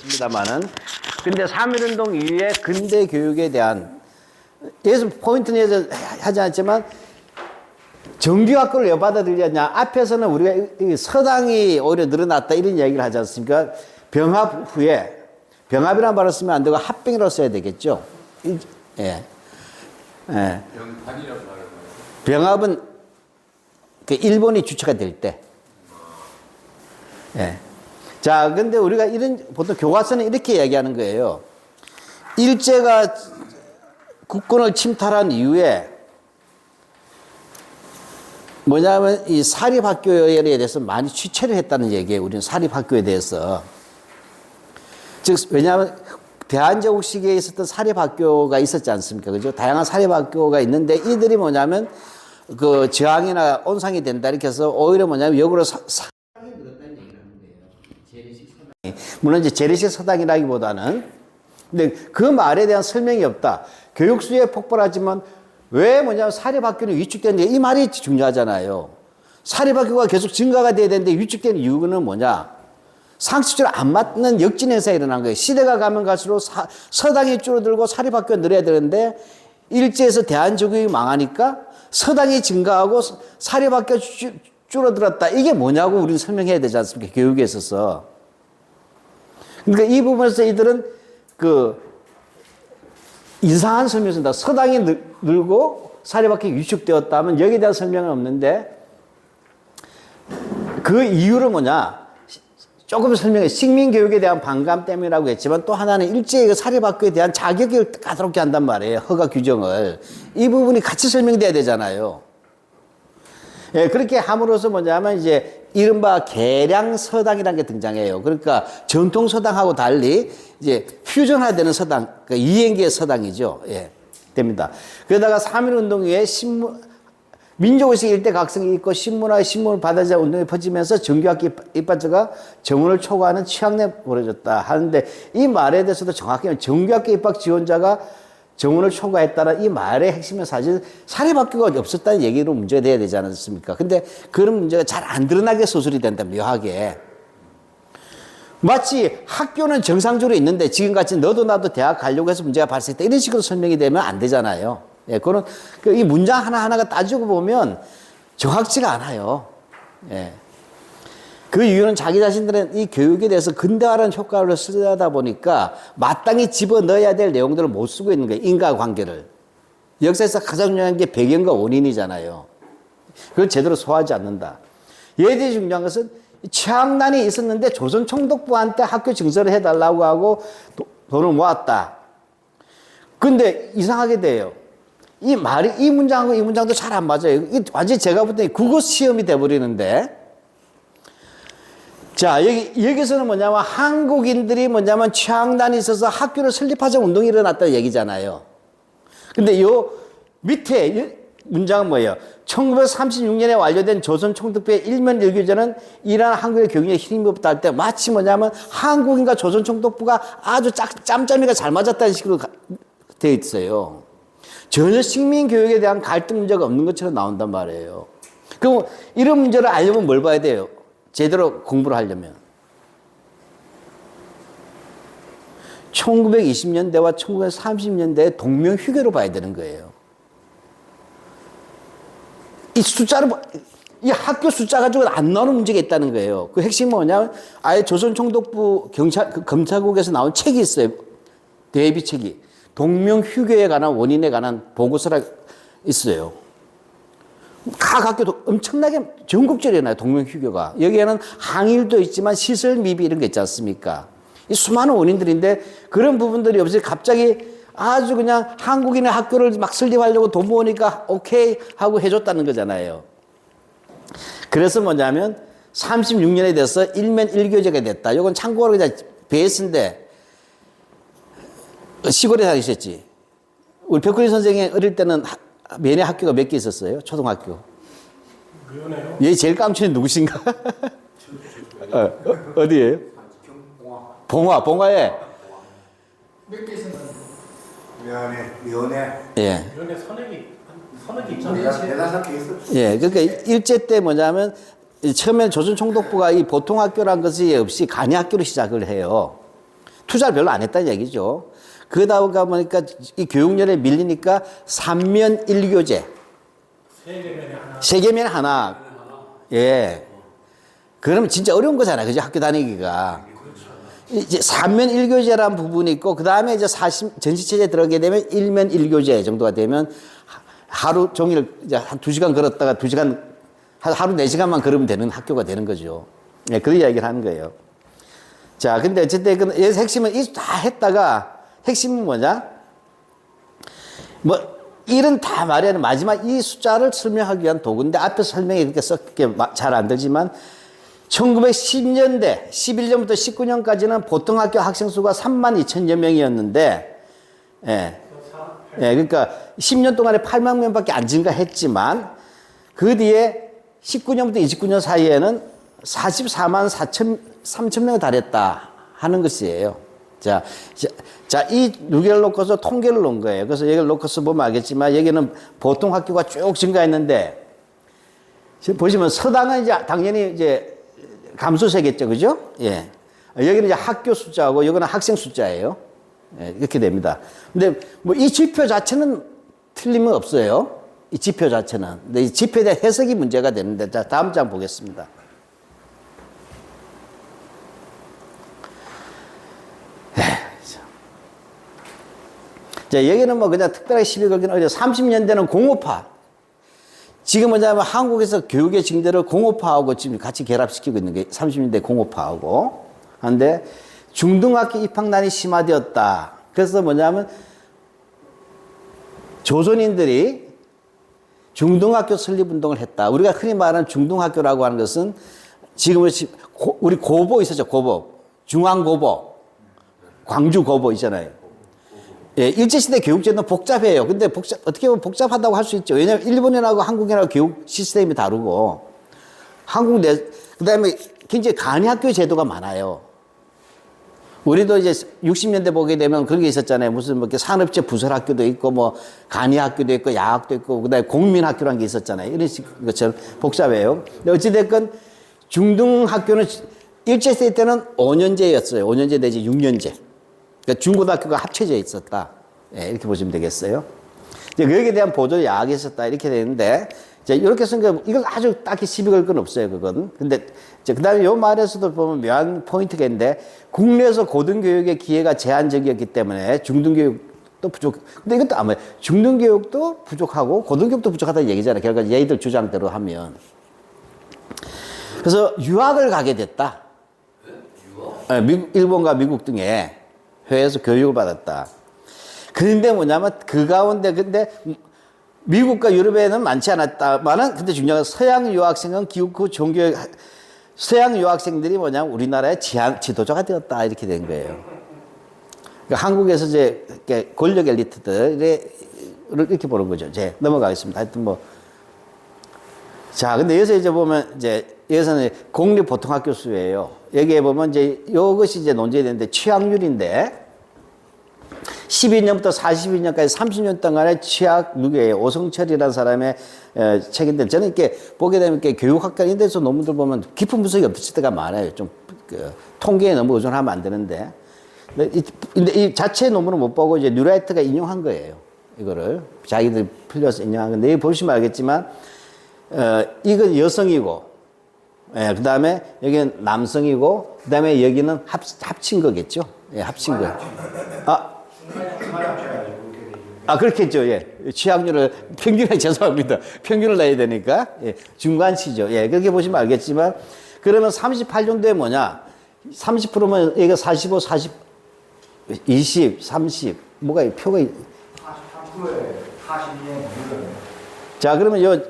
있습니다만은, 근데 3.1운동 이후에 근대 교육에 대한, 여기서 포인트는 하지 않지만, 정규학교를 왜 받아들였냐. 앞에서는 우리가 서당이 오히려 늘어났다 이런 이야기를 하지 않습니까? 병합 후에, 병합이라는 말을 쓰면 안 되고 합병이라고 써야 되겠죠. 예. 예. 병합은 그 일본이 주체가 될 때. 예. 자, 근데 우리가 보통 교과서는 이렇게 이야기하는 거예요. 일제가 국권을 침탈한 이후에 뭐냐면 이 사립학교에 대해서 많이 취체를 했다는 얘기예요. 우리는 사립학교에 대해서. 즉, 왜냐하면 대한제국 시기에 있었던 사립학교가 있었지 않습니까? 그죠? 다양한 사립학교가 있는데 이들이 뭐냐면 그 저항이나 온상이 된다 이렇게 해서 오히려 뭐냐면 역으로 사당이 늘었다는 얘기를 하는 거예요. 재래식 서당이. 물론 이제 재래식 서당이라기보다는. 근데 그 말에 대한 설명이 없다. 교육수에 폭발하지만 왜 뭐냐면 사립학교는 위축되는데 이 말이 중요하잖아요. 사립학교가 계속 증가가 돼야 되는데 위축되는 이유는 뭐냐? 상식적으로 안 맞는 역진 현상이 일어난 거예요. 시대가 가면 갈수록 서당이 줄어들고 사립학교가 늘어야 되는데 일제에서 대한제국이 망하니까 서당이 증가하고 사립학교가 줄어들었다. 이게 뭐냐고 우리는 설명해야 되지 않습니까? 교육에 있어서. 그러니까 이 부분에서 이들은 이상한 설명을 쓴다. 서당이 늘고 사립학교가 위축되었다면 여기에 대한 설명은 없는데 그 이유는 뭐냐? 조금 설명해. 식민교육에 대한 반감 때문이라고 했지만 또 하나는 일제의 사립학교에 대한 자격을 까다롭게 한단 말이에요. 허가 규정을. 이 부분이 같이 설명돼야 되잖아요. 예, 그렇게 함으로써 뭐냐면 이제 이른바 계량서당이라는 게 등장해요. 그러니까 전통서당하고 달리 이제 퓨전화되는 서당, 그러니까 이행기의 서당이죠. 예, 됩니다. 그러다가 3.1운동 이후에 민족의식 일대각성이 있고 신문화의 신문을 받아자 운동이 퍼지면서 정규학교 입학자가 정원을 초과하는 취학내 벌어졌다 하는데 이 말에 대해서도 정확히는 정규학교 입학 지원자가 정원을 초과했다는 이 말의 핵심은 사실 사립학교가 없었다는 얘기로 문제가 돼야 되지 않았습니까? 근데 그런 문제가 잘 안 드러나게 소설이 된다, 묘하게. 마치 학교는 정상적으로 있는데 지금같이 너도 나도 대학 가려고 해서 문제가 발생했다 이런 식으로 설명이 되면 안 되잖아요. 예, 그런, 이 문장 하나하나가 따지고 보면 정확치가 않아요. 예. 그 이유는 자기 자신들은 이 교육에 대해서 근대화라는 효과를 쓰다 보니까 마땅히 집어넣어야 될 내용들을 못 쓰고 있는 거예요. 인과관계를. 역사에서 가장 중요한 게 배경과 원인이잖아요. 그걸 제대로 소화하지 않는다. 예에 대해 중요한 것은 최악난이 있었는데 조선 총독부한테 학교 증설을 해달라고 하고 돈을 모았다. 근데 이상하게 돼요. 이 말이, 이 문장하고 이 문장도 잘 안 맞아요. 이 완전히 제가 볼 때 국어 시험이 돼버리는데. 자, 여기서는 뭐냐면 한국인들이 뭐냐면 최악난이 있어서 학교를 설립하자 운동이 일어났다는 얘기잖아요. 근데 요 밑에 문장은 뭐예요? 1936년에 완료된 조선 총독부의 일면 일교제는 이러한 한국의 교육에 힘이 없다 할 때 마치 뭐냐면 한국인과 조선 총독부가 아주 짬짬이가 잘 맞았다는 식으로 되어 있어요. 전혀 식민교육에 대한 갈등 문제가 없는 것처럼 나온단 말이에요. 그럼 이런 문제를 알려면 뭘 봐야 돼요? 제대로 공부를 하려면. 1920년대와 1930년대의 동명휴교로 봐야 되는 거예요. 이 숫자를, 이 학교 숫자 가지고 안 나오는 문제가 있다는 거예요. 그 핵심은 뭐냐면 아예 조선 총독부 검찰국에서 나온 책이 있어요. 대비책이. 동명휴교에 관한 원인에 관한 보고서가 있어요. 각 학교도 엄청나게 전국적으로 일어나요. 동명휴교가. 여기에는 항일도 있지만 시설 미비 이런 게 있지 않습니까? 이 수많은 원인들인데 그런 부분들이 없이 갑자기 아주 그냥 한국인의 학교를 막 설립하려고 돈 모으니까 오케이 하고 해줬다는 거잖아요. 그래서 뭐냐면 36년에 돼서 일면 일교제가 됐다. 이건 참고로 그냥 베이스인데 시골에 다니셨지. 우리 벽걸이 선생이 어릴 때는 면회 학교가 몇 개 있었어요? 초등학교. 면회요? 얘 제일 깜치는 누구신가? 어디에요? 봉화에. 몇 개 있었나요? 면회. 예. 면회 선액이 있잖아요. 대다섯 개 있었죠. 예. 그러니까 일제 때 뭐냐면 처음에 조선 총독부가 이 보통 학교란 것이 없이 간이 학교로 시작을 해요. 투자를 별로 안 했다는 얘기죠. 그러다 보니까 이 교육열에 밀리니까 3면 1교재. 세계면 하나. 예. 그러면 진짜 어려운 거잖아요. 그죠? 학교 다니기가. 이제 3면 1교재라는 부분이 있고, 그 다음에 이제 전시체제에 들어가게 되면 1면 1교재 정도가 되면 하루 종일 이제 한 2시간 걸었다가 2시간, 하루 4시간만 걸으면 되는 학교가 되는 거죠. 예, 그런 이야기를 하는 거예요. 자, 근데 어쨌든 여기서 핵심은 이 다 했다가 핵심은 뭐냐? 뭐, 일은 다 말하는 마지막 이 숫자를 설명하기 위한 도구인데 앞에서 설명이 그렇게 썩게 잘 안 되지만 1910년대 11년부터 19년까지는 보통 학교 학생 수가 32,000여 명이었는데 예. 예, 그러니까 10년 동안에 8만 명밖에 안 증가했지만 그 뒤에 19년부터 29년 사이에는 44만 3천 명에 달했다 하는 것이에요. 자, 이 6개를 놓고서 통계를 놓은 거예요. 그래서 여기를 놓고서 보면 알겠지만 여기는 보통 학교가 쭉 증가했는데 지금 보시면 서당은 이제 당연히 이제 감소세겠죠. 그죠? 예. 여기는 이제 학교 숫자고 여기는 학생 숫자예요. 예, 이렇게 됩니다. 근데 뭐 이 지표 자체는 틀림은 없어요. 이 지표 자체는. 근데 이 지표에 대한 해석이 문제가 되는데 자, 다음 장 보겠습니다. 자, 여기는 뭐 그냥 특별하게 시비 걸기는 어려워. 30년대는 공업화. 지금 뭐냐면 한국에서 교육의 징대를 공업화하고 지금 같이 결합시키고 있는 게 30년대 공업화하고. 한데 중등학교 입학난이 심화되었다. 그래서 뭐냐면 조선인들이 중등학교 설립운동을 했다. 우리가 흔히 말하는 중등학교라고 하는 것은 지금 우리 고보 있었죠. 고보. 중앙고보. 광주고보 있잖아요. 예, 일제시대 교육제도는 복잡해요. 근데 어떻게 보면 복잡하다고 할 수 있죠. 왜냐하면 일본인하고 한국인하고 교육 시스템이 다르고, 그 다음에 굉장히 간이학교 제도가 많아요. 우리도 이제 60년대 보게 되면 그런 게 있었잖아요. 무슨 뭐 산업체 부설학교도 있고, 뭐 간이학교도 있고, 야학도 있고, 그 다음에 공민학교라는 게 있었잖아요. 이런 것처럼 복잡해요. 근데 어찌됐건 중등학교는 일제시대 때는 5년제였어요. 5년제 내지 6년제. 그러니까 중고등학교가 합쳐져 있었다. 예, 이렇게 보시면 되겠어요. 이제 여기에 대한 보조 야학이 있었다. 이렇게 되는데, 이제 이렇게 생각하면 이건 아주 딱히 시비 걸 건 없어요. 그건. 근데, 그 다음에 요 말에서도 보면 묘한 포인트가 있는데, 국내에서 고등교육의 기회가 제한적이었기 때문에 중등교육도 부족, 근데 이것도 아마 중등교육도 부족하고 고등교육도 부족하다는 얘기잖아요. 결과 얘들 주장대로 하면. 그래서 유학을 가게 됐다. 일본과 미국 등에 해외에서 교육을 받았다. 그런데 뭐냐면 그 가운데 근데 미국과 유럽에는 많지 않았다만은 근데 중요한 건 서양 유학생은 기후 종교 서양 유학생들이 뭐냐면 우리나라의 지도자가 되었다 이렇게 된 거예요. 그러니까 한국에서 이제 권력 엘리트들을 이렇게 보는 거죠. 이제 넘어가겠습니다. 하여튼 뭐 자, 근데 여기서 이제 보면 이제 여기서는 공립보통학교 수예요. 여기에 보면 이제 이것이 이제 논제되는데 취학률인데 12년부터 42년까지 30년 동안의 취학 누구예요? 오성철이라는 사람의 책인데 저는 이렇게 보게 되면 이렇게 교육학과에 대해서 논문들 보면 깊은 분석이 없을 때가 많아요. 좀 통계에 너무 의존하면 안 되는데. 근데 이 자체 논문을 못 보고 이제 뉴라이트가 인용한 거예요. 이거를 자기들 풀려서 인용한 건데 여기 보시면 알겠지만 이건 여성이고, 예, 그 다음에 여기는 남성이고, 그 다음에 여기는 합친 거겠죠? 예, 합친 거. 그렇겠죠. 예. 취학률을, 평균을, 죄송합니다. 평균을 내야 되니까. 예, 중간치죠. 예, 그렇게 보시면 알겠지만, 그러면 38년도에 뭐냐? 30%면 여기가 45, 40, 20, 30, 뭐가, 표가. 43%에 42년. 자, 그러면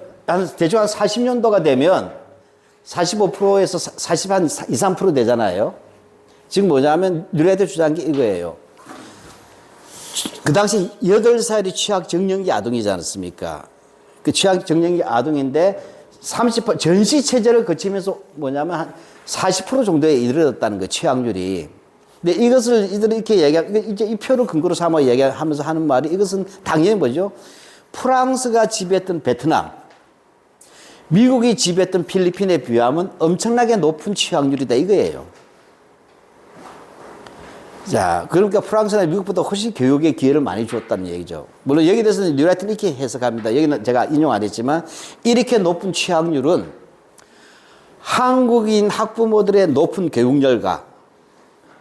대충 한 40년도가 되면 45%에서 40, 한 2, 3% 되잖아요. 지금 뭐냐면, 뉴라이트 주장한 게 이거예요. 그 당시 8살이 취학 정년기 아동이지 않았습니까? 그 취학 정년기 아동인데 30% 전시 체제를 거치면서 뭐냐면 한 40% 정도에 이르렀다는 거 취학률이. 근데 이것을 이들이 이렇게 이제 이 표를 근거로 삼아 얘기하면서 하는 말이 이것은 당연히 뭐죠? 프랑스가 지배했던 베트남, 미국이 지배했던 필리핀에 비하면 엄청나게 높은 취학률이다 이거예요. 자, 그러니까 프랑스나 미국보다 훨씬 교육에 기회를 많이 주었다는 얘기죠. 물론 여기에 대해서는 뉴라이트는 이렇게 해석합니다. 여기는 제가 인용 안 했지만, 이렇게 높은 취학률은 한국인 학부모들의 높은 교육열과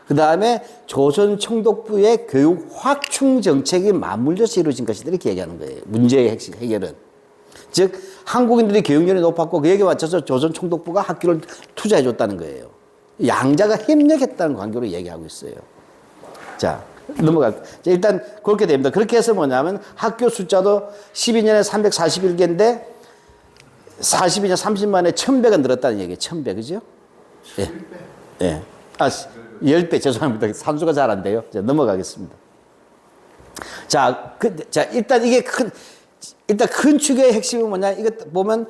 그 다음에 조선 총독부의 교육 확충 정책이 맞물려서 이루어진 것이다, 이렇게 얘기하는 거예요. 문제의 핵심 해결은. 즉, 한국인들이 교육열이 높았고 그 얘기에 맞춰서 조선 총독부가 학교를 투자해 줬다는 거예요. 양자가 협력했다는 관계로 얘기하고 있어요. 자, 넘어갈게요. 일단 그렇게 됩니다. 그렇게 해서 뭐냐면 학교 숫자도 12년에 341개인데 42년 30만에 1000배가 늘었다는 얘기예요. 1000배, 그죠? 예. 예. 아, 10배, 죄송합니다. 산수가 잘 안 돼요. 자, 넘어가겠습니다. 자, 일단 이게 일단 큰 축의 핵심은 뭐냐? 이거 보면,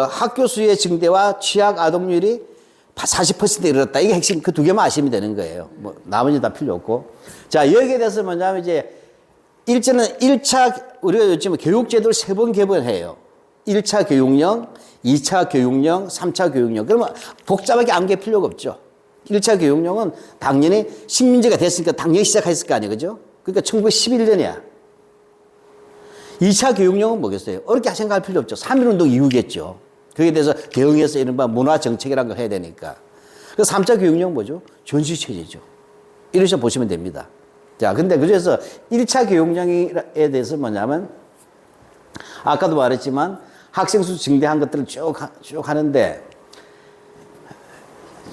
학교 수의 증대와 취학 아동률이 40%에 이르렀다. 이게 핵심, 그 두 개만 아시면 되는 거예요. 뭐, 나머지 다 필요 없고. 자, 여기에 대해서 뭐냐면 이제, 일제는 1차, 우리가 요즘 교육제도를 3번 개번해요. 1차 교육령, 2차 교육령, 3차 교육령. 그러면 복잡하게 암기할 필요가 없죠. 1차 교육령은 당연히 식민지가 됐으니까 당연히 시작했을 거 아니에요. 그죠? 그러니까 1911년이야. 2차 교육령은 뭐겠어요? 어렵게 생각할 필요 없죠. 3.1운동 이후겠죠. 거기에 대해서 대응해서 이른바 문화정책이라는 걸 해야 되니까. 그 3차 교육령은 뭐죠? 전시체제죠. 이렇게 보시면 됩니다. 자, 근데 그래서 1차 교육령에 대해서 뭐냐면, 아까도 말했지만, 학생 수 증대한 것들을 쭉 하는데,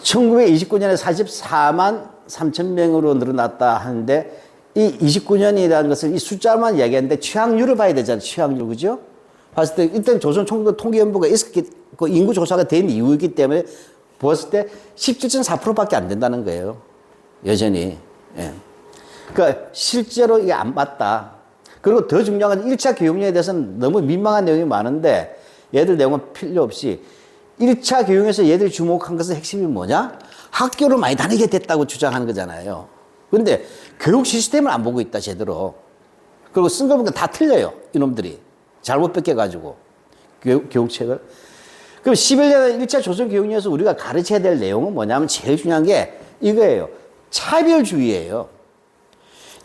1929년에 44만 3천 명으로 늘어났다 하는데, 이 29년이라는 것을 이 숫자만 이야기하는데 취학률을 봐야 되잖아요. 취학률, 그죠? 봤을 때, 일단 조선 총독 통계연구가 그 인구조사가 된 이유이기 때문에 보았을 때 17.4%밖에 안 된다는 거예요. 여전히. 예. 그러니까 실제로 이게 안 맞다. 그리고 더 중요한 건 1차 교육령에 대해서는 너무 민망한 내용이 많은데 얘들 내용은 필요 없이 1차 교육에서 얘들이 주목한 것은 핵심이 뭐냐? 학교를 많이 다니게 됐다고 주장하는 거잖아요. 근데 교육 시스템을 안 보고 있다, 제대로. 그리고 쓴 거 보니까 다 틀려요, 이놈들이. 잘못 뺏겨가지고. 교육책을. 그럼 11년 1차 조선교육령에서 우리가 가르쳐야 될 내용은 뭐냐면 제일 중요한 게 이거예요. 차별주의예요.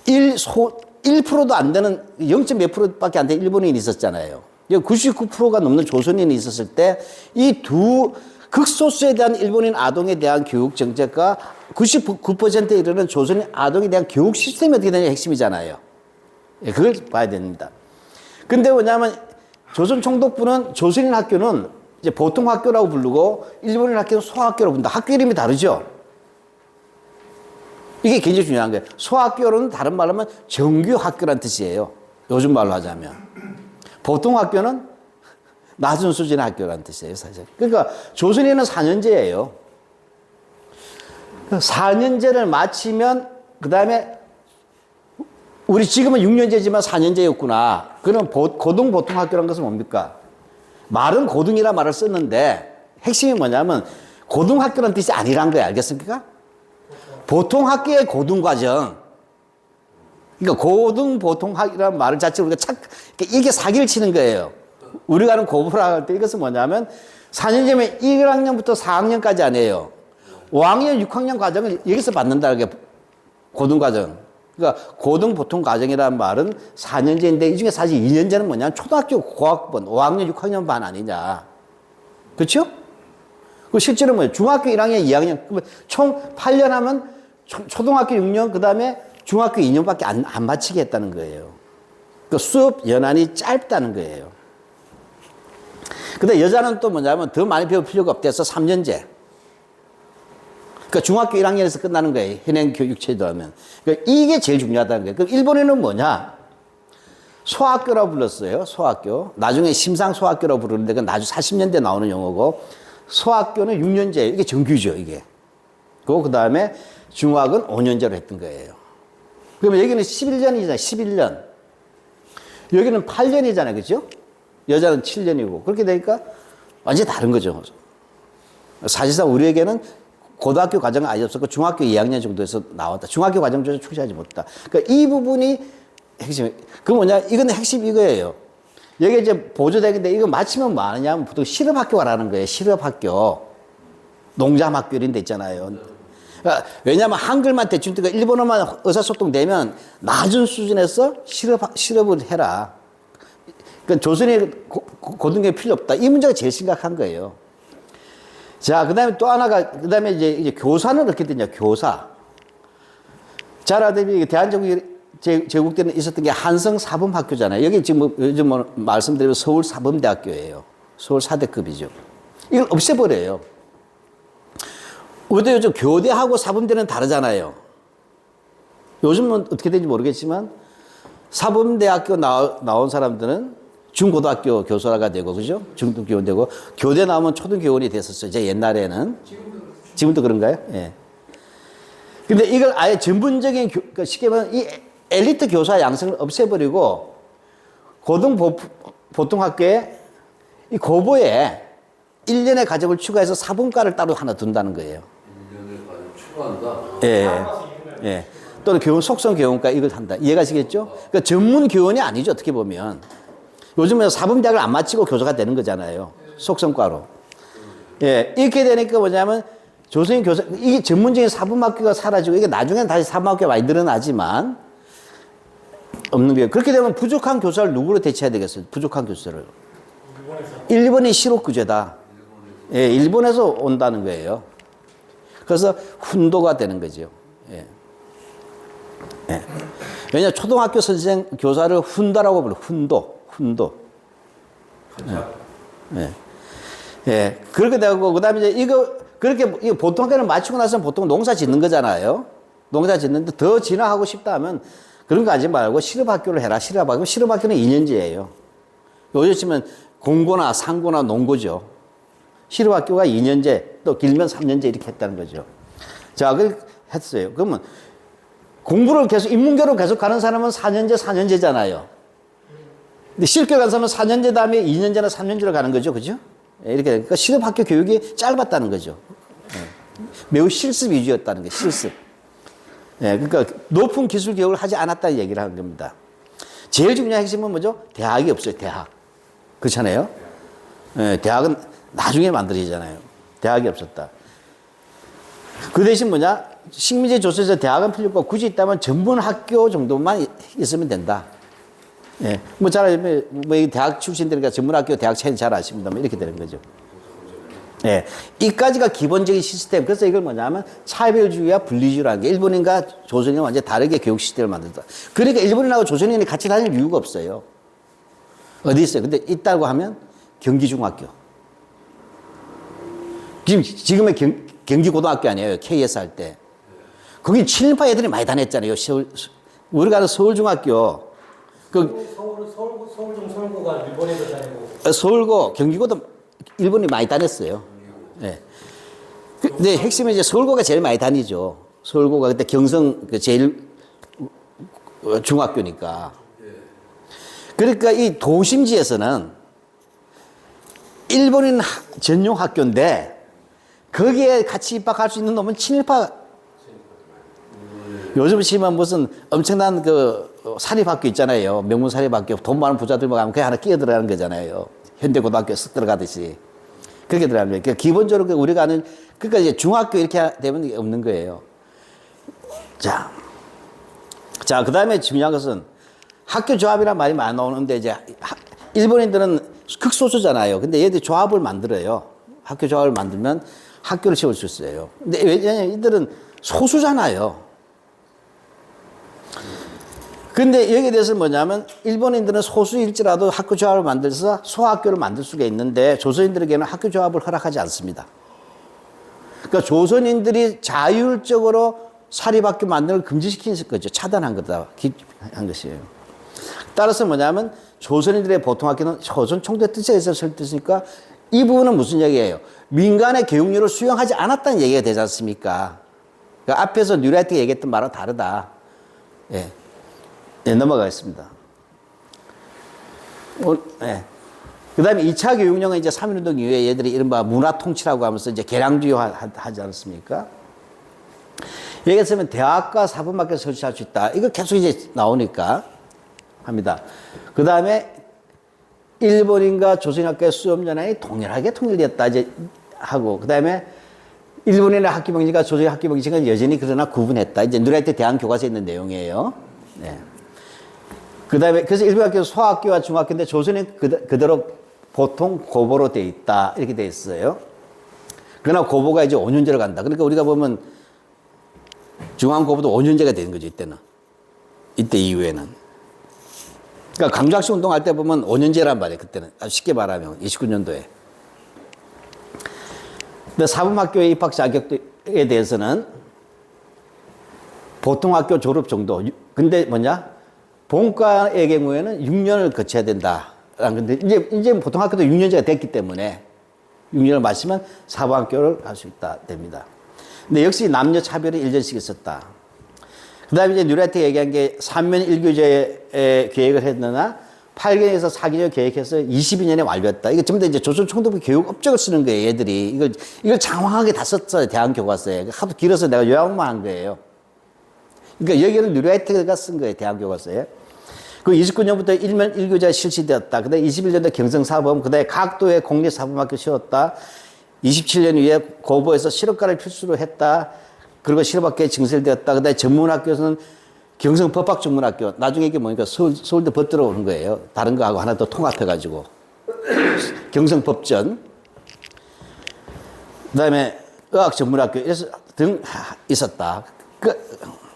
1%도 안 되는 0.몇 %밖에 안 되는 일본인이 있었잖아요. 99%가 넘는 조선인이 있었을 때 이 두 극소수에 대한 일본인 아동에 대한 교육 정책과 99%에 이르는 조선인 아동에 대한 교육 시스템이 어떻게 되냐 핵심이잖아요. 예, 그걸 봐야 됩니다. 근데 뭐냐면 조선 총독부는 조선인 학교는 이제 보통 학교라고 부르고 일본인 학교는 소학교라고 부른다. 학교 이름이 다르죠? 이게 굉장히 중요한 거예요. 소학교는 다른 말로 하면 정규 학교란 뜻이에요. 요즘 말로 하자면. 보통 학교는 낮은 수준의 학교란 뜻이에요, 사실. 그러니까 조선인은 4년제예요. 4년제를 마치면 그 다음에 우리 지금은 6년제지만 4년제였구나. 그럼 고등 보통 학교라는 것은 뭡니까? 말은 고등이라 말을 썼는데 핵심이 뭐냐면 고등학교라는 뜻이 아니란 거예요. 알겠습니까? 보통 학교의 고등과정. 그러니까 고등 보통학이라는 말을 자체로 우리가 이게 사기를 치는 거예요. 우리가 하는 고부라 할 때 이것은 뭐냐면 4년제면 1학년부터 4학년까지 아니에요. 5학년, 6학년 과정을 여기서 받는다는 게 고등과정. 그러니까 고등 보통 과정이라는 말은 4년제인데 이 중에 사실 2년제는 뭐냐면 초등학교 고학번, 5학년, 6학년 반 아니냐. 그렇죠? 그 실제로 뭐예요? 중학교 1학년, 2학년. 총 8년 하면 초등학교 6년, 그 다음에 중학교 2년밖에 안 마치게 했다는 거예요. 그 수업 연한이 짧다는 거예요. 근데 여자는 또 뭐냐면 더 많이 배울 필요가 없대서 3년제. 그러니까 중학교 1학년에서 끝나는 거예요. 현행 교육제도 하면. 그러니까 이게 제일 중요하다는 거예요. 그럼 일본에는 뭐냐? 소학교라고 불렀어요. 소학교. 나중에 심상 소학교라고 부르는데 그건 나중에 40년대 나오는 용어고 소학교는 6년제. 이게 정규죠, 이게. 그 다음에 중학은 5년제로 했던 거예요. 그러면 여기는 11년이잖아요. 11년. 여기는 8년이잖아요. 그죠? 여자는 7년이고. 그렇게 되니까 완전히 다른 거죠. 사실상 우리에게는 고등학교 과정은 아예 없었고 중학교 2학년 정도에서 나왔다. 중학교 과정조차 출시하지 못했다. 그러니까 이 부분이 핵심. 그 뭐냐? 이건 핵심 이거예요. 여기 이제 보조되는데 이거 마치면 뭐 하느냐면 보통 실업학교라는 거예요. 실업학교. 농장학교 이런 데 있잖아요. 그러니까 왜냐하면 한글만 대충 뜨고 일본어만 의사소통 되면 낮은 수준에서 실업을 해라. 그러니까 조선의 고등교육 필요 없다. 이 문제가 제일 심각한 거예요. 자, 그 다음에 또 하나가, 그 다음에 이제 교사는 어떻게 되냐, 교사. 잘 아시다시피 대한제국 때는 있었던 게 한성 사범학교잖아요. 여기 지금 요즘 말씀드리면 서울 사범대학교예요. 서울 4대급이죠. 이걸 없애버려요. 우리도 요즘 교대하고 사범대는 다르잖아요. 요즘은 어떻게 되는지 모르겠지만 사범대학교 나온 사람들은 중고등학교 교사가 되고, 그죠? 중등교원 되고, 교대 나오면 초등교원이 됐었어요. 제 옛날에는. 지금도 그런가요? 예. 근데 이걸 아예 전문적인, 쉽게 말하면 이 엘리트 교사 양성을 없애버리고, 보통학교에 이 고보에 1년의 과정을 추가해서 사범과를 따로 하나 둔다는 거예요. 1년의 과정 추가한다? 예. 예. 또는 교원 속성 교원과 이걸 한다. 이해가시겠죠? 그러니까 전문 교원이 아니죠. 어떻게 보면. 요즘은 사범대학을 안 마치고 교사가 되는 거잖아요. 속성과로. 예. 이렇게 되니까 뭐냐면 조선인 교사, 이게 전문적인 사범학교가 사라지고 이게 나중에는 다시 사범학교가 많이 늘어나지만 없는 거예요. 그렇게 되면 부족한 교사를 누구로 대체해야 되겠어요? 부족한 교사를. 일본이 실업구제다. 예. 일본에서 온다는 거예요. 그래서 훈도가 되는 거죠. 예. 예. 왜냐 초등학교 선생 교사를 훈다라고 불러. 훈도. 예. 예. 그렇게 되고 그다음에 이제 이거 보통 학교를 마치고 나서는 보통 농사 짓는 거잖아요. 농사 짓는데 더 진화하고 싶다 하면 그런 거 하지 말고 실업학교를 해라. 실업학교는 2년제예요. 요즘 치면 공고나 상고나 농고죠. 실업학교가 2년제, 또 길면 3년제 이렇게 했다는 거죠. 자, 그렇게 했어요. 그러면 공부를 계속, 인문교로 계속 가는 사람은 4년제잖아요. 근데 실교 간 사람은 4년제 다음에 2년제나 3년제로 가는 거죠. 그죠? 이렇게 되니까 실업학교 교육이 짧았다는 거죠. 매우 실습 위주였다는 게 실습. 그러니까 높은 기술 교육을 하지 않았다는 얘기를 하는 겁니다. 제일 중요한 핵심은 뭐죠? 대학이 없어요. 대학. 그렇잖아요. 대학은 나중에 만들어지잖아요. 대학이 없었다. 그 대신 뭐냐? 식민지 조선에서 대학은 필요 없고 굳이 있다면 전문 학교 정도만 있으면 된다. 예. 뭐 잘 알면 뭐 대학 출신들이니까 전문 학교 대학 차이는 잘 아십니다만 이렇게 되는 거죠. 예. 이까지가 기본적인 시스템. 그래서 이걸 뭐냐면 차별주의와 분리주의라는 게 일본인과 조선인은 완전히 다르게 교육 시스템을 만든다. 그러니까 일본인하고 조선인이 같이 다닐 이유가 없어요. 어디 있어요? 근데 있다고 하면 경기중학교. 지금의 경기고등학교 아니에요. KS 할 때. 거기 친일파 애들이 많이 다녔잖아요. 우리가 아는 서울중학교. 서울중 서울고가 일본에도 다니고. 서울고, 경기고도 일본이 많이 다녔어요. 네. 근데 핵심은 이제 서울고가 제일 많이 다니죠. 서울고가 그때 경성 제일 중학교니까. 그러니까 이 도심지에서는 일본인 전용 학교인데 거기에 같이 입학할 수 있는 놈은 친일파. 요즘 치면 무슨 엄청난 사립학교 있잖아요. 명문 사립학교. 돈 많은 부자들만 가면 그게 하나 끼어 들어가는 거잖아요. 현대고등학교에 쓱 들어가듯이. 그렇게 들어가는 거예요. 그러니까 기본적으로 우리가 아는, 그러니까 이제 중학교 이렇게 되면 없는 거예요. 자, 그 다음에 중요한 것은 학교 조합이란 말이 많이 나오는데 이제 일본인들은 극소수잖아요. 근데 얘들이 조합을 만들어요. 학교 조합을 만들면 학교를 세울 수 있어요. 근데 왜냐면 이들은 소수잖아요. 근데 여기에 대해서 뭐냐면 일본인들은 소수일지라도 학교 조합을 만들어서 소학교를 만들 수가 있는데 조선인들에게는 학교 조합을 허락하지 않습니다. 그러니까 조선인들이 자율적으로 사립학교 만드는 걸 금지시킨 거죠. 차단한 거다. 한 것이에요. 따라서 뭐냐면 조선인들의 보통학교는 조선 총독 뜻에 의해서 설득했으니까 이 부분은 무슨 얘기예요? 민간의 교육료를 수용하지 않았다는 얘기가 되지 않습니까? 그러니까 앞에서 뉴라이트가 얘기했던 말은 다르다. 예. 네, 넘어가겠습니다. 그 다음에 2차 교육령은 이제 3.1운동 이후에 얘들이 이른바 문화통치라고 하면서 이제 개량주의 하지 않습니까? 여기서는 대학과 사범학교를 설치할 수 있다. 이거 계속 이제 나오니까 합니다. 그 다음에 일본인과 조선인학교의 수업연한이 동일하게 통일되었다. 이제 하고, 그 다음에 일본인의 학교 병지가 조선의 학교 병지가 여전히 그러나 구분했다. 이제 누라이트 대한 교과서에 있는 내용이에요. 네. 그 다음에, 그래서 일본 학교 소학교와 중학교인데 조선은 그대로 보통 고보로 돼 있다. 이렇게 돼 있어요. 그러나 고보가 이제 5년제로 간다. 그러니까 우리가 보면 중앙고보도 5년제가 되는 거죠, 이때는. 이때 이후에는. 그러니까 강조학식 운동할 때 보면 5년제란 말이에요, 그때는. 쉽게 말하면 29년도에. 근데 사범학교의 입학 자격에 대해서는 보통 학교 졸업 정도. 근데 뭐냐? 본과의 경우에는 6년을 거쳐야 된다. 근데 이제 보통 학교도 6년제가 됐기 때문에 6년을 마치면 사범학교를 갈 수 있다 됩니다. 근데 역시 남녀 차별이 1년씩 있었다. 그 다음에 이제 뉴라이트가 얘기한 게 3면 1교제 계획을 했느나 8개년에서 4개년 계획해서 22년에 완료했다. 이게 전부 다 이제 조선 총독부 교육 업적을 쓰는 거예요, 얘들이. 이걸 장황하게 다 썼어요, 대한 교과서에. 하도 길어서 내가 요약만 한 거예요. 그러니까 여기는 뉴라이트가 쓴 거예요, 대한 교과서에. 그 29년부터 1면 1교제가 실시되었다. 그 다음에 21년도 경성사범, 그 다음에 각도의 공립사범학교 세웠다. 27년 후에 고보에서 실업가를 필수로 했다. 그리고 실업학교에 증설되었다. 그 다음에 전문학교에서는 경성법학전문학교. 나중에 이게 뭐니까 서울대 법 들어오는 거예요. 다른 거하고 하나 더 통합해가지고. 경성법전. 그 다음에 의학전문학교. 이래서 등 있었다.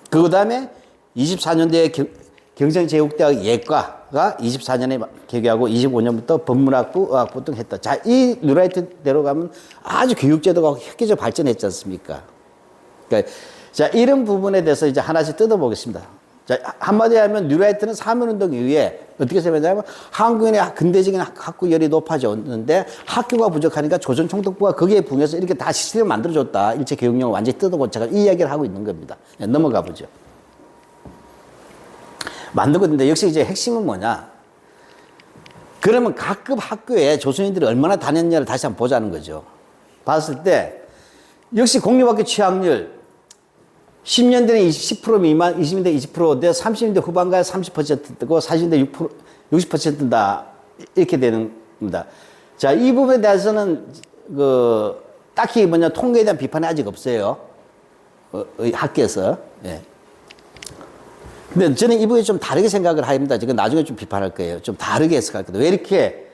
그 다음에 24년도에 경성제국대학 예과가 24년에 개교하고 25년부터 법문학부, 의학부 등 했다. 자, 이 뉴라이트대로 가면 아주 교육제도가 획기적으로 발전했지 않습니까? 그러니까 자, 이런 부분에 대해서 이제 하나씩 뜯어보겠습니다. 자, 한마디 하면 뉴라이트는 사면운동 이후에 어떻게 생각하냐면 한국인의 근대적인 학구열이 높아졌는데 학교가 부족하니까 조선 총독부가 거기에 부응해서 이렇게 다 시스템을 만들어줬다. 일제 교육령을 완전히 뜯어고쳐가 이 이야기를 하고 있는 겁니다. 넘어가 보죠. 만들고 있는데 역시 이제 핵심은 뭐냐? 그러면 각급 학교에 조선인들이 얼마나 다녔냐를 다시 한번 보자는 거죠. 봤을 때 역시 공립학교 취학률 10년대는 10% 미만, 20년대 20%대, 30년대 후반가에 30%고 40년대 60%다 이렇게 되는 겁니다. 자, 이 부분에 대해서는 딱히 뭐냐 통계에 대한 비판이 아직 없어요. 학계에서. 예. 근데 저는 이 부분에 좀 다르게 생각을 합니다. 지금 나중에 좀 비판할 거예요. 좀 다르게 해석할 거예요. 왜 이렇게,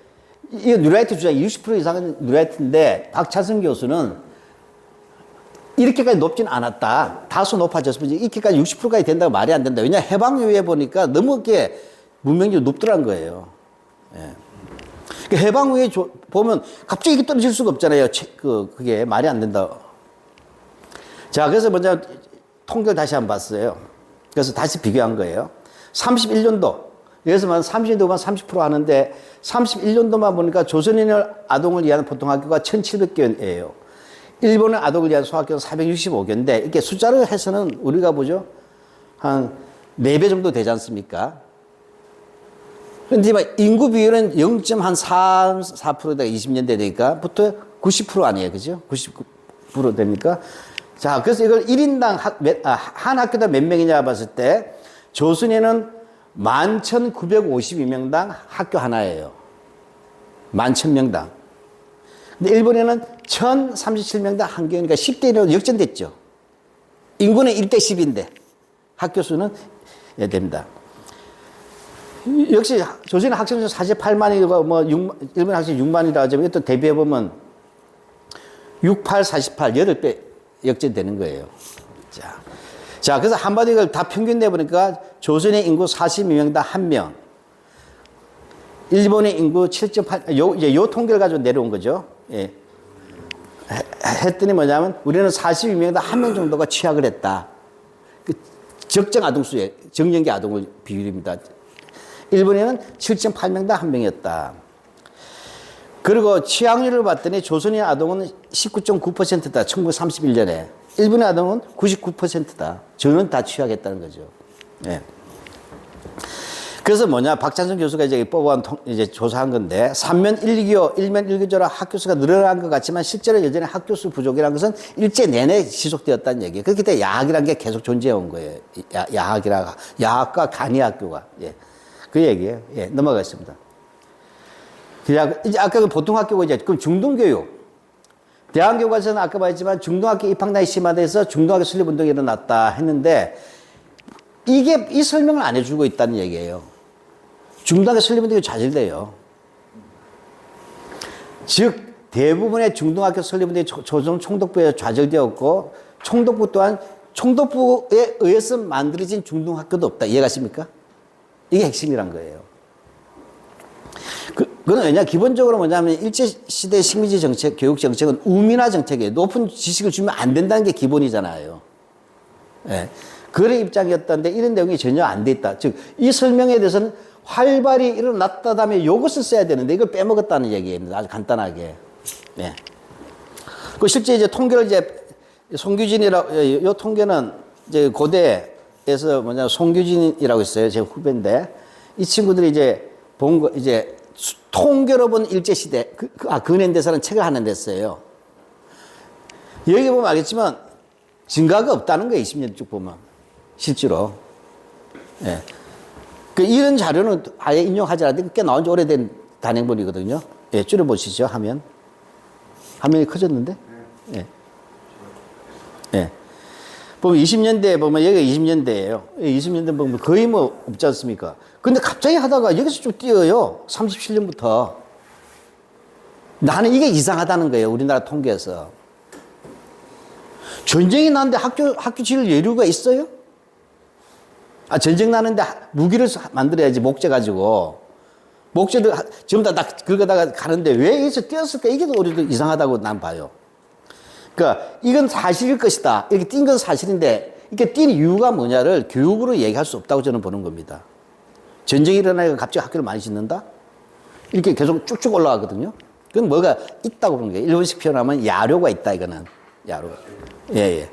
이 뉴라이트 주장이 60% 이상은 뉴라이트인데, 박찬성 교수는 이렇게까지 높진 않았다. 다소 높아졌으면 이렇게까지 60%까지 된다고 말이 안 된다. 왜냐, 해방 이후에 보니까 너무 이렇게 문명률이 높더란 거예요. 예. 해방 후에 보면 갑자기 이게 떨어질 수가 없잖아요. 그게 말이 안 된다. 자, 그래서 먼저 통계를 다시 한번 봤어요. 그래서 다시 비교한 거예요. 31년도. 여기서 만 30년도만 30% 하는데 31년도만 보니까 조선인 아동을 위한 보통학교가 1,700개예요. 일본의 아동을 위한 소학교는 465개인데 이렇게 숫자를 해서는 우리가 보죠. 한 4배 정도 되지 않습니까? 근데 인구 비율은 0.4%다 20년대 되니까 부터 90% 아니에요. 그죠? 99% 되니까. 자, 그래서 이걸 1인당 한 학교당 몇 명이냐 봤을 때 조선에는 11,952명당 학교 하나예요. 11,000명당. 근데 일본에는 1,037명당 한 개니까 10대 1로 역전됐죠. 인구는 1대 10인데 학교 수는 됩니다. 역시 조선의 학생 수 48만이고 뭐 일본 학생 6만이라 하지만 또 대비해 보면 68, 48, 8배 역전되는 거예요. 자, 그래서 한마디로 이걸 다 평균 내보니까 조선의 인구 42명당 1명. 일본의 인구 7.8, 요 통계를 가지고 내려온 거죠. 예. 했더니 뭐냐면 우리는 42명당 1명 정도가 취학을 했다. 적정 아동수의, 정년기 아동의 비율입니다. 일본에는 7.8명당 1명이었다. 그리고 취학률을 봤더니 조선의 아동은 19.9%다. 1931년에. 일본의 아동은 99%다. 저는 다 취약했다는 거죠. 예. 그래서 뭐냐, 박찬성 교수가 이제 뽑아온 이제 조사한 건데, 3면 1교, 1면 1교제로 학교 수가 늘어난 것 같지만, 실제로 여전히 학교 수 부족이라는 것은 일제 내내 지속되었다는 얘기예요. 그렇기 때문에 야학이라는 게 계속 존재해 온 거예요. 야학과 간이학교가. 예. 그 얘기예요. 예. 넘어가겠습니다. 이제 아까 그 보통 학교고 이제, 그럼 중등교육. 대한교과서는 아까 말했지만 중등학교 입학난이 심화돼서 중등학교 설립운동이 일어났다 했는데 이게 이 설명을 안 해주고 있다는 얘기예요. 중등학교 설립운동이 좌절돼요. 즉 대부분의 중등학교 설립운동이 조선 총독부에 좌절되었고 총독부 또한 총독부에 의해서 만들어진 중등학교도 없다. 이해가십니까? 이게 핵심이란 거예요. 그건 왜냐? 기본적으로 뭐냐면 일제시대 식민지 정책, 교육 정책은 우민화 정책이에요. 높은 지식을 주면 안 된다는 게 기본이잖아요. 예. 그런 입장이었다는데 이런 내용이 전혀 안 돼 있다. 즉, 이 설명에 대해서는 활발히 일어났다 다음에 요것을 써야 되는데 이걸 빼먹었다는 얘기입니다. 아주 간단하게. 예. 그 실제 이제 통계를 이제 송규진이라고, 요 통계는 이제 고대에서 송규진이라고 있어요. 제 후배인데. 이 친구들이 이제 본 거, 이제 통계로 본 일제시대, 근현대사라는 책을 하나 냈어요. 여기 보면 알겠지만 증가가 없다는 거예요. 20년 쭉 보면. 실제로. 예. 이런 자료는 아예 인용하지 않았는데 꽤 나온 지 오래된 단행본이거든요. 예, 줄여보시죠, 화면. 화면이 커졌는데? 예. 예. 보면 20년대 보면 여기가 20년대예요. 20년대 보면 거의 뭐 없지 않습니까? 근데 갑자기 하다가 여기서 쭉 뛰어요. 37년부터. 나는 이게 이상하다는 거예요. 우리나라 통계에서. 전쟁이 나는데 학교 지을 여유가 있어요? 전쟁 나는데 무기를 만들어야지, 목재 가지고. 목재들 전부 다 긁어다가 가는데 왜 여기서 뛰었을까? 이게 우리도 이상하다고 난 봐요. 그러니까 이건 사실일 것이다. 이렇게 뛴 건 사실인데 이렇게 뛴 이유가 뭐냐를 교육으로 얘기할 수 없다고 저는 보는 겁니다. 전쟁이 일어나니까 갑자기 학교를 많이 짓는다? 이렇게 계속 쭉쭉 올라가거든요. 그건 뭐가 있다고 보는 거예요. 일본식 표현하면 야료가 있다, 이거는. 야료가. 예, 예.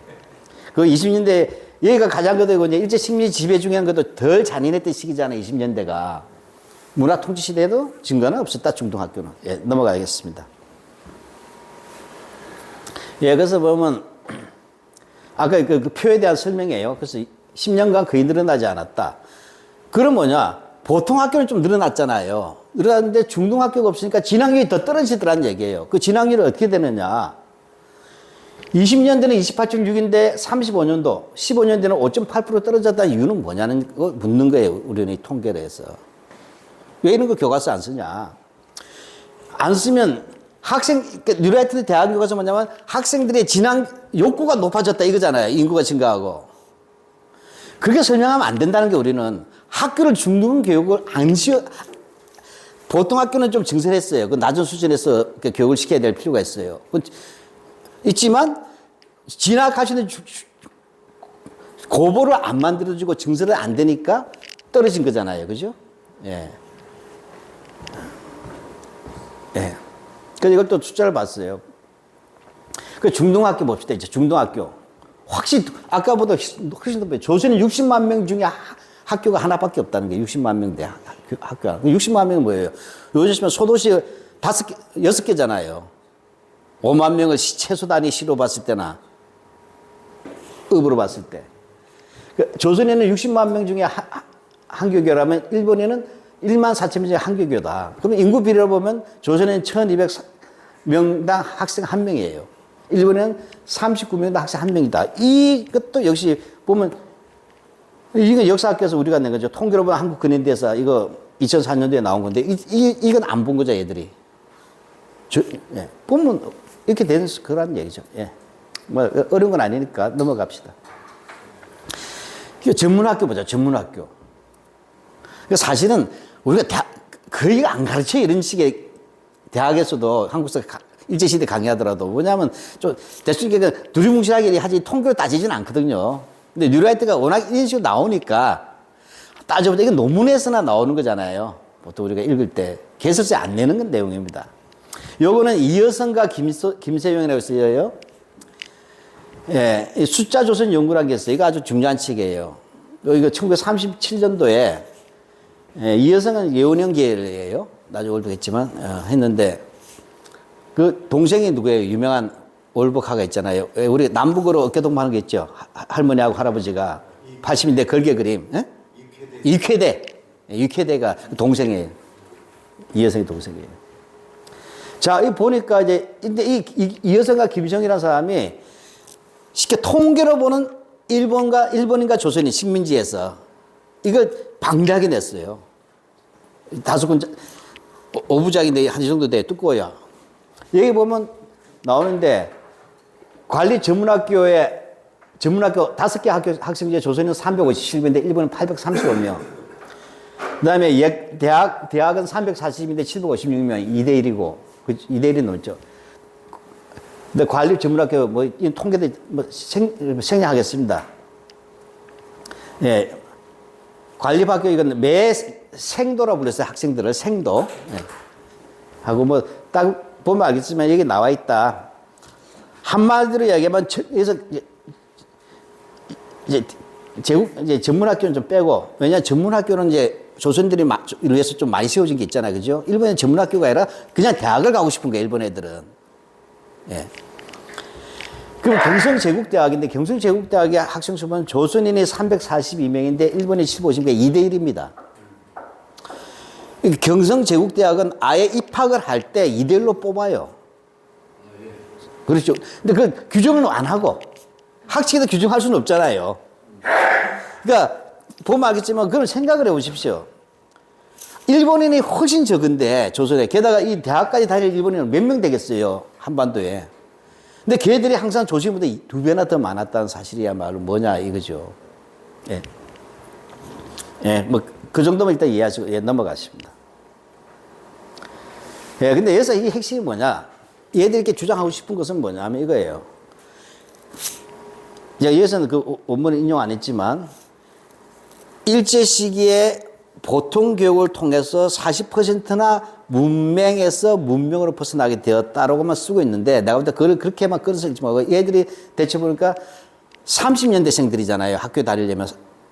그 20년대, 여기가 가장 그대고 이제 일제 식민지 지배 중요한 것도 덜 잔인했던 시기잖아요, 20년대가. 문화 통치 시대에도 증거는 없었다, 중등학교는. 예, 넘어가겠습니다. 예, 그래서 보면, 아까 그 표에 대한 설명이에요. 그래서 10년간 거의 늘어나지 않았다. 그럼 뭐냐? 보통 학교는 좀 늘어났잖아요. 늘어났는데 중등학교가 없으니까 진학률이 더 떨어지더라는 얘기예요. 그 진학률이 어떻게 되느냐? 20년대는 28.6인데 35년도, 15년대는 5.8% 떨어졌다는 이유는 뭐냐는 거 묻는 거예요. 우리는 이 통계를 해서. 왜 이런 거 교과서 안 쓰냐? 안 쓰면 뉴라이트 대학 교과서 뭐냐면 학생들의 진학 욕구가 높아졌다 이거잖아요. 인구가 증가하고. 그렇게 설명하면 안 된다는 게 우리는 학교를 중등 교육을 안 시어, 보통 학교는 좀 증설했어요. 그 낮은 수준에서 교육을 시켜야 될 필요가 있어요. 있지만 진학하시는 고보를 안 만들어주고 증설을 안 되니까 떨어진 거잖아요. 그죠? 예. 예. 그래서 이걸 또 숫자를 봤어요. 그 중등학교 봅시다. 이제 중등학교. 확실히 아까보다 훨씬 더 조선은 60만 명 중에 학교가 하나밖에 없다는 게 60만 명대 학교가. 60만 명은 뭐예요? 요즘 소도시 6개잖아요. 5만 명을 최소 단위 시로 봤을 때나 읍으로 봤을 때. 조선에는 60만 명 중에 한교교라면 일본에는 1만 4천 명 중에 한교교다. 그러면 인구 비례로 보면 조선에는 1200명당 학생 1명이에요. 일본에는 39명당 학생 1명이다. 이것도 역시 보면 이건 역사학교에서 우리가 낸 거죠. 통계로 보면 한국 근현대사 이거 2004년도에 나온 건데 이건 안 본 거죠, 얘들이. 예. 보면 이렇게 되는 거라는 얘기죠. 예. 뭐 어려운 건 아니니까 넘어갑시다. 전문학교 보자. 전문학교. 사실은 우리가 거의 안 가르쳐요. 이런 식의 대학에서도 한국에서 일제시대 강의하더라도. 뭐냐면 좀 대충 두리뭉실하게 하지 통계로 따지지는 않거든요. 근데 뉴라이트가 워낙 이런 식으로 나오니까 따져보자. 이건 논문에서나 나오는 거잖아요. 보통 우리가 읽을 때. 개설서에 안 내는 내용입니다. 요거는 이여성과 김세용이라고 쓰여요. 예, 숫자 조선 연구라는 게 있어요. 이거 아주 중요한 책이에요. 이거 1937년도에 이여성은 예원영 계열이에요. 나중에 월북했지만 했는데 그 동생이 누구예요? 유명한 월북가가 있잖아요. 우리 남북으로 어깨동무하는 게 있죠. 할머니하고 할아버지가 80년대 걸개 그림. 예? 이쾌대. 이쾌대가 동생이에요. 이여성이 동생이에요. 자, 이 보니까 이제, 근데 이여성과 김정이라는 사람이 쉽게 통계로 보는 일본인가 조선인 식민지에서 이걸 방대하게 냈어요. 5권, 5부작인데 한 이 정도 돼, 두꺼워요. 여기 보면 나오는데, 관리 전문학교 5개 학생 중에 조선인은 357명인데 일본은 835명. 그 다음에 대학은 340인데 756명, 2대1이고, 2대1이 넘죠. 근데 관리 전문학교 이 통계도 생략하겠습니다. 예. 관리학교 이건 매 생도라고 불렀어요. 학생들을 생도. 예. 하고 딱 보면 알겠지만 여기 나와 있다. 한마디로 이야기하면 여기서 이제 전문학교는 좀 빼고, 왜냐하면 전문학교는 이제 조선들이 위해서 좀 많이 세워진 게 있잖아요. 그죠? 일본은 전문학교가 아니라 그냥 대학을 가고 싶은 거예요. 일본 애들은. 예. 그럼 경성제국대학인데 경성제국대학의 학생 수는 조선인이 342명인데 일본이 15명인데 2대1입니다. 경성제국대학은 아예 입학을 할 때 2대1로 뽑아요. 그렇죠. 근데 그 규정은 안 하고 학칙에도 규정할 수는 없잖아요. 그러니까 보면 알겠지만 그걸 생각을 해 보십시오. 일본인이 훨씬 적은데 조선에 게다가 이 대학까지 다닐 일본인은 몇 명 되겠어요. 한반도에. 근데 걔들이 항상 조선인보다 2배나 더 많았다는 사실이야말로 뭐냐 이거죠. 예. 예, 그 정도만 일단 이해하시고 넘어가십니다. 예, 근데 여기서 이 핵심이 뭐냐? 얘들이 이렇게 주장하고 싶은 것은 뭐냐면 이거예요. 여기서는 그 원문을 인용 안 했지만 일제 시기에 보통 교육을 통해서 40%나 문맹에서 문명으로 벗어나게 되었다라고만 쓰고 있는데 내가 볼 때 그걸 그렇게만 끌어서 읽지 말고 얘들이 대체 보니까 30년대생들이잖아요. 학교 다니려면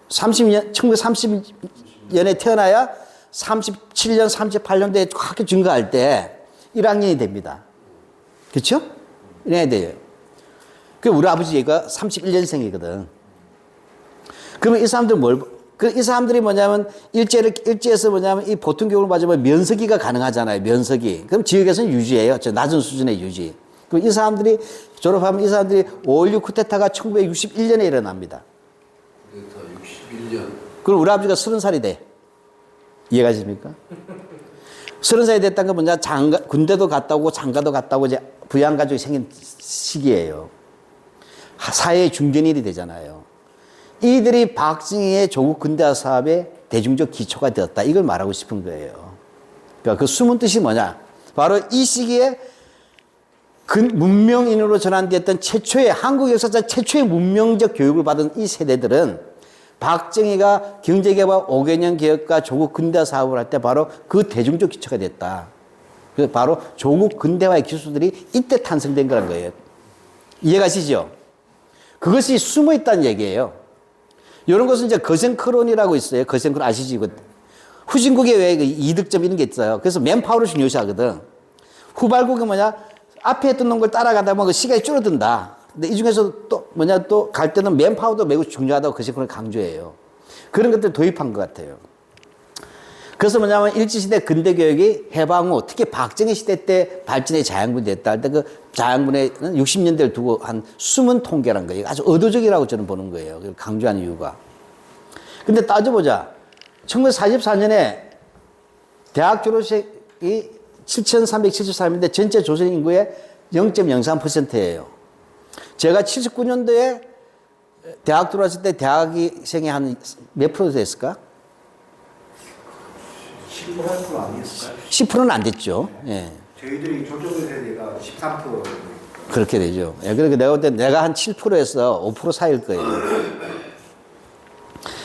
1930년에 태어나야 37년, 38년도에 학교 증가할 때 1학년이 됩니다. 그렇죠? 이래야 돼요. 그 우리 아버지 얘가 31년생이거든. 그러면 이 사람들은 이 사람들이 뭐냐면 일제에서 뭐냐면 이 보통 교육을 맞으면 면서기가 가능하잖아요. 면서기. 그럼 지역에서는 유지예요. 낮은 수준의 유지. 그럼 이 사람들이 졸업하면 이 사람들이 5.16 쿠데타가 1961년에 일어납니다. 쿠데타 61년. 그럼 우리 아버지가 30살이 돼. 이해가 됩니까? 30살이 됐다는 건 뭐냐? 군대도 갔다 오고 장가도 갔다 오고 이제 부양가족이 생긴 시기예요. 사회의 중견일이 되잖아요. 이들이 박정희의 조국 근대화 사업의 대중적 기초가 되었다. 이걸 말하고 싶은 거예요. 그러니까 그 숨은 뜻이 뭐냐? 바로 이 시기에 문명인으로 전환되었던 한국 역사상 최초의 문명적 교육을 받은 이 세대들은 박정희가 경제개발 5개년 개혁과 조국 근대화 사업을 할 때 바로 그 대중적 기초가 됐다. 그 바로 조국 근대화의 기술들이 이때 탄생된 거라는 거예요. 이해가시죠? 그것이 숨어 있다는 얘기예요. 이런 것은 이제 거센크론이라고 있어요. 거센크론 아시지? 후진국에 왜 이득점 이런 게 있어요. 그래서 맨파워를 중요시하거든. 후발국은 뭐냐? 앞에 했던 걸 따라가다 보면 그 시간이 줄어든다. 근데 이 중에서 또 뭐냐? 또 갈 때는 맨파워도 매우 중요하다고 거센크론을 강조해요. 그런 것들 도입한 것 같아요. 그래서 뭐냐면 일제시대 근대교육이 해방 후 특히 박정희 시대 때 발전의 자양분이 됐다 할 때 그 자양분에는 60년대를 두고 한 숨은 통계란 거예요. 아주 의도적이라고 저는 보는 거예요. 그걸 강조하는 이유가. 근데 따져보자. 1944년에 대학 졸업생이 7,374명인데 전체 조선 인구의 0.03%예요. 제가 79년도에 대학 들어왔을 때 대학생이 한 몇 프로 됐을까? 10% 아니었을까요? 10%는 안 됐죠. 예. 저희들이 조정 세대가 13%. 그렇게 되죠. 예, 그러니까 내가 볼 때 내가 한 7%에서 5% 사이일 거예요.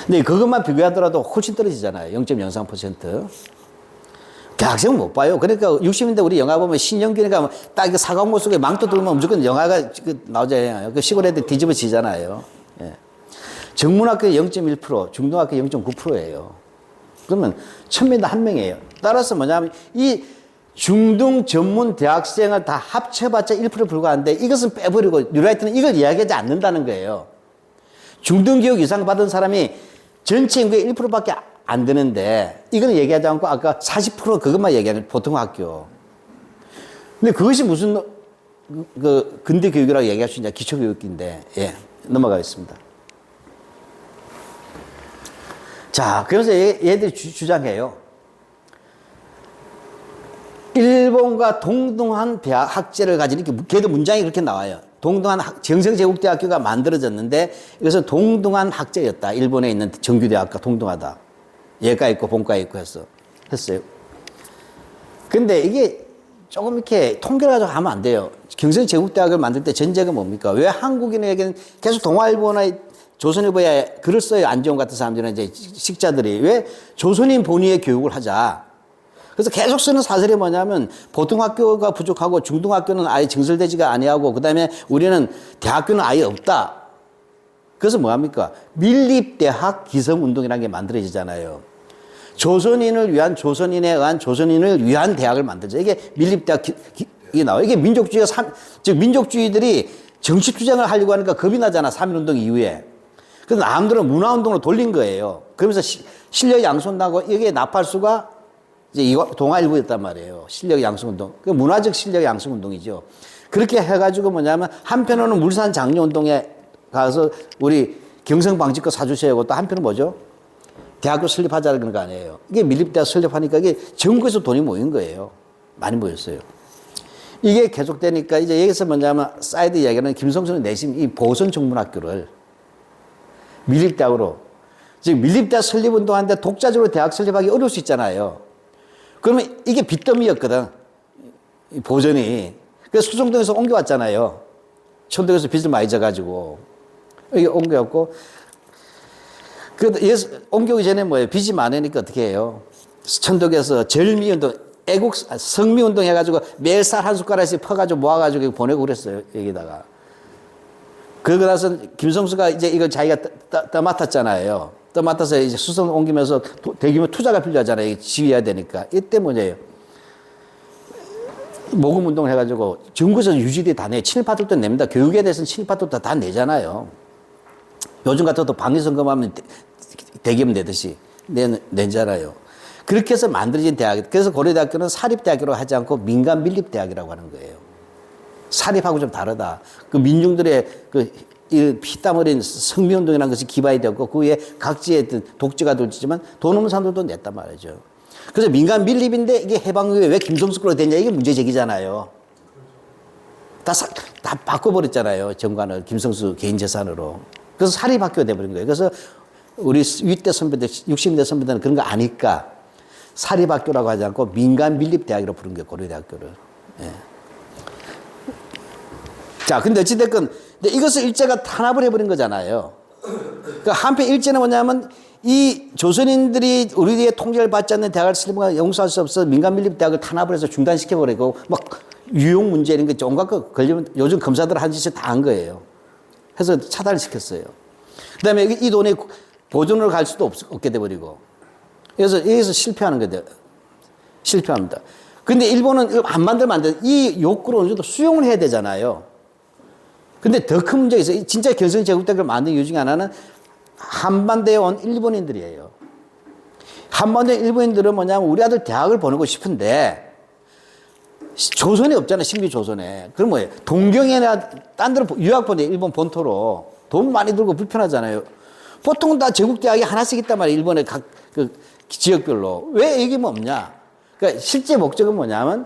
근데 그것만 비교하더라도 훨씬 떨어지잖아요. 0.03%. 대학생은 못 봐요. 그러니까 60년대 우리 영화 보면 신영균이가 딱 그 사과목 속에 망토 들면 무조건 영화가 나오잖아요. 그 시골 애들 뒤집어지잖아요. 예. 정문학교 0.1%, 중등학교 0.9%예요. 그러면 1000명당 1명이에요. 따라서 뭐냐면 이 중등 전문 대학생을 다 합쳐봤자 1% 불과한데 이것은 빼버리고 뉴라이트는 이걸 이야기하지 않는다는 거예요. 중등교육 이상 받은 사람이 전체 인구의 1%밖에 안 되는데 이거는 얘기하지 않고 아까 40% 그것만 얘기하는 보통 학교. 근데 그것이 무슨 그 근대 교육이라고 얘기할 수 있냐? 기초 교육인데. 예. 넘어가겠습니다. 자, 그래서 얘들이 주장해요. 일본과 동등한 대학 학제를 가진, 이렇게 걔도 문장이 그렇게 나와요. 동등한 정성제국대학교가 만들어졌는데 이것은 동등한 학제였다. 일본에 있는 정규대학과 동등하다. 예과 있고 본과 있고 했어요. 근데 이게 조금 이렇게 통계를 가지고 하면 안 돼요. 경성제국대학을 만들 때 전제가 뭡니까? 왜 한국인에게는 계속 동아일보나 조선일보에 글을 써요. 안지원 같은 사람들은 이제 식자들이. 왜 조선인 본위의 교육을 하자. 그래서 계속 쓰는 사설이 뭐냐면 보통학교가 부족하고 중등학교는 아예 증설되지가 아니하고 그다음에 우리는 대학교는 아예 없다. 그래서 뭐합니까? 밀립대학 기성운동이라는 게 만들어지잖아요. 조선인을 위한 조선인에 의한 조선인을 위한 대학을 만들죠. 이게 밀립대학 이게 나와요. 이게 민족주의가 즉 민족주의들이 정치투쟁을 하려고 하니까 겁이 나잖아. 3.1운동 이후에. 그래서 남들은 문화운동으로 돌린 거예요. 그러면서 실력 양손나고 이게 나팔수가 이제 이거 동아일보였단 말이에요. 실력 양성운동. 그 문화적 실력 양성운동이죠. 그렇게 해가지고 뭐냐면 한편으로는 물산 장려운동에 가서 우리 경성방지권 사주셔야 하고 또 한편은 뭐죠? 대학교 설립하자는 그런 거 아니에요. 이게 밀립대학 설립하니까 이게 전국에서 돈이 모인 거예요. 많이 모였어요. 이게 계속되니까 이제 여기서 뭐냐면 사이드 이야기는 김성수는 내심 이 보선정문학교를 밀립대학으로, 즉 밀립대학 설립운동하는데 독자적으로 대학 설립하기 어려울 수 있잖아요. 그러면 이게 빚더미였거든. 이 보전이. 그래서 수정동에서 옮겨왔잖아요. 천동에서 빚을 많이 져가지고. 여기 옮겨왔고. 옮겨오기 전에 뭐예요? 빚이 많으니까 어떻게 해요? 천덕에서 절미운동, 성미운동 해가지고 매일 쌀 한 숟가락씩 퍼가지고 모아가지고 보내고 그랬어요. 여기다가. 그러고 나서 김성수가 이제 이걸 자기가 떠맡았잖아요. 떠맡아서 이제 수성 옮기면서 대규모 투자가 필요하잖아요. 지휘해야 되니까. 이때 뭐냐요? 모금 운동을 해가지고 전국에서 유지대 다 내. 친일파들도 냅니다. 교육에 대해서는 친일파들도 다 내잖아요. 요즘 같아도 방위선거하면 대기업 내듯이 내잖아요. 그렇게 해서 만들어진 대학. 그래서 고려대학교는 사립대학교로 하지 않고 민간 밀립대학이라고 하는 거예요. 사립하고 좀 다르다. 그 민중들의 이 피땀 흘린 성미운동이라는 것이 기반이 되었고 그 위에 각지의 독재가 돌지만 돈 없는 사람들도 냈단 말이죠. 그래서 민간 밀립인데 이게 해방 후에 왜 김성수로 됐냐 이게 문제 제기잖아요. 다 바꿔버렸잖아요. 정관을 김성수 개인 재산으로. 그래서 사립학교가 돼버린 거예요. 그래서 우리 윗대 선배들, 60대 선배들은 그런 거 아니까 사립학교라고 하지 않고 민간 밀립대학이라고 부른 거예요. 고려대학교를. 예. 자, 근데 어찌됐건 이것을 일제가 탄압을 해버린 거잖아요. 그러니까 한편 일제는 뭐냐면 이 조선인들이 우리의 통제를 받지 않는 대학을 설립하고 용서할 수 없어 민간 밀립대학을 탄압을 해서 중단시켜버리고 막 유용 문제 이런 거 온갖 거 걸리면 요즘 검사들 한 짓을 다 한 거예요. 해서 차단을 시켰어요. 그 다음에 이 돈이 보존으로 갈 수도 없게 돼버리고. 그래서 여기서 실패하는 거예요. 실패합니다. 근데 일본은 안 만들면 안 돼. 이 욕구를 어느 정도 수용을 해야 되잖아요. 근데 더 큰 문제가 있어요. 진짜 경성제국대학을 만든 이유 중에 하나는 한반도에 온 일본인들이에요. 한반도의 일본인들은 뭐냐면 우리 아들 대학을 보내고 싶은데 조선에 없잖아요. 신비 조선에. 그럼 뭐예요? 동경이나 딴 데로 유학 보내 일본 본토로 돈 많이 들고 불편하잖아요. 보통 다 제국대학이 하나씩 있단 말이에요. 일본의 각 그 지역별로. 왜 이게 뭐 없냐? 그러니까 실제 목적은 뭐냐면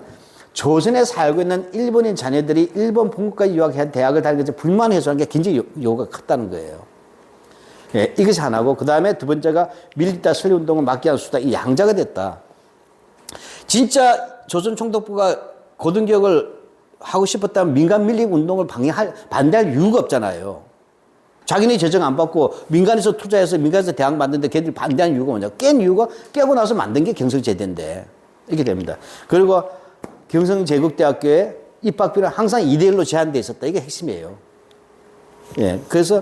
조선에 살고 있는 일본인 자녀들이 일본 본국까지 유학해야 대학을 다니는 것에 불만 해소하는 게 굉장히 요구가 컸다는 거예요. 예, 이것이 하나고, 그 다음에 두 번째가 밀립대학 설립운동을 막기 위한 수다. 이 양자가 됐다. 진짜 조선총독부가 고등교육을 하고 싶었다면 민간 밀립운동을 반대할 이유가 없잖아요. 자기네 재정 안 받고 민간에서 투자해서 민간에서 대학 만드는데 걔들이 반대하는 이유가 뭐냐. 깬 이유가 깨고 나서 만든 게 경성제대인데. 이렇게 됩니다. 그리고 경성제국대학교의 입학비는 항상 2대1로 제한되어 있었다. 이게 핵심이에요. 예. 그래서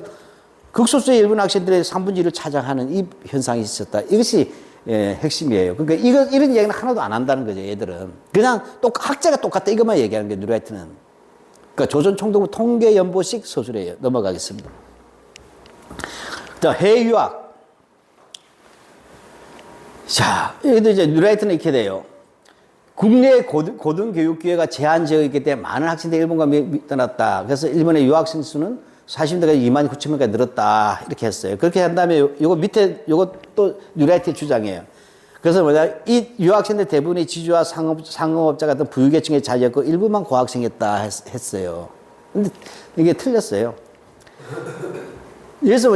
극소수의 일본 학생들의 3분의 1을 차지하는 이 현상이 있었다. 이것이 핵심이에요. 그러니까 이런 얘기는 하나도 안 한다는 거죠, 얘들은. 그냥 학자가 똑같다. 이것만 얘기하는 게 누라이트는. 그러니까 조선총독부 통계연보식 서술이에요. 넘어가겠습니다. 자, 해외유학. 자, 여기도 이제 누라이트는 이렇게 돼요. 국내 고등교육 기회가 제한적이기 때문에 많은 학생들이 일본과 떠났다. 그래서 일본의 유학생 수는 40년대까지 2만 9천 명까지 늘었다. 이렇게 했어요. 그렇게 한 다음에 요거 밑에 요것도 뉴라이트의 주장이에요. 그래서 이 유학생들 대부분이 지주와 상업업자 같은 부유계층에 자리였고 일부만 고학생이었다 했어요. 근데 이게 틀렸어요. 그래서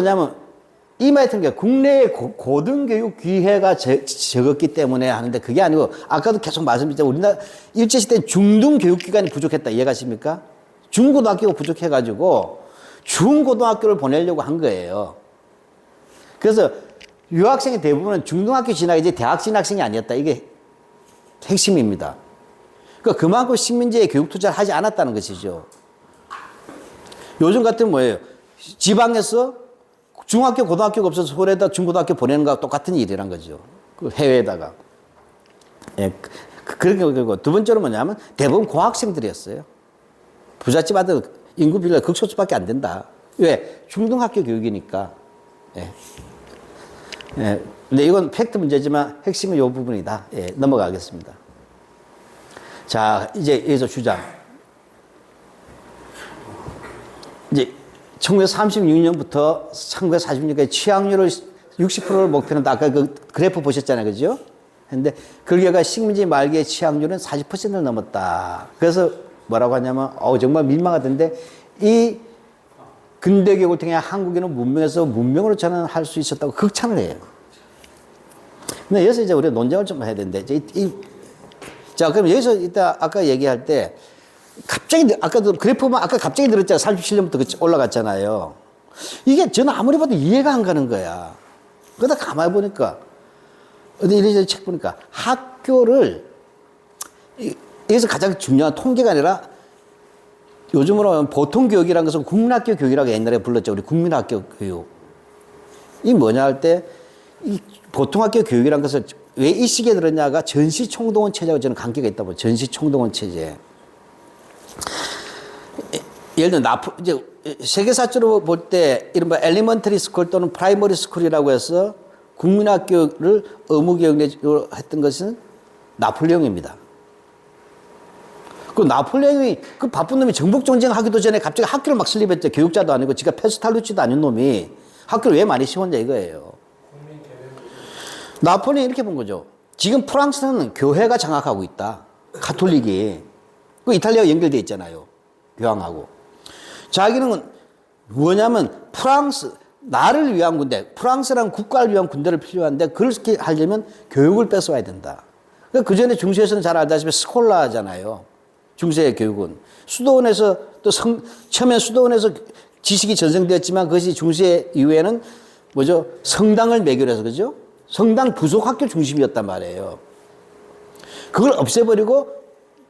이 말이 틀린 게 국내에 고등교육 기회가 적었기 때문에 하는데 그게 아니고 아까도 계속 말씀드렸지만 우리나라 일제시대 중등교육기관이 부족했다. 이해가십니까? 중고등학교가 부족해가지고 중고등학교를 보내려고 한 거예요. 그래서 유학생의 대부분은 중등학교 진학이지 대학 진학생이 아니었다. 이게 핵심입니다. 그러니까 그만큼 식민지에 교육 투자를 하지 않았다는 것이죠. 요즘 같은 뭐예요? 지방에서 중학교, 고등학교가 없어서 서울에다 중고등학교 보내는 거하고 똑같은 일이란 거죠. 그 해외에다가. 예, 그리고 두 번째로 뭐냐면 대부분 고학생들이었어요. 부잣집 아들 인구 비례가 극소수밖에 안 된다. 왜? 중등학교 교육이니까. 예. 예. 근데 이건 팩트 문제지만 핵심은 이 부분이다. 예, 넘어가겠습니다. 자, 이제 여기서 주장. 이제 1936년부터 1946년까지 취학률을 60%를 목표로 아까 그 그래프 보셨잖아요. 그죠? 근데 그 결과 식민지 말기의 취학률은 40%를 넘었다. 그래서 뭐라고 하냐면, 정말 민망하던데, 이 근대 교육을 통해 한국인은 문명에서 문명으로 전환할 수 있었다고 극찬을 해요. 근데 여기서 이제 우리가 논쟁을 좀 해야 되는데, 자, 그럼 여기서 이따 아까 얘기할 때, 갑자기, 아까도 그래프만 아까 갑자기 늘었잖아요. 37년부터 올라갔잖아요. 이게 저는 아무리 봐도 이해가 안 가는 거야. 그러다 가만히 보니까, 어디 이래저래 책 보니까 학교를, 여기서 가장 중요한 통계가 아니라 요즘으로 하면 보통교육이라는 것은 국민학교 교육이라고 옛날에 불렀죠. 우리 국민학교 교육. 이 뭐냐 할 때, 이 보통학교 교육이라는 것을 왜 이 시기에 들었냐가 전시총동원 체제하고 저는 관계가 있다고. 전시총동원 체제. 예를 들어 이제 세계사적으로 볼 때 이른바 엘리먼터리 스쿨 또는 프라이머리 스쿨이라고 해서 국민학교를 의무교육으로 했던 것은 나폴레옹입니다. 그 나폴레옹이 그 바쁜 놈이 정복 전쟁하기도 전에 갑자기 학교를 막 설립했죠. 교육자도 아니고 지가 페스탈루치도 아닌 놈이 학교를 왜 많이 세웠냐 이거예요. 나폴레옹이 이렇게 본 거죠. 지금 프랑스는 교회가 장악하고 있다. 가톨릭이. 그 이탈리아와 연결되어 있잖아요. 교황하고. 자기는 뭐냐면 나를 위한 군대, 프랑스라는 국가를 위한 군대를 필요한데 그렇게 하려면 교육을 뺏어와야 된다. 그 전에 중세에서는 잘 알다시피 스콜라잖아요. 중세의 교육은. 수도원에서 처음엔 수도원에서 지식이 전승되었지만 그것이 중세 이후에는 뭐죠? 성당을 매개로 해서 그죠? 성당 부속학교 중심이었단 말이에요. 그걸 없애버리고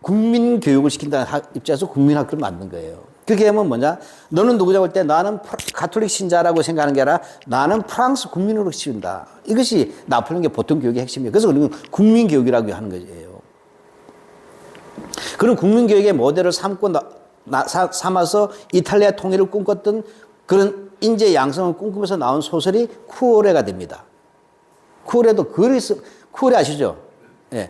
국민교육을 시킨다는 입장에서 국민학교를 만든 거예요. 그게 하면 뭐냐? 너는 누구냐고 할 때 나는 가톨릭 신자라고 생각하는 게 아니라 나는 프랑스 국민으로 키운다. 이것이 나폴레옹의 보통 교육의 핵심이에요. 그래서 우리는 국민교육이라고 하는 거예요. 그런 국민교육의 모델을 삼아서 이탈리아 통일을 꿈꿨던 그런 인재 양성을 꿈꾸면서 나온 소설이 쿠오레가 됩니다. 쿠오레도 쿠오레 아시죠? 예.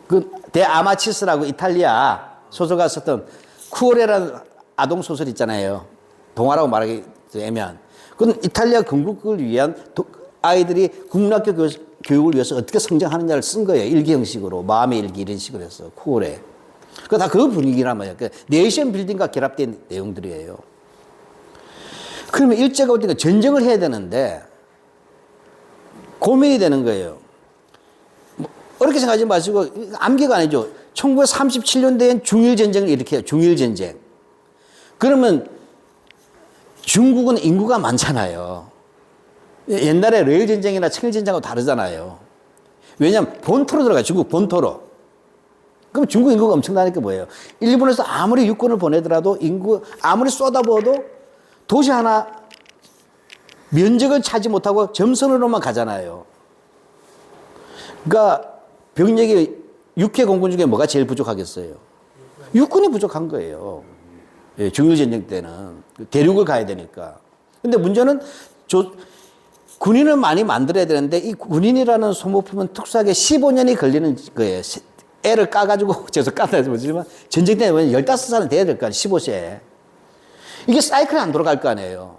그 데아마치스라고 이탈리아 소설가 썼던 쿠오레라는 아동 소설 있잖아요. 동화라고 말하기 애매한. 그건 이탈리아 건국을 위한 아이들이 국민학교 교육을 위해서 어떻게 성장하느냐를 쓴 거예요. 일기 형식으로. 마음의 일기 이런 식으로 해서. 쿠오레. 그 다 그 분위기란 말이에요. 그 네이션 빌딩과 결합된 내용들이에요. 그러면 일제가 올 때가 전쟁을 해야 되는데 고민이 되는 거예요. 어렵게 생각하지 마시고 암기가 아니죠. 1937년대엔 중일전쟁을 일으켜요. 중일전쟁. 그러면 중국은 인구가 많잖아요. 옛날에 러일전쟁이나 청일전쟁하고 다르잖아요. 왜냐하면 본토로 들어가요. 중국 본토로. 그럼 중국 인구가 엄청나니까 뭐예요? 일본에서 아무리 육군을 보내더라도 아무리 쏟아부어도 도시 하나 면적을 차지 못하고 점선으로만 가잖아요. 그러니까 병력이 육해 공군 중에 뭐가 제일 부족하겠어요? 육군이 부족한 거예요. 예, 중일전쟁 때는. 대륙을 가야 되니까. 근데 문제는 군인을 많이 만들어야 되는데 이 군인이라는 소모품은 특수하게 15년이 걸리는 거예요. 애를 까가지고, 저서 까다 보지만, 전쟁 때 15살은 돼야 될 거 아니에요, 15세에. 이게 사이클이 안 돌아갈 거 아니에요.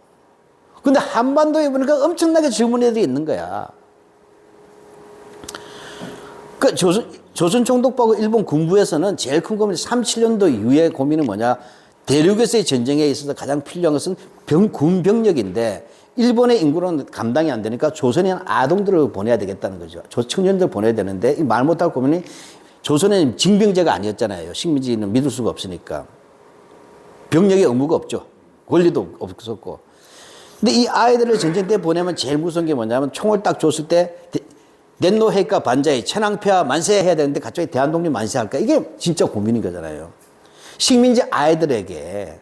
근데 한반도에 보니까 엄청나게 젊은 애들이 있는 거야. 그 조선 총독부하고 일본 군부에서는 제일 큰 고민이 37년도 이후의 고민은 뭐냐. 대륙에서의 전쟁에 있어서 가장 필요한 것은 군 병력인데 일본의 인구는 감당이 안 되니까 조선에는 아동들을 보내야 되겠다는 거죠. 청년들 보내야 되는데 이 말 못할 고민이 조선에는 징병제가 아니었잖아요. 식민지는 믿을 수가 없으니까. 병력의 의무가 없죠. 권리도 없었고. 근데 이 아이들을 전쟁 때 보내면 제일 무서운 게 뭐냐면 총을 딱 줬을 때 넷노해가 반자이 천황폐하 만세 해야 되는데 갑자기 대한독립 만세 할까? 이게 진짜 고민인 거잖아요. 식민지 아이들에게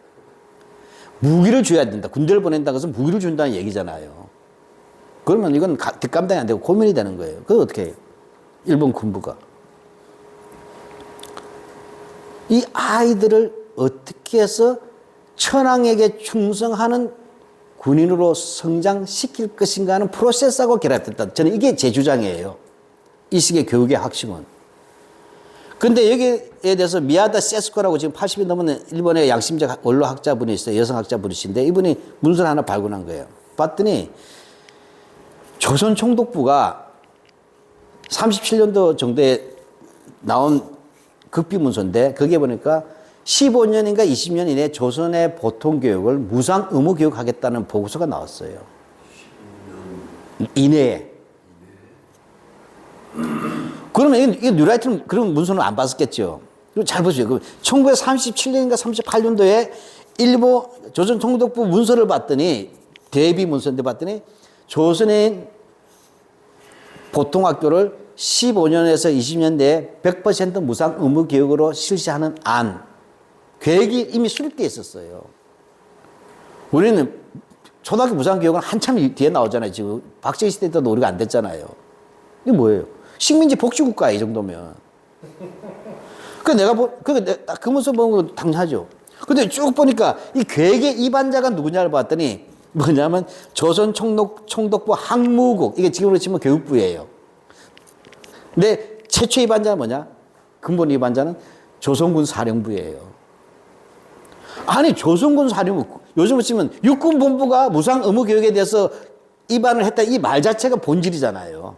무기를 줘야 된다. 군대를 보낸다는 것은 무기를 준다는 얘기잖아요. 그러면 이건 뒷감당이 안 되고 고민이 되는 거예요. 그걸 어떻게 해요? 일본 군부가. 이 아이들을 어떻게 해서 천황에게 충성하는 군인으로 성장시킬 것인가 하는 프로세스하고 결합됐다. 저는 이게 제 주장이에요. 이 시기의 교육의 핵심은. 근데 여기에 대해서 미야다 세스코라고 지금 80이 넘은 일본의 양심적 원로학자분이 있어요. 여성학자분이신데 이분이 문서를 하나 발견한 거예요. 봤더니 조선 총독부가 37년도 정도에 나온 극비 문서인데 거기에 보니까 15년인가 20년 이내에 조선의 보통교육을 무상 의무 교육하겠다는 보고서가 나왔어요. 이내에. 그러면 이 뉴라이트는 그런 문서는 안 봤었겠죠. 잘 보세요. 1937년인가 38년도에 일본 조선 총독부 문서를 봤더니 대비 문서인데 봤더니 조선의 보통학교를 15년에서 20년 내에 100% 무상 의무 교육으로 실시하는 계획이 이미 수립되어 있었어요. 우리는 초등학교 무상 교육은 한참 뒤에 나오잖아요. 지금 박정희 시대 때도 우리가 안 됐잖아요. 이게 뭐예요? 식민지 복지국가야, 이 정도면. 그 문서 보면 당연하죠. 근데 쭉 보니까 이 계획의 입안자가 누구냐를 봤더니 뭐냐면 조선 총독부 항무국, 이게 지금으로 치면 교육부예요. 근데 최초 입안자는 뭐냐? 근본 입안자는 조선군 사령부예요. 아니, 조선군 사령부, 요즘으로 치면 육군본부가 무상 의무 교육에 대해서 입안을 했다, 이 말 자체가 본질이잖아요.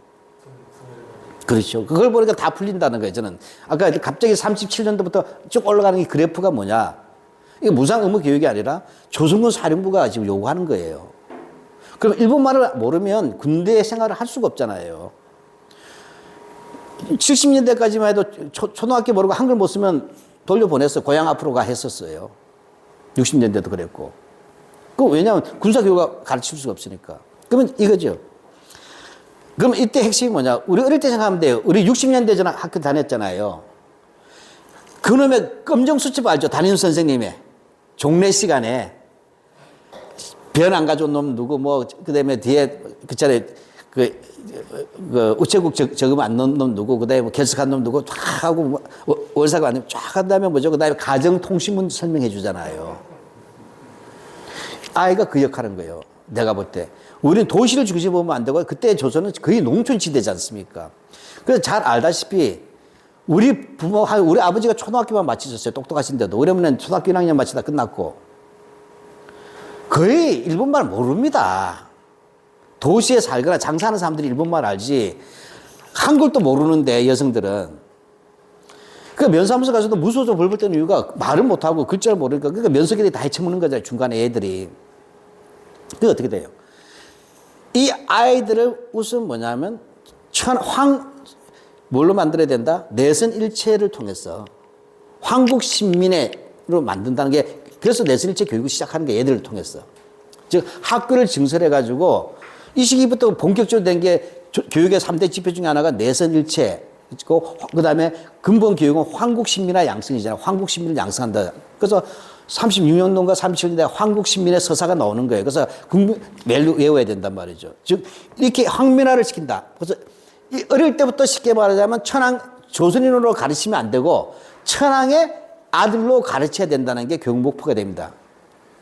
그렇죠. 그걸 보니까 다 풀린다는 거예요, 저는. 아까 갑자기 37년도부터 쭉 올라가는 이 그래프가 뭐냐. 이게 무상 의무 교육이 아니라 조선군 사령부가 지금 요구하는 거예요. 그럼 일본말을 모르면 군대 생활을 할 수가 없잖아요. 70년대까지만 해도 초등학교 모르고 한글 못 쓰면 돌려보냈어요. 고향 앞으로 가 했었어요. 60년대도 그랬고. 왜냐하면 군사교육을 가르칠 수가 없으니까. 그러면 이거죠. 그럼 이때 핵심이 뭐냐. 우리 어릴 때 생각하면 돼요. 우리 60년대 전에 학교 다녔잖아요. 그놈의 검정수첩 알죠? 담임 선생님의. 종례 시간에 변 안 가져온 놈 누구, 그 다음에 뒤에, 우체국 적으면 안 넣은 놈 누구, 그 다음에 결석한 놈 누구, 쫙 하고, 월사가 안 되면 쫙 한 다음에 뭐죠? 그 다음에 가정통신문 설명해 주잖아요. 아이가 그 역할인 거예요. 내가 볼 때. 우리는 도시를 중심으로 보면 안 되고, 그때 조선은 거의 농촌지대지 않습니까? 그래서 잘 알다시피, 우리 아버지가 초등학교만 마치셨어요. 똑똑하신데도. 그러면 초등학교 1학년 마치다 끝났고, 거의 일본말 모릅니다. 도시에 살거나 장사하는 사람들이 일본말 알지, 한글도 모르는데, 여성들은. 그 면사무소 가서도 무소속 벌벌 떠는 이유가 말을 못하고 글자를 모르니까, 그러니까 면석이들이 다 헤쳐먹는 거잖아요. 중간에 애들이. 그게 어떻게 돼요? 이 아이들을 우선 뭐냐면, 뭘로 만들어야 된다? 내선일체를 통해서 황국 신민으로 만든다는 게, 그래서 내선일체 교육을 시작하는 게 얘들을 통해서. 즉, 학교를 증설해가지고, 이 시기부터 본격적으로 된 게 교육의 3대 지표 중에 하나가 내선일체고, 그 다음에 근본 교육은 황국신민화 양성이잖아요. 황국신민을 양성한다. 그래서 36년도인가 37년도에 황국신민의 서사가 나오는 거예요. 그래서 매일 외워야 된단 말이죠. 즉, 이렇게 황민화를 시킨다. 그래서 어릴 때부터 쉽게 말하자면 조선인으로 가르치면 안 되고, 천황의 아들로 가르쳐야 된다는 게 교육 목표가 됩니다.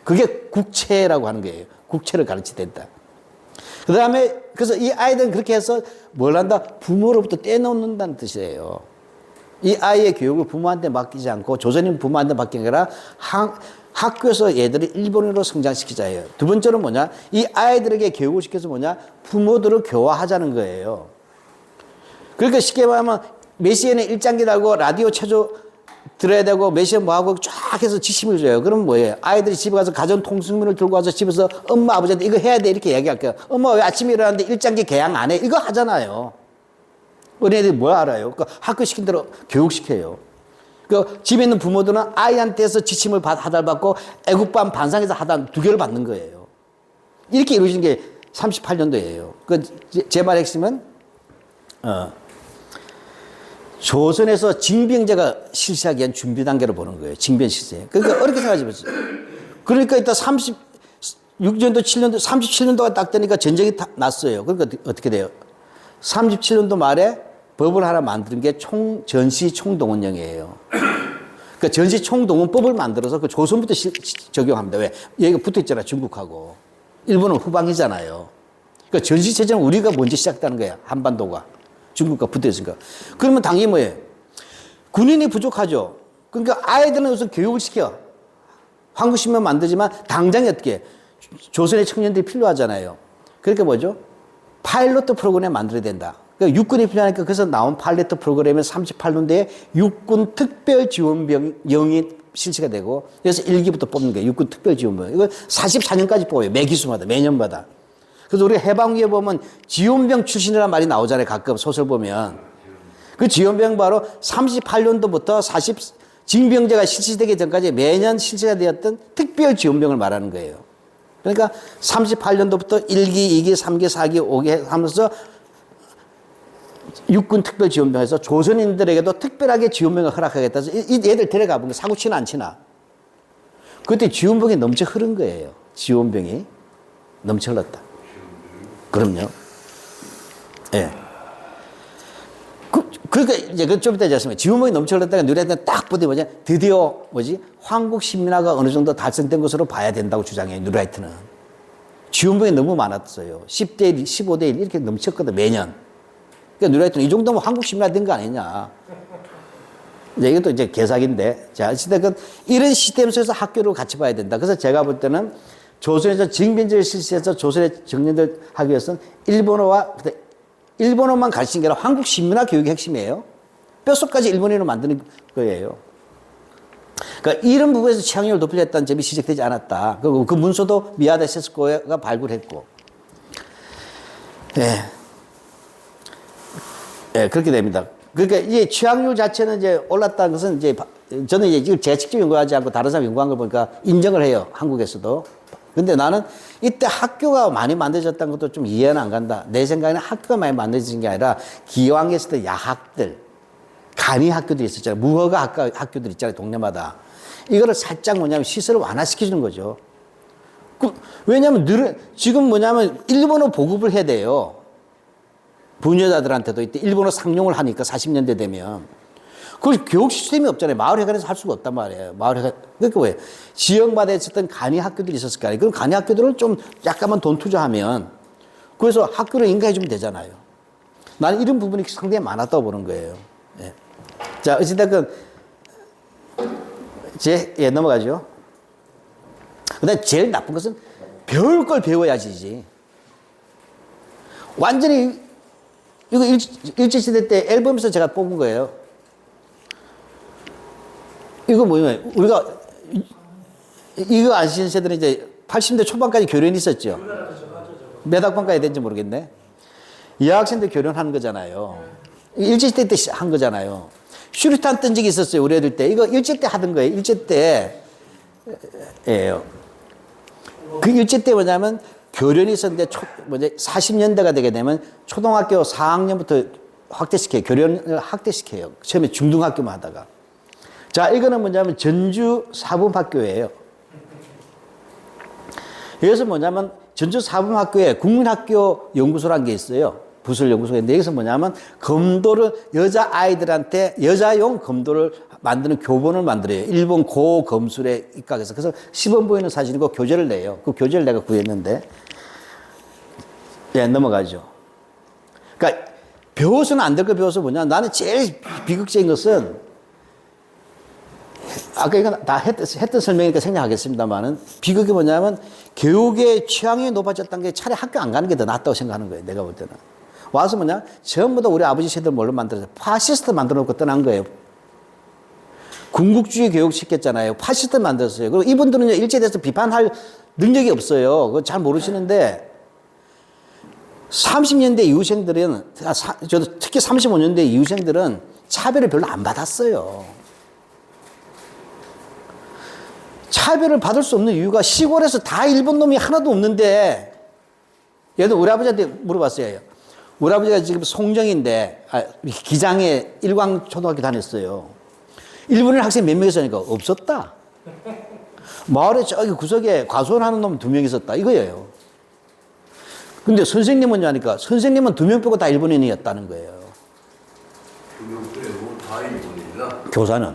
그게 국체라고 하는 거예요. 국체를 가르쳐야 된다. 그 다음에, 그래서 이 아이들은 그렇게 해서 뭘 한다? 부모로부터 떼놓는다는 뜻이에요. 이 아이의 교육을 부모한테 맡기지 않고 조선인 부모한테 맡기는 게 아니라 학교에서 얘들을 일본어로 성장시키자예요. 두 번째는 뭐냐? 이 아이들에게 교육을 시켜서 뭐냐? 부모들을 교화하자는 거예요. 그러니까 쉽게 말하면 몇 시에는 일장기 달고 라디오 체조 들어야 되고 몇 시에 뭐하고 쫙 해서 지침을 줘요. 그럼 뭐예요? 아이들이 집에 가서 가전 통신문을 들고 와서 집에서 엄마 아버지한테 이거 해야 돼 이렇게 얘기할게요. 엄마 왜 아침에 일어났는데 일장기 개양 안 해? 이거 하잖아요. 어린애들이 뭘 알아요? 그러니까 학교 시킨 대로 교육시켜요. 그 집에 있는 부모들은 아이한테서 지침을 하달받고 애국반 반상에서 하달 두 개를 받는 거예요. 이렇게 이루어진 게 38년도예요. 그 제 말의 핵심은 조선에서 징병제가 실시하기 위한 준비 단계를 보는 거예요. 징병 실세. 그러니까 어렵게 생각하지 마세요. 그러니까 일단 36년도, 7년도, 37년도가 딱 되니까 전쟁이 났어요. 그러니까 어떻게 돼요? 37년도 말에 법을 하나 만드는 게 전시 총동원령이에요. 그러니까 전시 총동원법을 만들어서 그 조선부터 적용합니다. 왜? 여기가 붙어 있잖아, 중국하고. 일본은 후방이잖아요. 그러니까 전시체제는 우리가 먼저 시작했다는 거야, 한반도가. 중국과 붙어 있으니까. 그러면 당연히 뭐예요? 군인이 부족하죠. 그러니까 아이들은 우선 교육을 시켜. 한국신문 만들지만 당장에 어떻게 조선의 청년들이 필요하잖아요. 그러니까 뭐죠? 파일럿 프로그램 만들어야 된다. 그러니까 육군이 필요하니까 그래서 나온 파일럿 프로그램은 38년도에 육군 특별지원병이 실시가 되고 그래서 1기부터 뽑는 거예요. 육군 특별지원병. 이거 44년까지 뽑아요. 매기수마다, 매년마다. 그래서 우리 해방위에 보면 지원병 출신이라는 말이 나오잖아요. 가끔 소설 보면. 그 지원병 바로 38년도부터 징병제가 실시되기 전까지 매년 실시가 되었던 특별지원병을 말하는 거예요. 그러니까 38년도부터 1기, 2기, 3기, 4기, 5기 하면서 육군 특별지원병에서 조선인들에게도 특별하게 지원병을 허락하겠다 해서 이 얘들 데려가 보면 사고 치나 안 치나. 그때 지원병이 넘쳐 흐른 거예요. 지원병이 넘쳐 흘렀다. 그럼요. 예. 네. 그러니까 이제 좀 이따 얘기하시면 지원병이 넘쳐 흘렀다가 누리한테 딱 보더니 뭐냐. 드디어 한국 식민화가 어느 정도 달성된 것으로 봐야 된다고 주장해요. 누라이트는. 지원병이 너무 많았어요. 10대 1, 15대 1 이렇게 넘쳤거든, 매년. 그러니까 누라이트는 이 정도면 한국 식민화 된 거 아니냐. 이제 이것도 이제 개사기인데. 자, 어쨌든 이런 시스템 속에서 학교를 같이 봐야 된다. 그래서 제가 볼 때는 조선에서 징병제를 실시해서 조선의 청년들 하기 위해서는 일본어만 가르치는 게 아니라 한국 식민화 교육의 핵심이에요. 뼛속까지 일본어로 만드는 거예요. 그러니까 이런 부분에서 취향력을 높이려했다는 점이 지적되지 않았다. 그리고 그 문서도 미야다 세스코가 발굴했고. 예. 예, 그렇게 됩니다. 그러니까 이제 취향률 자체는 이제 올랐다는 것은 이제 저는 이제 지금 제가 직접 연구하지 않고 다른 사람 연구한 걸 보니까 인정을 해요. 한국에서도. 근데 나는 이때 학교가 많이 만들어졌다는 것도 좀 이해는 안 간다. 내 생각에는 학교가 많이 만들어진 게 아니라 기왕에 있었던 야학들, 간이 학교들이 있었잖아요. 무허가 학교들 있잖아요. 동네마다. 이거를 살짝 뭐냐면 시설을 완화시켜주는 거죠. 왜냐면 지금 뭐냐면 일본어 보급을 해야 돼요. 부녀자들한테도 이때 일본어 상용을 하니까 40년대 되면. 그 교육 시스템이 없잖아요. 마을회관에서 할 수가 없단 말이에요. 마을회관. 그러니까 왜? 지역마다 있었던 간이 학교들이 있었을 거 아니에요. 그럼 간이 학교들을 좀 약간만 돈 투자하면 그래서 학교를 인가해주면 되잖아요. 나는 이런 부분이 상당히 많았다고 보는 거예요. 예. 자, 어찌됐든, 넘어가죠. 그 다음에 제일 나쁜 것은 배울 걸 배워야지. 완전히, 이거 일제시대 때 앨범에서 제가 뽑은 거예요. 이거 뭐냐면, 우리가, 이거 안 쓰는 세대는 이제 80년대 초반까지 교련이 있었죠. 몇 학번까지 된지 모르겠네. 여학생 때 교련하는 거잖아요. 일제시대 때 한 거잖아요. 슈리탄 뜬 적이 있었어요. 우리 애들 때. 이거 일제 때 하던 거예요. 일제 때예요. 그 일제 때 뭐냐면 교련이 있었는데 40년대가 되게 되면 초등학교 4학년부터 확대시켜요. 교련을 확대시켜요. 처음에 중등학교만 하다가. 자, 이거는 뭐냐면 전주 사범학교예요. 여기서 뭐냐면 전주 사범학교에 국민학교 연구소라는 게 있어요. 부설 연구소가 있는데 여기서 뭐냐면 검도를 여자아이들한테 여자용 검도를 만드는 교본을 만들어요. 일본 고검술에 입각해서. 그래서 시범 보이는 사진이고 교재를 내요. 그 교재를 내가 구했는데. 예, 넘어가죠. 그러니까 배워서는 안 될 거 배워서 뭐냐. 나는 제일 비극적인 것은, 아까 이건 다 했던 설명이니까 생략하겠습니다만은, 비극이 뭐냐면, 교육의 취향이 높아졌다는 게 차라리 학교 안 가는 게 더 낫다고 생각하는 거예요. 내가 볼 때는. 와서 뭐냐. 전부 다 우리 아버지 세대를 뭘로 만들어서 파시스트 만들어 놓고 떠난 거예요. 군국주의 교육 시켰잖아요. 파시스트 만들었어요. 그리고 이분들은 일제에 대해서 비판할 능력이 없어요. 그거 잘 모르시는데, 30년대 이후생들은, 저도 특히 35년대 이후생들은 차별을 별로 안 받았어요. 차별을 받을 수 없는 이유가 시골에서 다 일본 놈이 하나도 없는데, 예를 들어 우리 아버지한테 물어봤어요. 우리 아버지가 지금 송정인데, 기장에 일광초등학교 다녔어요. 일본인 학생 몇 명 있었으니까 없었다. 마을에 저기 구석에 과수원하는 놈 2명 있었다. 이거예요. 근데 선생님은 하니까 선생님은 2명 빼고 다 일본인이었다는 거예요. 2명 빼고 다 일본이나 교사는.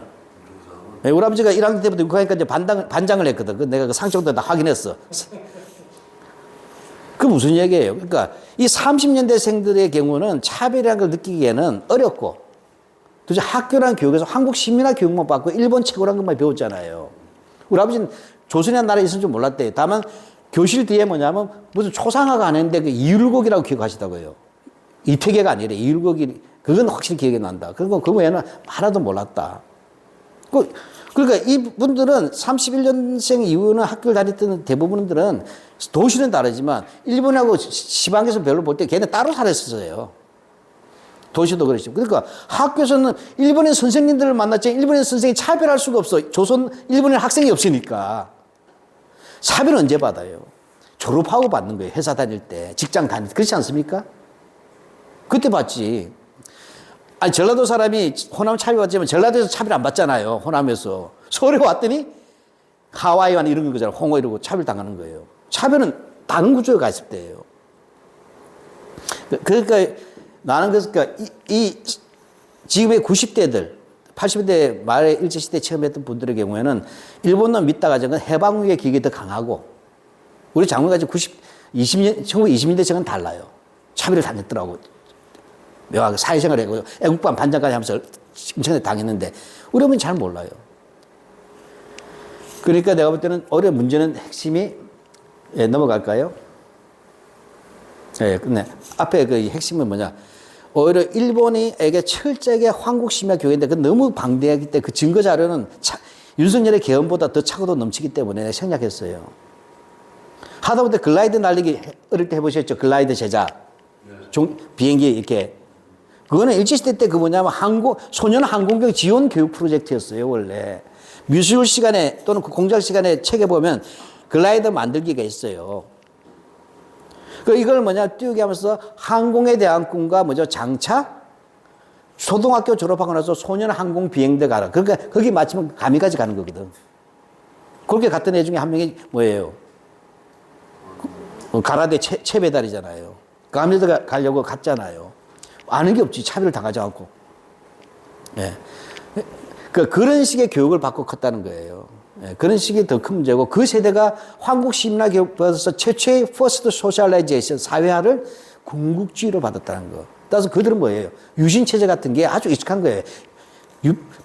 네, 우리 아버지가 1학년 때부터 육학니까 이제 반장을 했거든. 내가 그 상식도 다 확인했어. 그 무슨 얘기예요? 그러니까 이 30년대생들의 경우는 차별이라는 걸 느끼기에는 어렵고, 도대체 학교란 교육에서 한국 시민화 교육만 받고 일본 최고란 것만 배웠잖아요. 우리 아버지는 조선이라는 나라에 있을 줄 몰랐대요. 다만 교실 뒤에 뭐냐면 무슨 초상화가 안 했는데 그 이율곡이라고 기억하시다고요. 이태계가 아니래. 이율곡이, 그건 확실히 기억이 난다. 그리고 그 외에는 하나도 몰랐다. 그러니까 이분들은 31년생 이후는 학교를 다녔던 대부분들은 도시는 다르지만 일본하고 지방에서 별로 볼 때 걔네 따로 살았었어요. 도시도 그렇죠. 그러니까 학교에서는 일본인 선생님들을 만났지 일본인 선생님이 차별할 수가 없어. 일본인 학생이 없으니까. 차별 언제 받아요? 졸업하고 받는 거예요. 회사 다닐 때, 직장 다닐 때. 그렇지 않습니까? 그때 받지. 아니, 전라도 사람이 호남 차별 받지만 전라도에서 차별 안 받잖아요. 호남에서. 서울에 왔더니 하와이안 이런 거잖아요. 홍어 이러고 차별 당하는 거예요. 차별은 다른 구조가 있을 때예요. 그러니까 나는 그러니까 이 지금의 90대들, 80대 말에 일제시대 처음 했던 분들의 경우에는 일본놈 믿다가 저건 해방 후의 기억이 더 강하고, 우리 장군까지 1920년대 저건 달라요. 차별을 당했더라고. 묘하게 사회생활을 하고 애국반 반장까지 하면서 엄청나게 당했는데 우리 어머니는 잘 몰라요. 그러니까 내가 볼 때는 올해 문제는 핵심이, 넘어갈까요? 근데 앞에 그 핵심은 뭐냐? 오히려 일본에게 철저하게 한국 심야 교육인데 그 너무 방대하기 때문에 그 증거 자료는 윤석열의 개헌보다 더 차고도 넘치기 때문에 생략했어요. 하다못해 글라이드 날리기 어릴 때 해보셨죠? 글라이드 제작. 비행기 이렇게. 그거는 일제시대 때 그 뭐냐면 소년 항공경 지원 교육 프로젝트였어요, 원래. 뮤지컬 시간에 또는 그 공작 시간에 책에 보면 글라이더 만들기가 있어요. 이걸 띄우게 하면서 항공에 대한 꿈과 장차 초등학교 졸업하고 나서 소년 항공 비행대 가라. 그러니까 거기 마치면 가미까지 가는 거거든. 그렇게 갔던 애 중에 한 명이 뭐예요? 가라데 채배달이잖아요. 가미도 가려고 갔잖아요. 아는 게 없지. 차별을 당하지 않고. 예. 그런 식의 교육을 받고 컸다는 거예요. 예. 그런 식이 더 큰 문제고, 그 세대가 한국 시민화 교육 받아서 최초의 퍼스트 소셜라이제이션, 사회화를 군국주의로 받았다는 거. 따라서 그들은 뭐예요? 유신체제 같은 게 아주 익숙한 거예요.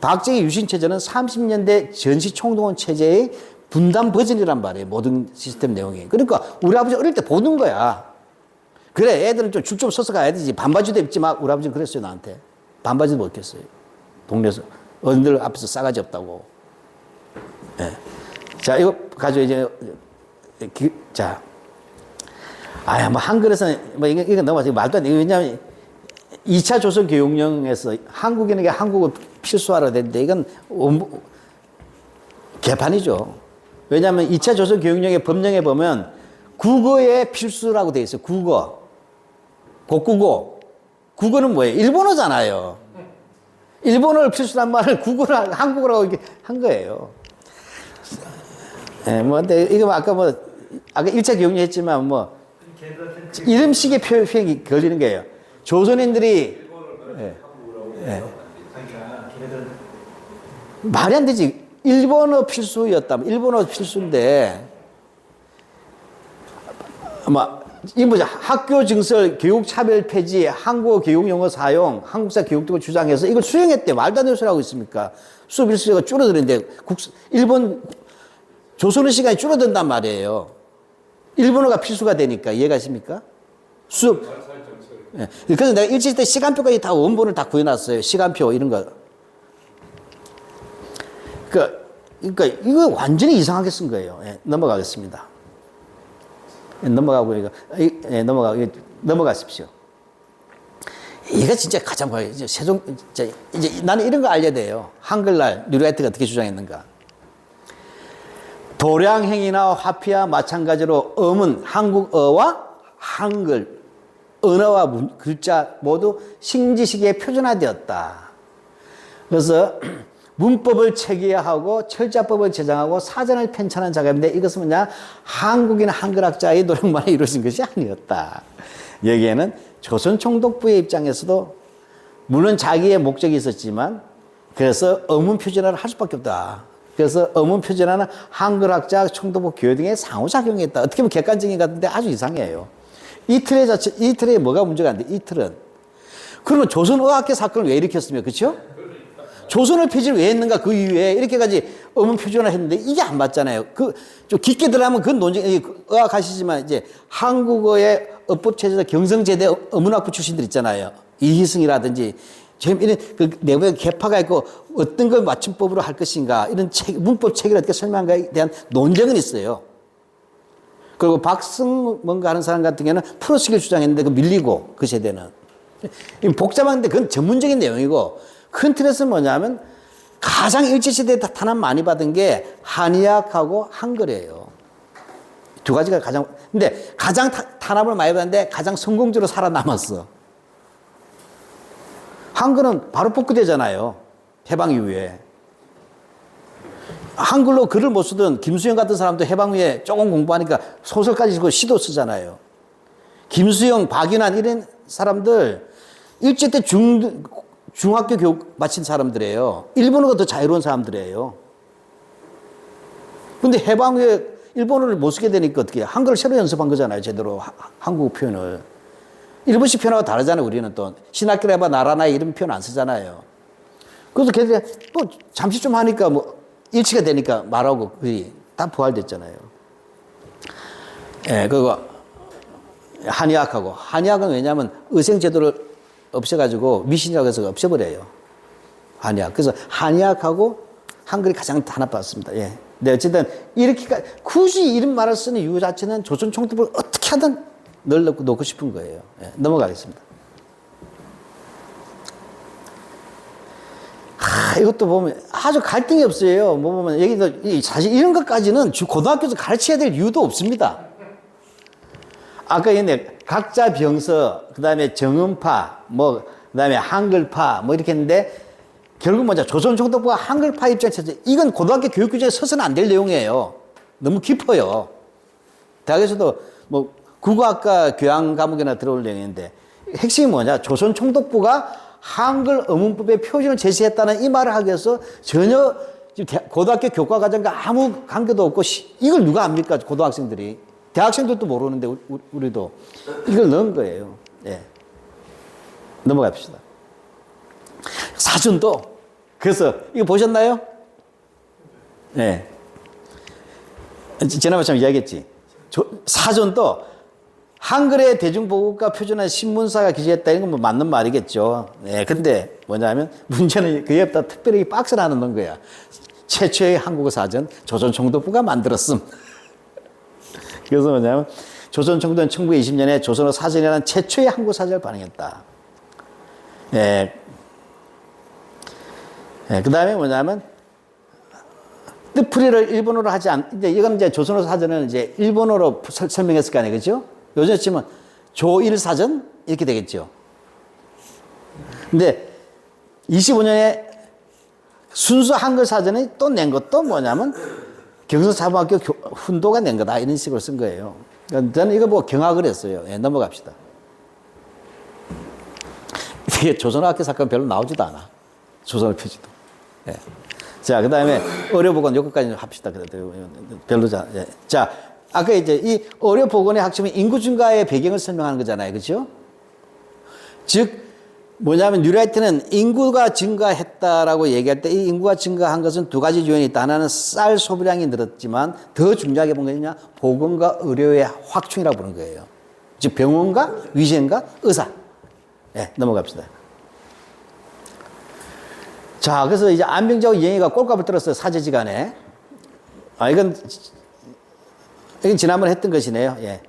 박정희 유신체제는 30년대 전시총동원 체제의 분단 버전이란 말이에요. 모든 시스템 내용이. 그러니까 우리 아버지 어릴 때 보는 거야. 그래, 애들은 좀 죽 좀 서서 가야 되지. 반바지도 입지 마. 우리 아버지는 그랬어요, 나한테. 반바지도 못 입겠어요. 동네에서. 어른들 앞에서 싸가지 없다고. 예. 자, 이거 가지고 이제, 자. 한글에서는, 이거 넘어가서 말도 안 돼. 왜냐면, 2차 조선 교육령에서 한국인에게 한국을 필수화로 됐는데, 이건 개판이죠. 왜냐하면 2차 조선 교육령의 법령에 보면, 국어의 필수라고 되어 있어요. 국어. 국국어. 국어는 뭐예요? 일본어잖아요. 일본어를 필수란 말을 국어를 한국어라고 이렇게 한 거예요. 근데 이거 아까 1차 교육령 했지만 이름식의 표현이 걸리는 거예요. 조선인들이, 말이 안 되지. 일본어 필수였다면, 일본어 필수인데, 이 뭐죠? 학교 증설, 교육 차별 폐지, 한국어 교육 용어 사용, 한국사 교육 등을 주장해서 이걸 수용했대. 말도 안 되는 소리 하고 있습니까? 수업 일수가 줄어드는데 일본 조선어 시간이 줄어든단 말이에요. 일본어가 필수가 되니까 이해가십니까? 수업. 예. 그래서 내가 일찍 때 시간표까지 다 원본을 다 구해놨어요. 시간표 이런 거. 그러니까 이거 완전히 이상하게 쓴 거예요. 예. 넘어가겠습니다. 넘어가고 넘어가십시오. 이거 진짜 가장 이제 이제 나는 이런 거 알려야 돼요. 한글날 뉴라이트가 어떻게 주장했는가. 도량행위나 화피와 마찬가지로 음은 한국어와 한글 언어와 글자 모두 신지식에 표준화되었다. 그래서 문법을 체계화하고 철자법을 제정하고 사전을 편찬한 작업인데 이것은 뭐냐? 한국인 한글학자의 노력만에 이루어진 것이 아니었다. 여기에는 조선총독부의 입장에서도 물론 자기의 목적이 있었지만 그래서 어문 표준화를 할 수밖에 없다. 그래서 어문 표준화는 한글학자, 총독부 교육 등에 상호작용했다. 어떻게 보면 객관적인 것 같은데 아주 이상해요. 이틀에 뭐가 문제가 안 돼? 이틀은. 그러면 조선어학계 사건을 왜 일으켰으며, 그렇죠? 조선어 폐지를 왜 했는가 그 이후에 이렇게까지 어문 표준화 했는데 이게 안 맞잖아요. 좀 깊게 들어가면 그건 논쟁, 의학하시지만 이제 한국어의 어법 체제에서 경성제대 어문학부 출신들 있잖아요. 이희승이라든지 이런 그 내부에 개파가 있고 어떤 걸 맞춤법으로 할 것인가 이런 문법 체계를 어떻게 설명한가에 대한 논쟁은 있어요. 그리고 박승 뭔가 하는 사람 같은 경우는 풀어쓰기를 주장했는데 그 밀리고 그 세대는 복잡한데 그건 전문적인 내용이고 큰 틀에서 뭐냐면 가장 일제시대에 탄압 많이 받은 게 한의학하고 한글이에요. 두 가지가 가장, 근데 가장 탄압을 많이 받았는데 가장 성공적으로 살아남았어. 한글은 바로 복구되잖아요. 해방 이후에. 한글로 글을 못 쓰던 김수영 같은 사람도 해방 후에 조금 공부하니까 소설까지 쓰고 시도 쓰잖아요. 김수영, 박윤환 이런 사람들 일제 때 중학교 교육 마친 사람들이에요. 일본어가 더 자유로운 사람들이에요. 근데 해방 후에 일본어를 못 쓰게 되니까 어떻게 해요? 한글을 새로 연습한 거잖아요. 제대로 한국 표현을. 일본식 표현하고 다르잖아요. 우리는 또 시나키레바 나라나 이런 표현 안 쓰잖아요. 그래서 걔들 또 잠시 좀 하니까 뭐 일치가 되니까 말하고 그게 다 부활됐잖아요. 예, 그거 한의학하고 한의학은 왜냐하면 의생제도를 없애가지고 미신이라고 해서 없애버려요. 한의학. 그래서 한의학하고 한글이 가장 탄압받았습니다. 예. 네, 어쨌든 이렇게까지 굳이 이런 말을 쓰는 이유 자체는 조선 총독부를 어떻게 하든 넣고 싶은 거예요. 예, 넘어가겠습니다. 이것도 보면 아주 갈등이 없어요. 뭐 보면 여기도 사실 이런 것까지는 고등학교에서 가르쳐야 될 이유도 없습니다. 아까 얘네 각자 병서, 그 다음에 정음파, 그 다음에 한글파, 이렇게 했는데, 결국 뭐죠? 조선 총독부가 한글파 입장에서, 이건 고등학교 교육규정에 서서는 안 될 내용이에요. 너무 깊어요. 대학에서도 국어학과 교양 과목이나 들어올 내용인데, 핵심이 뭐냐? 조선 총독부가 한글 어문법의 표준을 제시했다는 이 말을 하기 위해서 전혀 고등학교 교과 과정과 아무 관계도 없고, 이걸 누가 압니까? 고등학생들이. 대학생들도 모르는데 우리도 이걸 넣은 거예요. 예. 넘어갑시다. 사전도 그래서 이거 보셨나요? 네. 지난번에 참 이야기했지. 사전도 한글의 대중보급과 표준화 신문사가 기재했다 이건 뭐 맞는 말이겠죠. 네. 근데 뭐냐면 문제는 그 옆에다 특별히 박스를 하나 넣은 거야. 최초의 한국어 사전 조선 총독부가 만들었음. 그래서 뭐냐면 조선 총독은 1920년에 조선어 사전이라는 최초의 한국어 사전을 발행했다. 예. 예. 그 다음에 뭐냐면 뜻풀이를 일본어로 하지 이제 이건 이제 조선어 사전을 이제 일본어로 설명했을 거 아니에요, 그렇죠? 요즘 치면 조일 사전 이렇게 되겠죠. 근데 25년에 순수 한글 사전이 또 낸 것도 뭐냐면 경성사범학교 훈도가 낸 거다 이런 식으로 쓴 거예요. 저는 이거 보고 경악을 했어요. 예, 넘어갑시다. 이게 조선학교 사건 별로 나오지도 않아. 조선어 표지도. 예. 자, 그 다음에 어려보건 여기까지 합시다. 그래도 별로 자, 예. 자, 아까 이제 이 의료 보건의 학점이 인구 증가의 배경을 설명하는 거잖아요. 그렇죠? 즉 뭐냐면 뉴라이트는 인구가 증가했다라고 얘기할 때 이 인구가 증가한 것은 두 가지 요인이 있다. 하나는 쌀 소비량이 늘었지만 더 중요하게 본 것이냐 보건과 의료의 확충이라고 보는 거예요. 즉 병원과 위생과 의사. 네, 넘어갑시다. 자, 그래서 이제 안병자와 이영애가 꼴값을 들었어요. 사제지간에. 이건 지난번에 했던 것이네요. 예.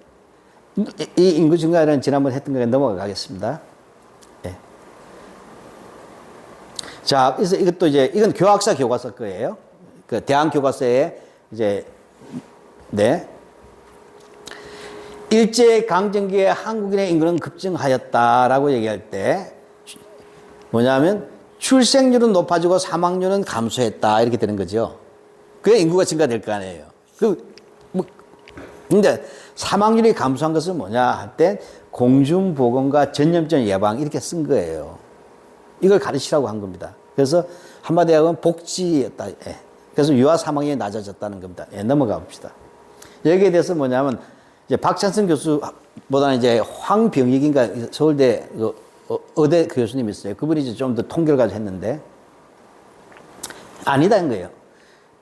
이 인구 증가는 지난번에 했던 거에 넘어가겠습니다. 예. 자, 그래서 이것도 이제, 이건 교학사 교과서 거예요. 그 대학 교과서에 이제, 네. 일제강점기에 한국인의 인구는 급증하였다라고 얘기할 때 뭐냐면 출생률은 높아지고 사망률은 감소했다. 이렇게 되는 거죠. 그게 인구가 증가될 거 아니에요. 근데 사망률이 감소한 것은 뭐냐 할 때 공중보건과 전염병 예방 이렇게 쓴 거예요. 이걸 가르치라고 한 겁니다. 그래서 한마디 하면 복지였다. 예. 그래서 유아 사망률이 낮아졌다는 겁니다. 예, 넘어가 봅시다. 여기에 대해서 뭐냐면 이제 박찬선 교수보다는 이제 황병익인가 서울대 의대 교수님이 있어요. 그분이 이제 좀 더 통계를 가지고 했는데 아니다는 거예요.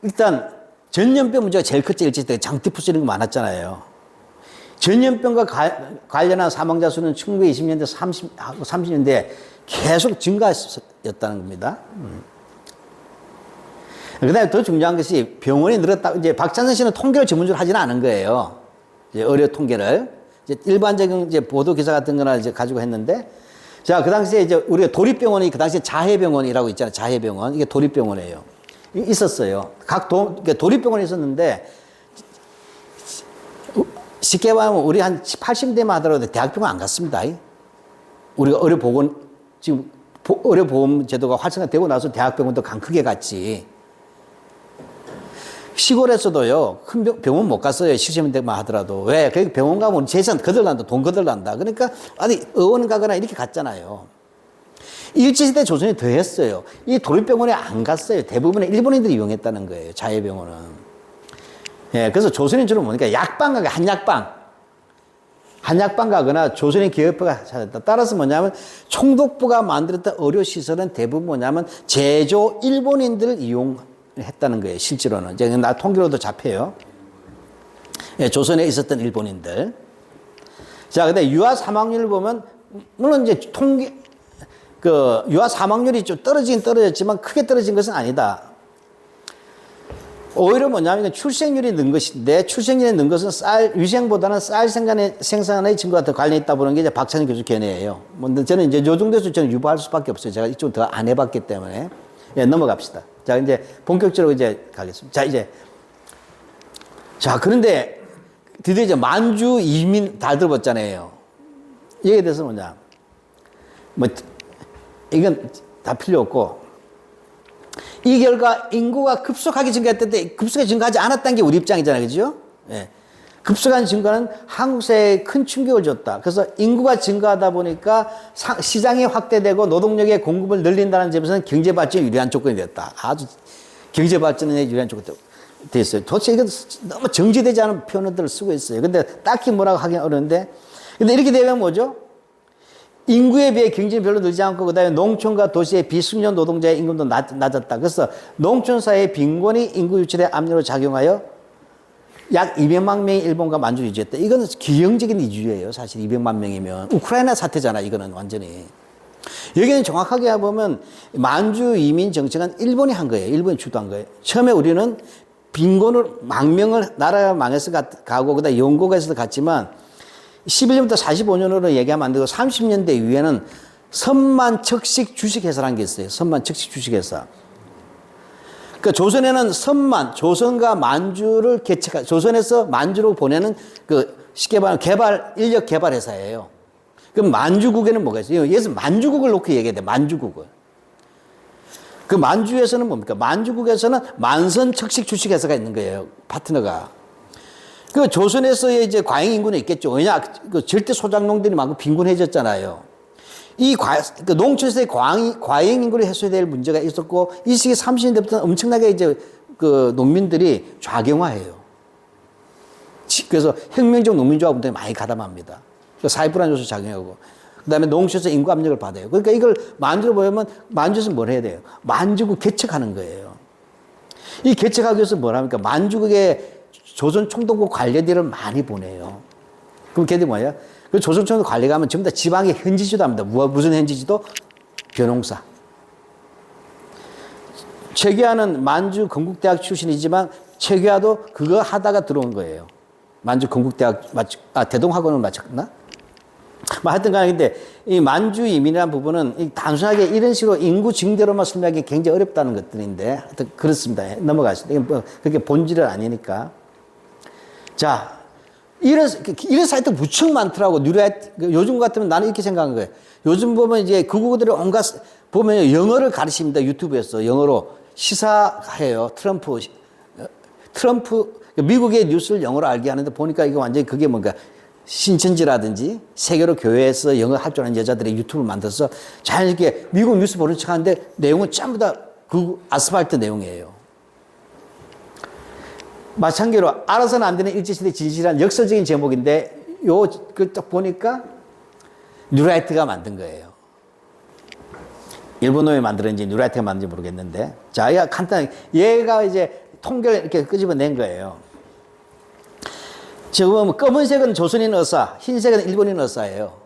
일단 전염병 문제가 제일 컸지. 일제 때 장티푸스 이런 거 많았잖아요. 전염병과 관련한 사망자 수는 1920년대 30년대 계속 증가했었다는 겁니다. 그 다음에 더 중요한 것이 병원이 늘었다. 이제 박찬선 씨는 통계를 전문적으로 하지는 않은 거예요. 이제 의료 통계를. 이제 일반적인 이제 보도 기사 같은 거나 이제 가지고 했는데 자, 그 당시에 이제 우리가 도립병원이 그 당시에 자해병원이라고 있잖아요. 자해병원. 이게 도립병원이에요. 있었어요. 그러니까 도립병원이 있었는데 쉽게 말하면 우리 한 80대만 하더라도 대학병원 안 갔습니다. 우리가 의료보건, 지금 의료보험 제도가 활성화되고 나서 대학병원도 크게 갔지. 시골에서도요, 큰 병원 못 갔어요. 70대만 하더라도. 왜? 그 병원 가면 재산 거들난다, 돈 거들난다. 그러니까, 아니, 의원 가거나 이렇게 갔잖아요. 일제시대 조선이 더 했어요. 이 도립병원에 안 갔어요. 대부분의 일본인들이 이용했다는 거예요. 자해병원은. 예, 그래서 조선인 주로 뭡니까? 약방 가가, 한약방 가거나 조선인 기업부가 찾았다. 따라서 뭐냐면, 총독부가 만들었던 의료시설은 대부분 뭐냐면, 제조 일본인들을 이용했다는 거예요. 실제로는. 이제 나 통계로도 잡혀요. 예, 조선에 있었던 일본인들. 자, 근데 유아 사망률을 보면, 물론 이제 유아 사망률이 좀 떨어지긴 떨어졌지만 크게 떨어진 것은 아니다. 오히려 뭐냐면 출생률이 는 것인데 출생률이 는 것은 위생보다는 쌀 생산의 증가가 더 관련이 있다 보는 게 이제 박찬일 교수 견해예요. 저는 이제 요 정도에서 저는 유보할 수밖에 없어요. 제가 이쪽 더 안 해봤기 때문에. 예, 넘어갑시다. 자, 이제 본격적으로 이제 가겠습니다. 자, 그런데 드디어 이제 만주 이민 다 들어봤잖아요. 여기에 대해서 뭐냐. 이건 다 필요 없고, 이 결과 인구가 급속하게 증가했는데 급속하게 증가하지 않았다는 게 우리 입장이잖아요. 그죠? 예. 급속한 증가는 한국 사회에 큰 충격을 줬다. 그래서 인구가 증가하다 보니까 시장이 확대되고 노동력의 공급을 늘린다는 점에서는 경제발전에 유리한 조건이 됐다. 아주 경제발전에 유리한 조건이 됐어요. 도대체 이건 너무 정제되지 않은 표현들을 쓰고 있어요. 근데 딱히 뭐라고 하긴 어려운데, 근데 이렇게 되면 뭐죠? 인구에 비해 경쟁이 별로 늘지 않고 그다음에 농촌과 도시의 비숙련 노동자의 임금도 낮았다. 그래서 농촌 사회의 빈곤이 인구 유출의 압력으로 작용하여 약 200만 명이 일본과 만주를 유지했다. 이거는 기형적인 이주예요. 사실 200만 명이면 우크라이나 사태잖아. 이거는 완전히. 여기는 정확하게 보면 만주 이민 정책은 일본이 한 거예요. 일본이 주도한 거예요. 처음에 우리는 빈곤을 망명을 나라가 망해서 가고 그다음에 영고가 있어서 갔지만 11년부터 45년으로 얘기하면 안 되고 30년대 이후에는 선만 척식 주식회사라는 게 있어요. 선만 척식 주식회사. 그러니까 조선에는 조선과 만주를 조선에서 만주로 보내는 쉽게 말하면 인력 개발 회사예요. 그럼 만주국에는 뭐가 있어요? 여기서 만주국을 놓고 얘기해야 돼. 만주국을. 그 만주에서는 뭡니까? 만주국에서는 만선 척식 주식회사가 있는 거예요. 파트너가. 그 조선에서의 이제 과잉 인구는 있겠죠. 왜냐, 절대 소작농들이 많고 빈곤해졌잖아요. 농촌에서의 과잉 인구를 해소해야 될 문제가 있었고, 이 시기 30년대부터는 엄청나게 이제 농민들이 좌경화해요. 그래서 혁명적 농민조합운동에 많이 가담합니다. 사회불안 요소 작용하고. 그 다음에 농시에서 인구 압력을 받아요. 그러니까 이걸 만주로 보면 만주에서 뭘 해야 돼요? 만주국 개척하는 거예요. 이 개척하기 위해서 뭘 합니까? 만주국에 조선 총독부 관리들을 많이 보내요. 그럼 걔들이 뭐예요? 그 조선 총독 관리가 하면 전부 다 지방의 현지지도 합니다. 무슨 현지지도? 벼농사. 최규하는 만주 건국대학 출신이지만 최규하도 그거 하다가 들어온 거예요. 만주 건국대학 대동학원을 마쳤나? 하여튼 간에 근데 이 만주 이민이라는 부분은 단순하게 이런 식으로 인구 증대로만 설명하기 굉장히 어렵다는 것들인데 하여튼 그렇습니다. 넘어가시죠. 이건 뭐 그렇게 본질은 아니니까. 자, 이런 사이트 무척 많더라고. 요즘 같으면 나는 이렇게 생각한 거예요. 요즘 보면 이제 극우들이 온갖 보면 영어를 가르칩니다. 유튜브에서 영어로 시사해요. 트럼프 미국의 뉴스를 영어로 알게 하는데 보니까 이거 완전히 그게 뭔가 신천지라든지 세계로 교회에서 영어 할 줄 아는 여자들의 유튜브를 만들어서 자연스럽게 미국 뉴스 보는 척 하는데 내용은 전부 다 그 아스팔트 내용이에요. 마찬가지로 알아서는 안 되는 일제시대 진실한 역설적인 제목인데 그걸 딱 보니까 뉴라이트가 만든 거예요. 일본어에 만들었는지 뉴라이트가 만든지 모르겠는데 자, 간단하게 얘가 이제 통계를 이렇게 끄집어낸 거예요. 지금 검은색은 조선인 의사, 흰색은 일본인 의사예요.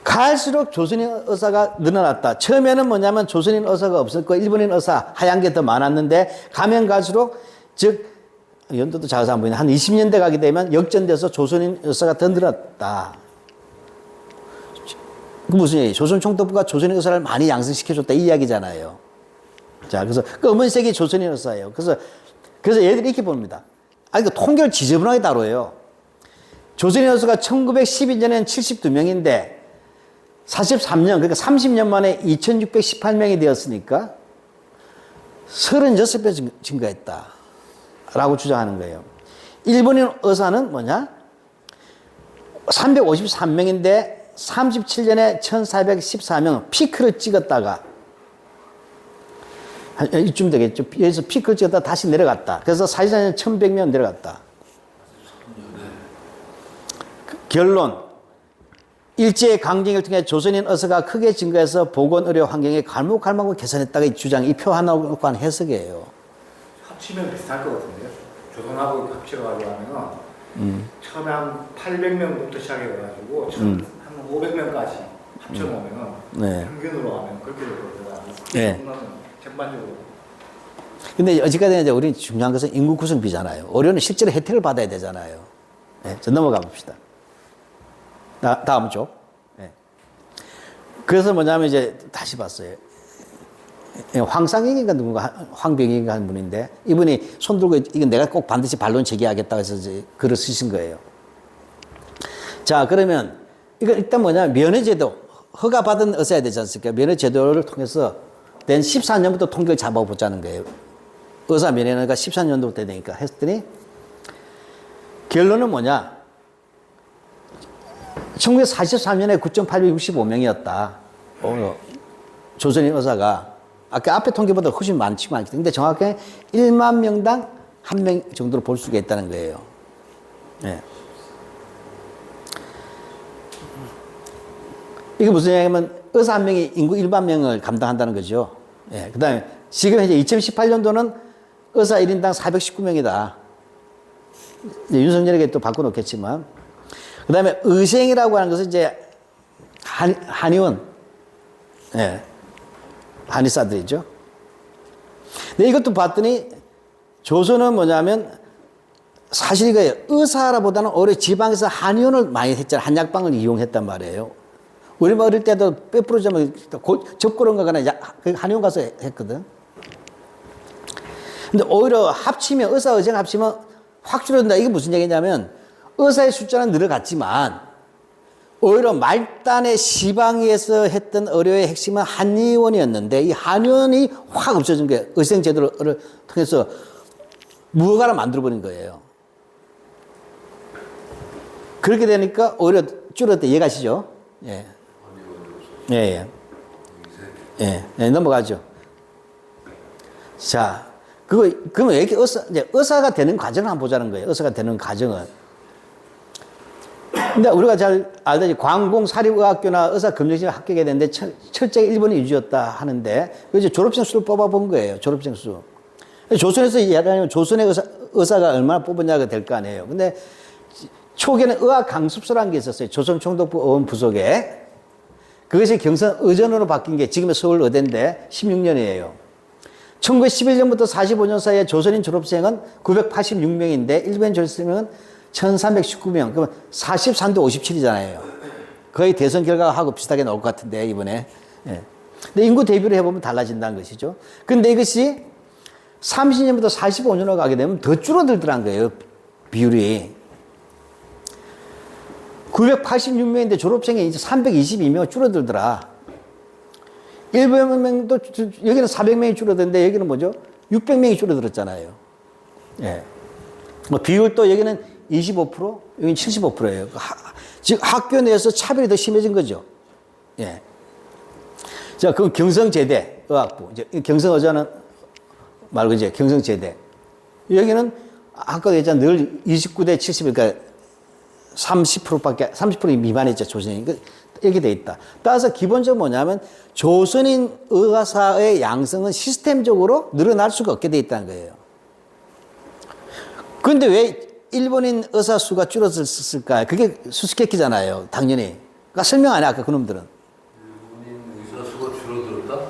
갈수록 조선인 의사가 늘어났다. 처음에는 뭐냐면 조선인 의사가 없었고 일본인 의사 하얀 게 더 많았는데 가면 갈수록 즉 연도도 작아서 안 보이네. 한 20년대 가게 되면 역전돼서 조선인 의사가 더 늘었다. 그 무슨 얘기? 조선 총독부가 조선인 의사를 많이 양성시켜줬다 이 이야기잖아요. 자, 그래서 검은색이 조선인 의사예요. 그래서 얘들이 이렇게 봅니다. 그 통계를 지저분하게 다뤄요. 조선인 의사가 1912년에는 72명인데 43년, 그러니까 30년 만에 2618명이 되었으니까 36배 증가했다. 라고 주장하는 거예요. 일본인 의사는 뭐냐? 353명인데 37년에 1414명 피크를 찍었다가 이쯤 되겠죠. 여기서 피크를 찍었다가 다시 내려갔다. 그래서 44년 1100명 내려갔다. 결론. 일제의 강경을 통해 조선인 의사가 크게 증가해서 보건의료 환경이 갈목갈목을 개선했다가 이 주장, 이 표 하나 놓고 한 해석이에요. 합치면 비슷할 것 같은데요. 조선하고 합쳐가지고 하면은 처음에 한 800명부터 시작해가지고 한 500명까지 합쳐놓으면은 평균으로 하면 그렇게 되거든요. 네. 전반적으로. 근데 어찌까지나 이제 우리 중요한 것은 인구 구성비잖아요. 의료는 실제로 혜택을 받아야 되잖아요. 네, 저 넘어가 봅시다. 다음 쪽. 네. 그래서 뭐냐면 이제 다시 봤어요. 황상익인가 누군가 황병익인가 하는 분인데 이분이 손 들고 이건 내가 꼭 반드시 반론 제기하겠다고 해서 이제 글을 쓰신 거예요. 자, 그러면 이거 일단 뭐냐면 면회제도 허가받은 의사야 되지 않습니까? 면회제도를 통해서 된 14년부터 통계를 잡아보자는 거예요. 의사 면회가 14년도부터 되니까 했더니 결론은 뭐냐? 1943년에 9,865명이었다. 조선인 의사가. 아까 앞에 통계보다 훨씬 많지. 근데 정확하게 1만 명당 1명 정도로 볼 수가 있다는 거예요. 네. 이게 무슨 얘기냐면 의사 한 명이 인구 1만 명을 감당한다는 거죠. 예. 그 다음에 지금 현재 2018년도는 의사 1인당 419명이다. 윤석열에게 또 바꿔놓겠지만. 그 다음에 의생이라고 하는 것은 이제 한의원. 예. 한의사들이죠. 근데 이것도 봤더니 조선은 뭐냐면 사실 이거예요. 의사라보다는 오히려 지방에서 한의원을 많이 했잖아요. 한약방을 이용했단 말이에요. 우리 어릴 때도 뼈 부러지면 접고런 거거나 한의원 가서 했거든. 근데 오히려 합치면 의사 의생 합치면 확 줄어든다. 이게 무슨 얘기냐면 의사의 숫자는 늘어갔지만 오히려 말단의 시방에서 했던 의료의 핵심은 한의원이었는데 이 한의원이 확 없어진 거예요. 의생제도를 통해서 무허가를 만들어버린 거예요. 그렇게 되니까 오히려 줄었다. 이해가시죠? 예. 예, 예. 예, 예. 넘어가죠. 자, 그러면 왜 이렇게 이제 의사가 되는 과정을 한번 보자는 거예요. 의사가 되는 과정을. 근데 우리가 잘 알다시피 관공사립의학교나 의사검정실 합격해야 되는데 철저히 일본이 유지였다 하는데 이제 졸업생 수를 뽑아본 거예요. 졸업생 수. 조선에서 얘기하면 조선의 의사가 얼마나 뽑았냐가 될 거 아니에요. 근데 초기에는 의학 강습소라는 게 있었어요. 조선 총독부 의원 부속에. 그것이 경선 의전으로 바뀐 게 지금의 서울 의대인데 16년이에요. 1911년부터 45년 사이에 조선인 졸업생은 986명인데 일본인 졸업생은 1319명. 그러면 43대 57이잖아요. 거의 대선 결과하고 비슷하게 나올 것 같은데 이번에. 예. 근데 인구 대비를 해보면 달라진다는 것이죠. 근데 이것이 30년부터 45년으로 가게 되면 더 줄어들더란 거예요. 비율이. 986명인데 졸업생이 이제 322명 줄어들더라. 일본명도 여기는 400명이 줄어드는데 여기는 뭐죠? 600명이 줄어들었잖아요. 예. 뭐 비율도 여기는 25%, 여기는 75%예요. 즉 학교 내에서 차별이 더 심해진 거죠. 예. 자, 그럼 경성제대 의학부 이제 경성의자는 말고 이제 경성제대 여기는 아까 얘기했잖아 늘 29대 70 그러니까 30%밖에 30% 미만이죠 조선인. 이렇게 돼 있다. 따라서 기본적으로 뭐냐면 조선인 의사의 양성은 시스템적으로 늘어날 수가 없게 돼 있다는 거예요. 그런데 왜 일본인 의사 수가 줄어들었을까? 그게 수수께끼잖아요. 당연히. 그러니까 설명 안 해 아까 그놈들은. 일본인 의사 수가 줄어들었다?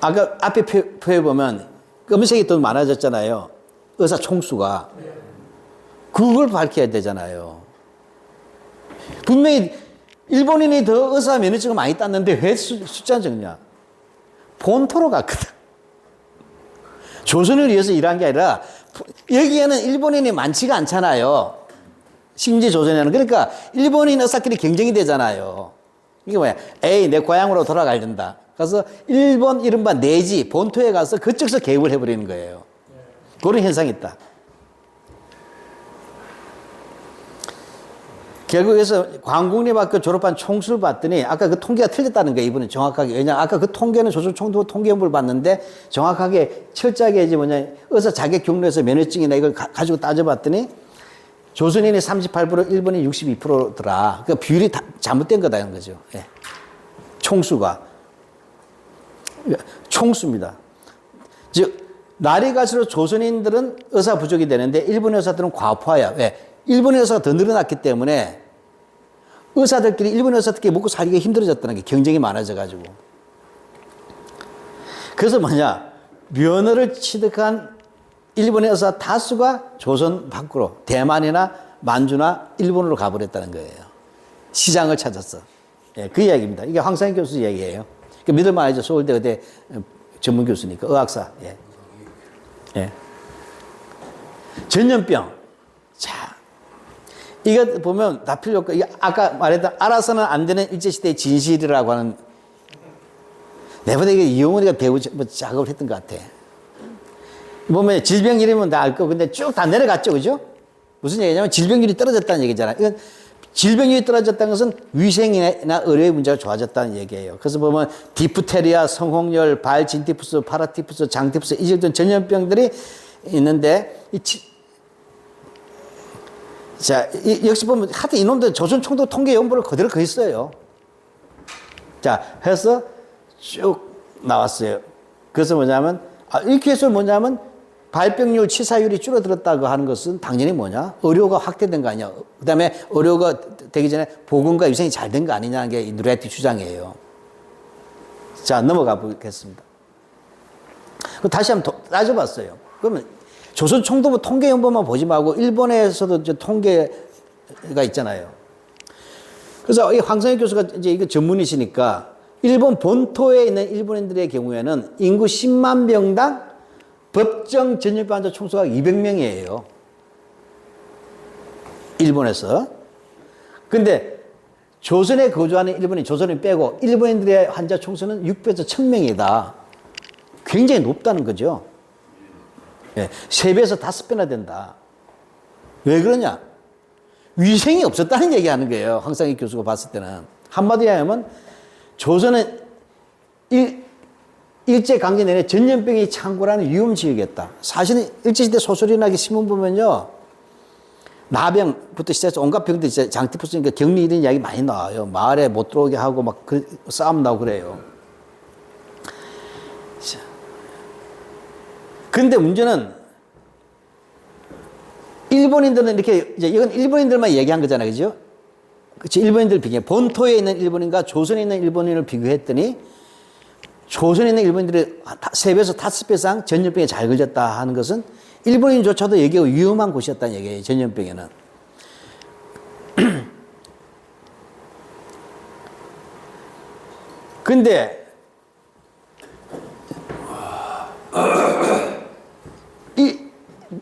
아까 앞에 표에 보면 검은색이 더 많아졌잖아요. 의사 총수가. 그걸 밝혀야 되잖아요. 분명히 일본인이 더 의사 면허증을 많이 땄는데 왜 숫자는 적냐? 본토로 갔거든. 조선을 위해서 일한 게 아니라 여기에는 일본인이 많지가 않잖아요. 심지 조선에는. 그러니까 일본인 의사끼리 경쟁이 되잖아요. 이게 뭐야? 에이, 내 고향으로 돌아가야 된다. 그래서 일본 이른바 내지 본토에 가서 그쪽에서 개입을 해버리는 거예요. 그런 현상이 있다. 결국에서 광국리학교 졸업한 총수를 봤더니 아까 그 통계가 틀렸다는 거예요. 이분은 정확하게. 왜냐하면 아까 그 통계는 조선 총독 통계연부를 봤는데 정확하게 철저하게 이제 뭐냐 의사 자격 경로에서 면허증이나 이걸 가지고 따져봤더니 조선인이 38%, 일본이 62%더라. 그 비율이 다 잘못된 거다는 거죠. 예. 총수가. 총수입니다. 즉 날이 갈수록 조선인들은 의사 부족이 되는데 일본 의사들은 과포화야. 왜? 일본 의사가 더 늘어났기 때문에 의사들끼리 일본 의사들끼리 먹고 살기가 힘들어졌다는 게 경쟁이 많아져가지고. 그래서 뭐냐 면허를 취득한 일본의 의사 다수가 조선 밖으로 대만이나 만주나 일본으로 가버렸다는 거예요. 시장을 찾았어. 예, 그 이야기입니다. 이게 황상희 교수 이야기예요. 믿을만 하죠. 서울대 의대 전문 교수니까 의학사. 예. 예. 전염병. 자, 이거 보면 다 필요 없고, 아까 말했던 알아서는 안 되는 일제시대의 진실이라고 하는, 내보다 이게 이용훈이가 배우 작업을 했던 것 같아. 보면 질병 이름은 다 알 거고, 근데 쭉 다 내려갔죠, 그죠? 무슨 얘기냐면 질병률이 떨어졌다는 얘기잖아. 이건 질병률이 떨어졌다는 것은 위생이나 의료의 문제가 좋아졌다는 얘기예요. 그래서 보면 디프테리아, 성홍열, 발진티푸스, 파라티푸스, 장티푸스, 이런 전염병들이 있는데, 자, 역시 보면 하여튼 이놈들 조선 총독 통계 연보를 그대로 거 있어요. 자, 해서 쭉 나왔어요. 그래서 뭐냐면, 이렇게 해서 뭐냐면, 발병률, 치사율이 줄어들었다고 하는 것은 당연히 뭐냐? 의료가 확대된 거 아니야. 그 다음에 의료가 되기 전에 보건과 위생이 잘 된 거 아니냐는 게 이 누레티 주장이에요. 자, 넘어가 보겠습니다. 다시 한번 따져봤어요. 그러면 조선 총독부 통계 연보만 보지 말고 일본에서도 이제 통계가 있잖아요. 그래서 이 황성희 교수가 이제 이거 전문이시니까 일본 본토에 있는 일본인들의 경우에는 인구 10만 명당 법정 전염병 환자 총수가 200명이에요. 일본에서. 근데 조선에 거주하는 일본인, 조선인 빼고 일본인들의 환자 총수는 600에서 1000명이다. 굉장히 높다는 거죠. 예, 3배에서 5배나 된다. 왜 그러냐? 위생이 없었다는 얘기 하는 거예요. 황상희 교수가 봤을 때는. 한마디로 하면 조선은 일제강점 내내 전염병이 창궐하는 위험지역이었다. 사실은 일제시대 소설이나 신문 보면요. 나병부터 시작해서 온갖 병들, 장티푸스니까 격리 이런 이야기 많이 나와요. 마을에 못 들어오게 하고 막 싸움 나고 그래요. 근데 문제는 일본인들은 이렇게, 이건 일본인들만 얘기한 거잖아요. 그죠? 그치, 일본인들 비교해. 본토에 있는 일본인과 조선에 있는 일본인을 비교했더니 조선에 있는 일본인들이 3배에서 5배 이상 전염병에 잘 걸렸다 하는 것은 일본인조차도 여기가 위험한 곳이었다는 얘기예요. 전염병에는. 근데 이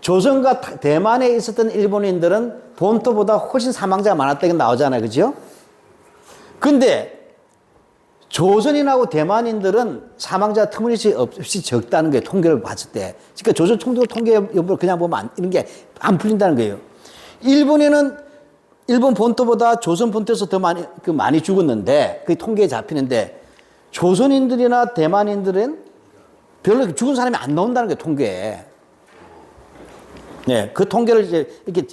조선과 대만에 있었던 일본인들은 본토보다 훨씬 사망자가 많았다고 나오잖아요. 그죠? 근데 조선인하고 대만인들은 사망자 터무니없이 적다는 거예요. 통계를 봤을 때. 그러니까 조선 총독 통계 여부를 그냥 보면 이런 게 안 풀린다는 거예요. 일본에는 일본 본토보다 조선 본토에서 더 많이 죽었는데, 그게 통계에 잡히는데, 조선인들이나 대만인들은 별로 죽은 사람이 안 나온다는 거예요, 통계에. 네, 그 통계를 이제 이렇게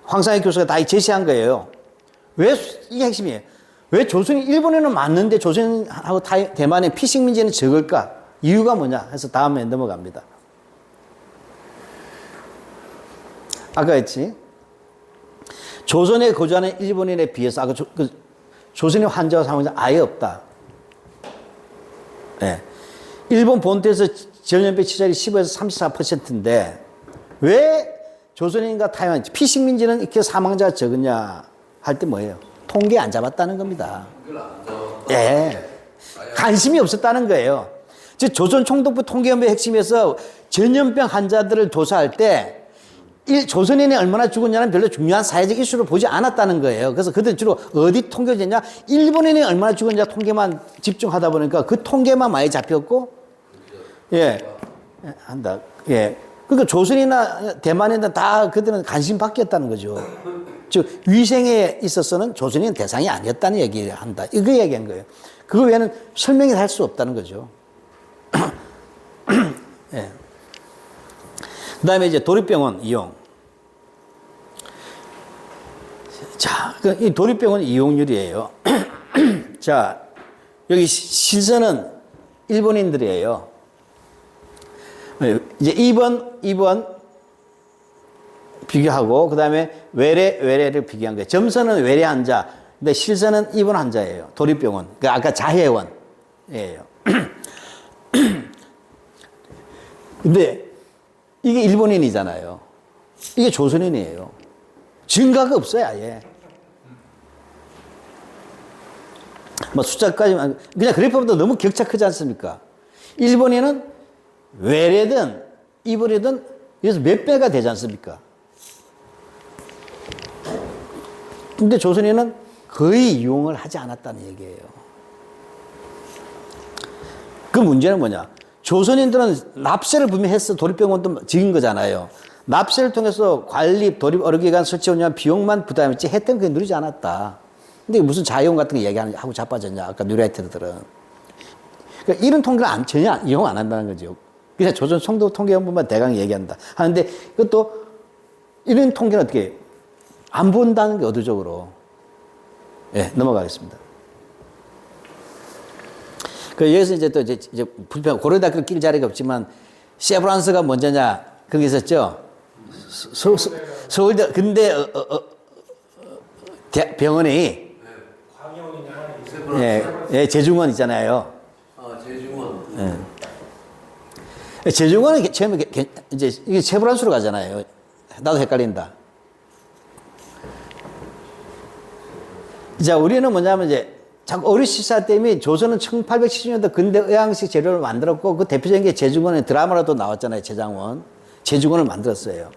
황상익 교수가 다 제시한 거예요. 왜, 이게 핵심이에요. 왜 조선이, 일본에는 많는데 조선하고 대만의 피식민지는 적을까? 이유가 뭐냐? 해서 다음에 넘어갑니다. 아까 했지? 조선에 거주하는 일본인에 비해서, 아까 조선의 환자와 사망자 아예 없다. 네. 일본 본토에서 전염병 치사율이 15에서 34%인데, 왜 조선인과 타이완, 피식민지는 이렇게 사망자가 적으냐 할 때 뭐예요? 통계 안 잡았다는 겁니다. 예. 관심이 없었다는 거예요. 즉, 조선 총독부 통계연구의 핵심에서 전염병 환자들을 조사할 때 조선인이 얼마나 죽었냐는 별로 중요한 사회적 이슈로 보지 않았다는 거예요. 그래서 그들은 주로 어디 통계였냐? 일본인이 얼마나 죽었냐 통계만 집중하다 보니까 그 통계만 많이 잡혔고, 예, 한다. 예. 그러니까 조선이나 대만이나 다 그들은 관심 밖이었다는 거죠. 즉, 위생에 있어서는 조선인은 대상이 아니었다는 얘기를 한다. 이거 얘기한 거예요. 그거 외에는 설명이 할 수 없다는 거죠. 예. 그 다음에 이제 도립병원 이용. 자, 이 도립병원 이용률이에요. 자, 여기 실선은 일본인들이에요. 이제 2번 비교하고, 그 다음에 외래를 비교한 거예요. 점선은 외래 환자, 근데 실선은 입원 환자예요. 도립병원. 그러니까 아까 자해원이에요. 근데 이게 일본인이잖아요. 이게 조선인이에요. 증가가 없어요, 아예. 뭐 숫자까지만, 그냥 그래프보다 너무 격차 크지 않습니까? 일본인은 외래든 입원이든 여기서 몇 배가 되지 않습니까? 근데 조선인은 거의 이용을 하지 않았다는 얘기예요. 그 문제는 뭐냐? 조선인들은 납세를 분명히 했어. 도립병원도 지은 거잖아요. 납세를 통해서 관리, 도립, 의료기관 설치하냐 비용만 부담했지 혜택은 그게 누리지 않았다. 근데 무슨 자유용 같은 거 얘기하고 자빠졌냐? 아까 뉴라이트들은. 그러니까 이런 통계를 전혀 이용 안 한다는 거죠. 그냥 조선 총독 통계연구만 대강 얘기한다. 하는데 그것도 이런 통계는 어떻게 해요? 안 본다는 게 의도적으로. 예, 넘어가겠습니다. 여기서 이제 또 이제 불평, 고려대학교 낄 자리가 없지만, 세브란스가 먼저냐, 그런 게 있었죠? 서울대, 근데, 병원이, 예, 제중원 있잖아요. 아, 제중원. 예. 제중원은 처음에, 이제, 이게 세브란스로 가잖아요. 나도 헷갈린다. 자, 우리는 뭐냐면 이제, 자꾸 어류 시사 때문에 조선은 1870년대 근대 의학식 재료를 만들었고, 그 대표적인 게 제중원의 드라마로도 나왔잖아요. 제장원. 제중원을 만들었어요.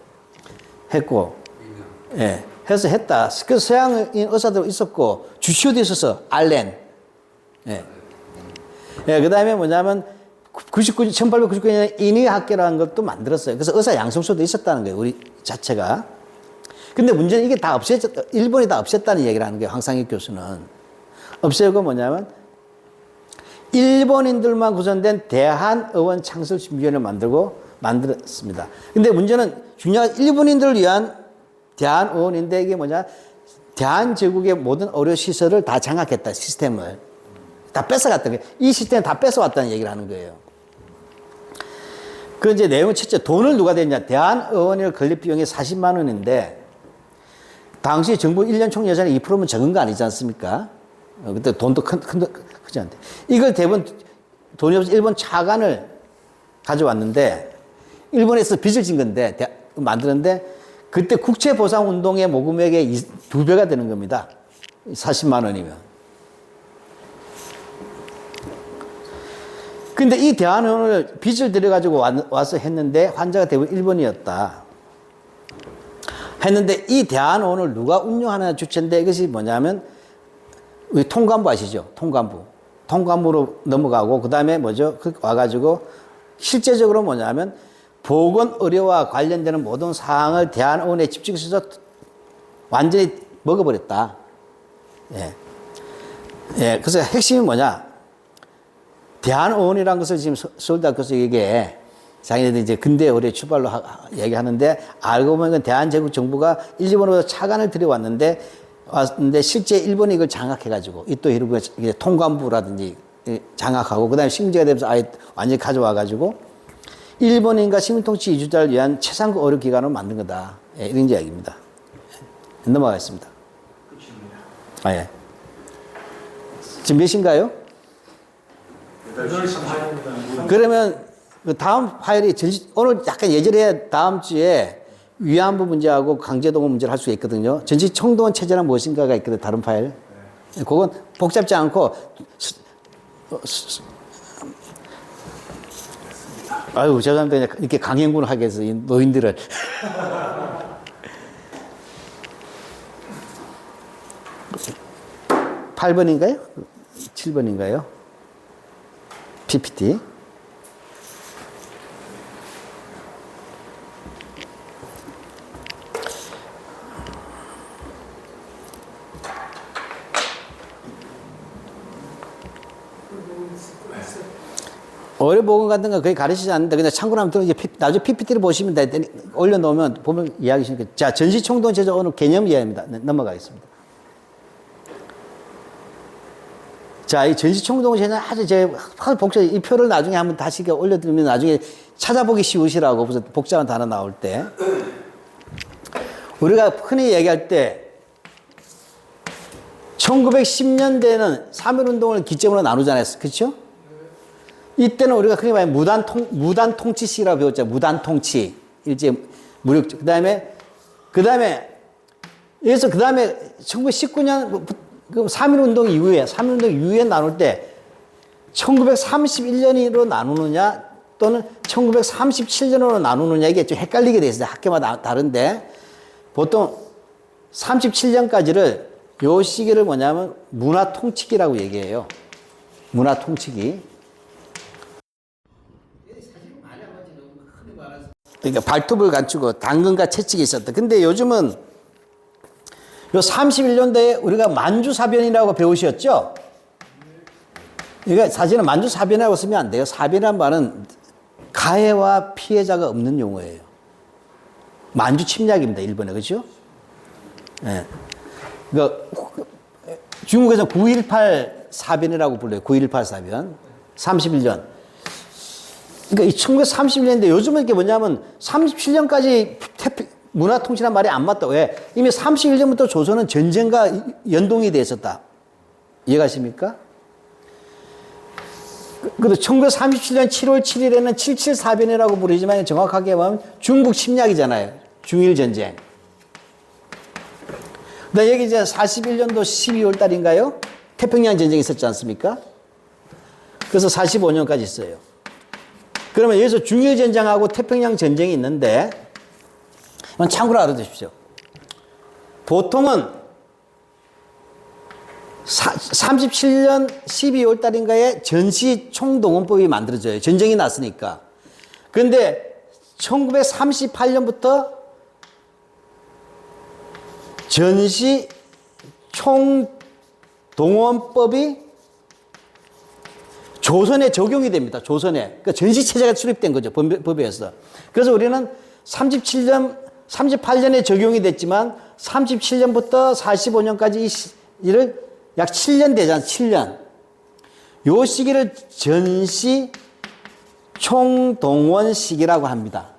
했고, 예. 해서 했다. 그래서 서양인 의사도 있었고, 주치의도 있었어. 알렌. 예. 예, 그 다음에 뭐냐면, 1899년에 인의학계라는 것도 만들었어요. 그래서 의사 양성소도 있었다는 거예요. 우리 자체가. 근데 문제는 이게 다 일본이 다 없앴다는 얘기를 하는 거예요. 황상익 교수는. 없애고 뭐냐면, 일본인들만 구성된 대한의원창설준비위원회를 만들었습니다. 근데 문제는 중요한 일본인들을 위한 대한의원인데 이게 뭐냐? 대한제국의 모든 의료시설을 다 장악했다, 시스템을. 다 뺏어갔다. 이 시스템을 다 뺏어왔다는 얘기를 하는 거예요. 그 이제 내용은 첫째, 돈을 누가 댔냐? 대한의원일 건립 비용이 40만 원인데, 당시 정부 1년 총 예산의 2%면 적은 거 아니지 않습니까? 그때 돈도 크지 않대. 이걸 대부분 돈이 없어서 일본 차관을 가져왔는데, 일본에서 빚을 진 건데, 만드는데, 그때 국채보상운동의 모금액의 2배가 되는 겁니다. 40만 원이면. 근데 이 대한의원을 빚을 들여가지고 와서 했는데, 환자가 대부분 일본이었다. 했는데, 이 대한의원을 누가 운영하는 주체인데, 이것이 뭐냐면, 우리 통관부 아시죠? 통관부. 통관부로 넘어가고, 그 다음에 뭐죠? 와가지고, 실제적으로 뭐냐면, 보건의료와 관련되는 모든 사항을 대한의원에 집중해서 완전히 먹어버렸다. 예. 예. 그래서 핵심이 뭐냐? 대한의원이라는 것을 지금 서울대학교에서 이게 자기네들 이제 근대 의료 출발로 얘기하는데 알고 보면 대한제국 정부가 일본으로 차관을 들여왔는데 실제 일본이 이걸 장악해가지고 이 또 이러고 통관부라든지 장악하고 그 다음에 식민지가 되면서 아예 완전히 가져와가지고 일본인과 식민통치 이주자를 위한 최상급 의료기관을 만든 거다. 예, 이런 이야기입니다. 넘어가겠습니다. 끝입니다. 아, 예. 지금 몇 시인가요? 8시 30분. 그러면 그 다음 파일이 오늘 약간 예절해 다음 주에 위안부 문제하고 강제동원 문제를 할 수 있거든요. 전시총동원 체제란 무엇인가가 있거든요. 다른 파일. 네. 그건 복잡지 않고 아유, 죄송합니다. 이렇게 강행군을 하게 해서 이 노인들을. 8번인가요? 7번인가요? PPT. 의료보건 같은 거 거의 가르치지 않는데 그냥 참고로 하면 이제 나중에 PPT를 보시면 올려놓으면 보면 이야기시니까. 자, 전시총동원 제조 오늘 개념 이야기입니다. 넘어가겠습니다. 자, 이 전시총동원 제조 아주 복잡해. 이 표를 나중에 한번 다시 올려드리면 나중에 찾아보기 쉬우시라고 무슨 복잡한 단어 나올 때. 우리가 흔히 얘기할 때 1910년대에는 3.1운동을 기점으로 나누잖아요. 그렇죠? 이때는 우리가 흔히 말하는 무단통치시라고 배웠죠. 무단통치. 일제 무력. 그 다음에, 여기서 그 다음에 1919년 3.1운동 이후에 나눌 때 1931년으로 나누느냐 또는 1937년으로 나누느냐 이게 좀 헷갈리게 돼 있어요. 학교마다 다른데 보통 37년까지를 요 시기를 뭐냐면 문화통치기라고 얘기해요. 문화통치기. 그러니까 발톱을 갖추고 당근과 채찍이 있었다. 근데 요즘은 요 31년도에 우리가 만주사변이라고 배우셨죠? 그러니까 사실은 만주사변이라고 쓰면 안 돼요. 사변이란 말은 가해와 피해자가 없는 용어예요. 만주 침략입니다. 일본에. 그렇죠? 예. 그러니까 중국에서 9.18 사변이라고 불러요. 9.18 사변. 31년. 그러니까 이 1931년인데 요즘은 이게 뭐냐면 37년까지 문화통치란 말이 안 맞다. 왜? 이미 31년부터 조선은 전쟁과 연동이 돼 있었다. 이해가십니까? 그래도 1937년 7월 7일에는 77사변이라고 부르지만 정확하게 보면 중국 침략이잖아요. 중일전쟁. 그다음 여기 이제 41년도 12월 달인가요? 태평양 전쟁이 있었지 않습니까? 그래서 45년까지 있어요. 그러면 여기서 중일전쟁하고 태평양 전쟁이 있는데, 참고로 알아두십시오. 보통은 37년 12월 달인가에 전시총동원법이 만들어져요. 전쟁이 났으니까. 그런데 1938년부터 전시총동원법이 조선에 적용이 됩니다. 조선에. 그러니까 전시체제가 수립된 거죠. 법에서. 그래서 우리는 38년에 적용이 됐지만 37년부터 45년까지 이를 약 7년 되잖아요. 7년. 요 시기를 전시 총동원 시기라고 합니다.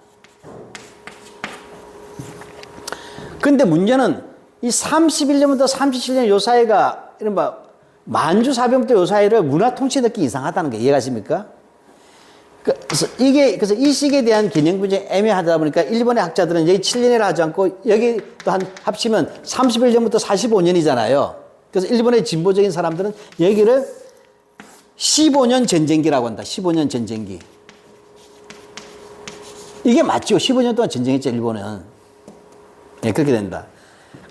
근데 문제는 이 31년부터 37년 요 사이가 이른바 만주 사병부터 요 사이를 문화 통치 듣기 이상하다는 게 이해가십니까? 그래서 이 시기에 대한 개념 분쟁이 애매하다 보니까 일본의 학자들은 여기 7년이라 하지 않고 여기 또 한 합치면 31년부터 45년이잖아요. 그래서 일본의 진보적인 사람들은 여기를 15년 전쟁기라고 한다. 15년 전쟁기. 이게 맞죠. 15년 동안 전쟁했죠, 일본은. 네, 그렇게 된다.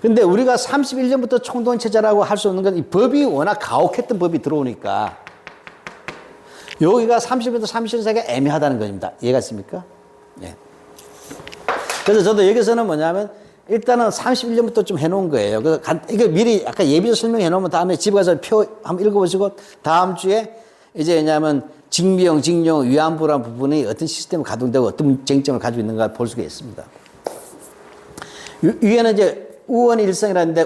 근데 우리가 31년부터 총동체제라고 할 수 없는 건 이 법이 워낙 가혹했던 법이 들어오니까 여기가 30년부터 30년 사이가 애매하다는 겁니다. 이해가 있습니까? 예. 그래서 저도 여기서는 뭐냐면 일단은 31년부터 좀 해놓은 거예요. 그래서 이거 미리 아까 예비로 설명해 놓으면 다음에 집에 가서 표 한번 읽어보시고 다음 주에 이제 왜냐하면 징비용, 징용, 위안부라는 부분이 어떤 시스템을 가동되고 어떤 쟁점을 가지고 있는가 볼 수가 있습니다. 위에는 이제 우원 일성이라는데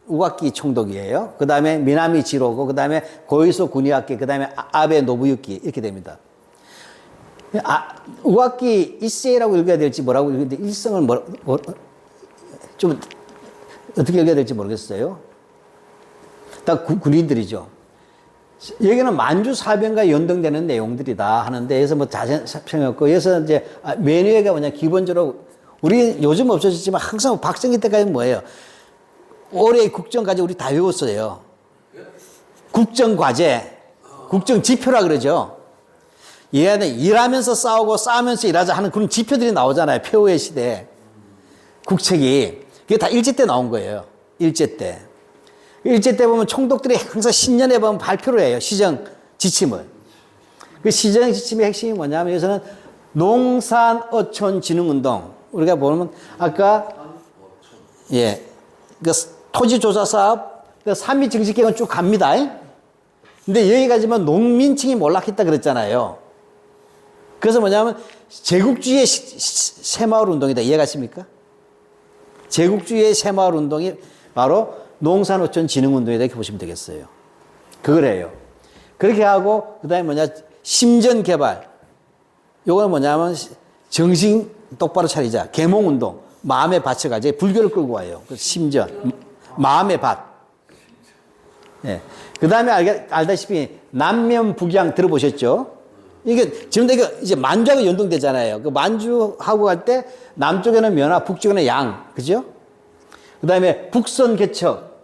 우각기 총독이에요. 그 다음에 미나미 지로고, 그 다음에 고이소 군의학기, 그 다음에 아베 노부유키 이렇게 됩니다. 우각기 이세이라고 읽어야 될지 뭐라고 읽는데 일성을 좀 어떻게 읽어야 될지 모르겠어요. 다 군인들이죠. 여기는 만주 사병과 연동되는 내용들이다 하는데 여기서 뭐 자세히 설명했고 여기서 이제 메뉴가 뭐냐 기본적으로 우리 요즘 없어졌지만 항상 박정희 때까지 뭐예요? 올해 국정과제 우리 다 외웠어요. 국정과제, 국정지표라 그러죠. 얘는 일하면서 싸우고 싸우면서 일하자 하는 그런 지표들이 나오잖아요. 표의 시대에. 국책이. 그게 다 일제 때 나온 거예요. 일제 때. 일제 때 보면 총독들이 항상 신년에 보면 발표를 해요. 시정 지침을. 그 시정 지침의 핵심이 뭐냐면 여기서는 농산어촌진흥운동. 우리가 보면 아까 예, 그 토지조사 사업, 그 삼위 정책계획은 쭉 갑니다. 근데 여기까지만 농민층이 몰락했다 그랬잖아요. 그래서 뭐냐면 제국주의의 새마을 운동이다. 이해가십니까? 제국주의의 새마을 운동이 바로 농산어촌 진흥운동이다 이렇게 보시면 되겠어요. 그거래요. 그렇게 하고 그다음에 뭐냐 심전 개발. 요거는 뭐냐면 정신 똑바로 차리자. 계몽운동. 마음의 밭을 가지고 불교를 끌고 와요. 그 심전. 마음의 밭. 예. 그 다음에 알다시피 남면 북양 들어보셨죠? 이게 지금 이거 이제 만주하고 연동되잖아요. 그 만주하고 갈 때 남쪽에는 면화, 북쪽에는 양. 그죠? 그 다음에 북선 개척.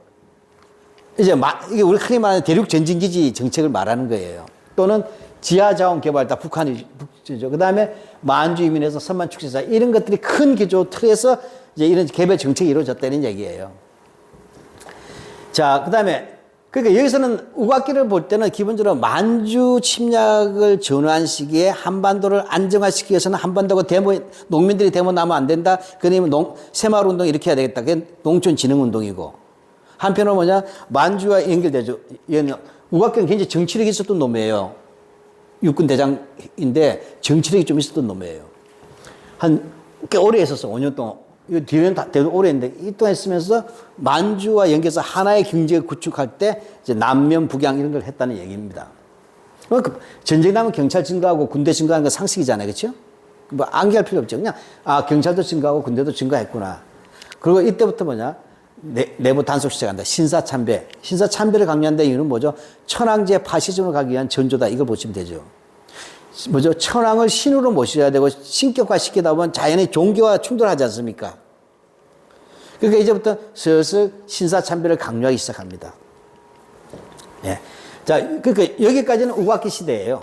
이제 이게 우리 흔히 말하는 대륙 전진기지 정책을 말하는 거예요. 또는 지하자원 개발 다 북한이 북죠. 그 다음에 만주 이민에서 선만 축제사 이런 것들이 큰 기조 틀에서 이제 이런 개별 정책이 이루어졌다는 얘기예요. 자, 그 다음에 그러니까 여기서는 우각기를 볼 때는 기본적으로 만주 침략을 전후한 시기에 한반도를 안정화시키기 위해서는 한반도가 농민들이 데모나면 안 된다. 그러면 새마을 운동 이렇게 해야 되겠다. 그게 농촌 진흥 운동이고. 한편으로 뭐냐 만주와 연결되죠. 얘는 우각기는 굉장히 정치력이 있었던 놈이에요. 육군 대장인데 정치력이 좀 있었던 놈이에요. 꽤 오래 했었어. 5년 동안. 이거 뒤에는 다 오래 했는데 이 동안 했으면서 만주와 연계해서 하나의 경제를 구축할 때 이제 남면 북양 이런 걸 했다는 얘기입니다. 그러니까 전쟁 나면 경찰 증가하고 군대 증가하는 건 상식이잖아요. 그렇죠? 뭐 암기할 필요 없죠. 그냥 경찰도 증가하고 군대도 증가했구나. 그리고 이때부터 뭐냐 내부 단속 시작한다. 신사참배. 신사참배를 강요한 데 이유는 뭐죠? 천황제 파시즘을 가기 위한 전조다. 이걸 보시면 되죠. 뭐죠? 천황을 신으로 모셔야 되고 신격화 시키다 보면 자연히 종교와 충돌하지 않습니까? 그러니까 이제부터 슬슬 신사참배를 강요하기 시작합니다. 예. 자, 그러니까 여기까지는 우각기 시대예요.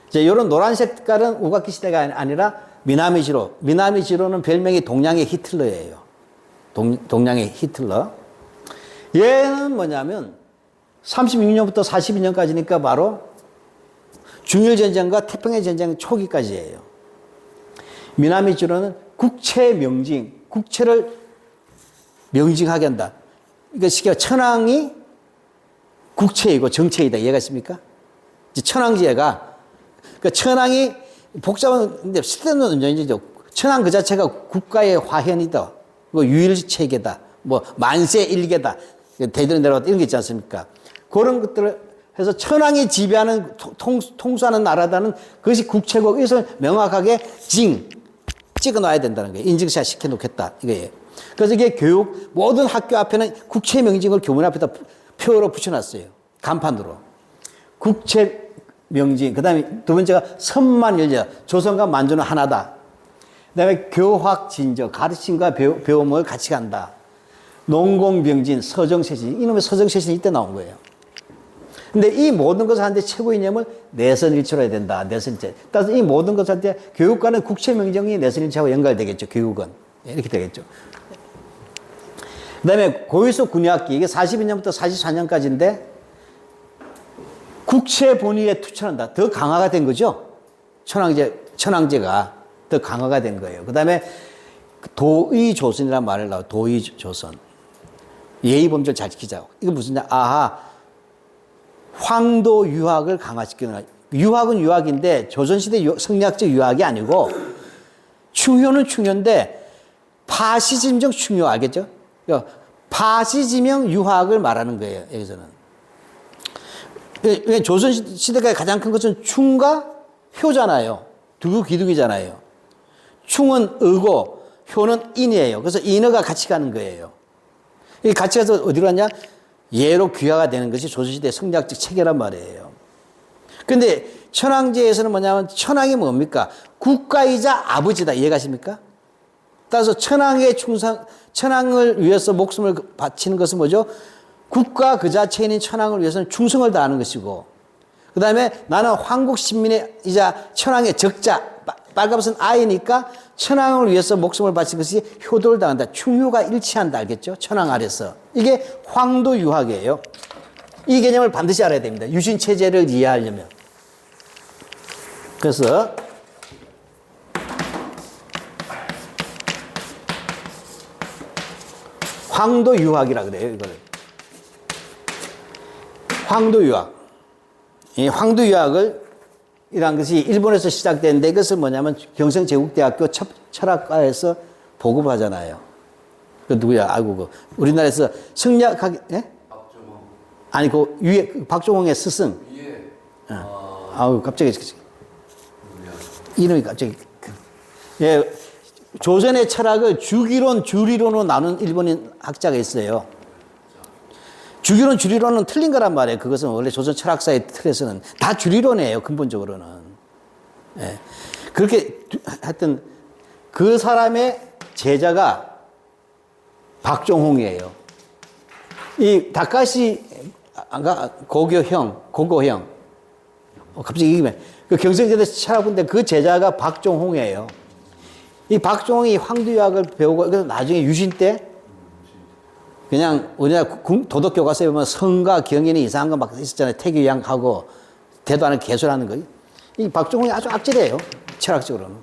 자, 이런 노란색 색깔은 우각기 시대가 아니라 미나미지로. 미나미지로는 별명이 동양의 히틀러예요. 동양의 히틀러. 얘는 뭐냐면 36년부터 42년까지니까 바로 중일전쟁과 태평양전쟁 초기까지예요. 미나미지로는 국채 명징, 국채를 명징하게 한다. 그러니까 천황이 국채이고 정체이다. 이해가 있습니까? 이제 천황제가, 그 천황이 복잡한데 실제는 언제죠? 천황 그 자체가 국가의 화현이다. 뭐 유일체계다. 뭐 만세일계다. 대대로 내려갔다. 이런 게 있지 않습니까? 그런 것들을 해서 천황이 지배하는 통수하는 나라다는 그것이 국채고 이것을 명확하게 찍어놔야 된다는 거예요. 인증샷 시켜놓겠다 이거예요. 그래서 이게 교육 모든 학교 앞에는 국채 명징을 교문 앞에다 표로 붙여놨어요. 간판으로. 국채 명징. 그다음에 두 번째가 선만일려. 조선과 만주는 하나다. 그다음에 교학진저. 가르침과 배움을 같이 간다. 농공병진, 서정세신. 이놈의 서정세신이 이때 나온 거예요. 근데 이 모든 것을 하는데 최고 이념은 내선일치로 해야 된다. 내선일치. 따라서 이 모든 것을 할 때 교육과는 국채명정이 내선일치하고 연결되겠죠. 교육은. 이렇게 되겠죠. 그 다음에 고유수 군의학기. 이게 42년부터 44년까지인데 국채 본위에 투철한다. 더 강화가 된 거죠. 천황제가 더 강화가 된 거예요. 그 다음에 도의조선이라는 말을 나와요. 도의조선. 예의범절 잘 지키자고. 이거 무슨 냐 아하. 황도 유학을 강화시키는 유학은 유학인데 조선시대 성리학적 유학이 아니고 충효는 충효인데 파시즘적 충효 알겠죠? 파시즘형 유학을 말하는 거예요. 여기서는. 조선시대가 가장 큰 것은 충과 효잖아요. 두 기둥이잖아요. 충은 의고 효는 인이에요. 그래서 인어가 같이 가는 거예요. 이 같이 가서 어디로 갔냐? 예로 귀화가 되는 것이 조선시대 성리학적 체계란 말이에요. 근데 천황제에서는 뭐냐면 천황이 뭡니까? 국가이자 아버지다. 이해가십니까? 따라서 천황을 위해서 목숨을 바치는 것은 뭐죠? 국가 그 자체인 천황을 위해서는 충성을 다하는 것이고, 그 다음에 나는 황국 신민이자 천황의 적자, 빨간것은 아이니까 천황을 위해서 목숨을 바친 것이 효도를 당한다. 충효가 일치한다. 알겠죠? 천황 아래서. 이게 황도유학이에요. 이 개념을 반드시 알아야 됩니다. 유신체제를 이해하려면. 그래서 황도유학이라 그래요. 이거를. 황도유학. 이 황도유학을 이란 것이 일본에서 시작됐는데 이것은 뭐냐면 경성제국대학교 철학과에서 보급하잖아요. 그 누구야? 아이고, 우리나라에서 성리학학, 예? 박종홍. 아니, 그 위에, 박종홍의 스승. 위에. 아우, 갑자기. 이름이 갑자기. 예, 조선의 철학을 주기론, 주리론으로 나눈 일본인 학자가 있어요. 주기론, 주리론은 틀린 거란 말이에요. 그것은 원래 조선 철학사의 틀에서는 다 주리론이에요. 근본적으로는. 예. 그렇게 하여튼 그 사람의 제자가 박종홍이에요. 이 다카시 고고형. 갑자기 이기면 그 경성제대 철학부인데 그 제자가 박종홍이에요. 이 박종홍이 황두유학을 배우고 그래서 나중에 유신 때 그냥 우리나라 도덕 교과서에 보면 성과 경연이 이상한 거 막 있었잖아요. 태교양하고 대도 않은 개소리하는 거. 이 박종홍이 아주 악질이에요. 철학적으로는.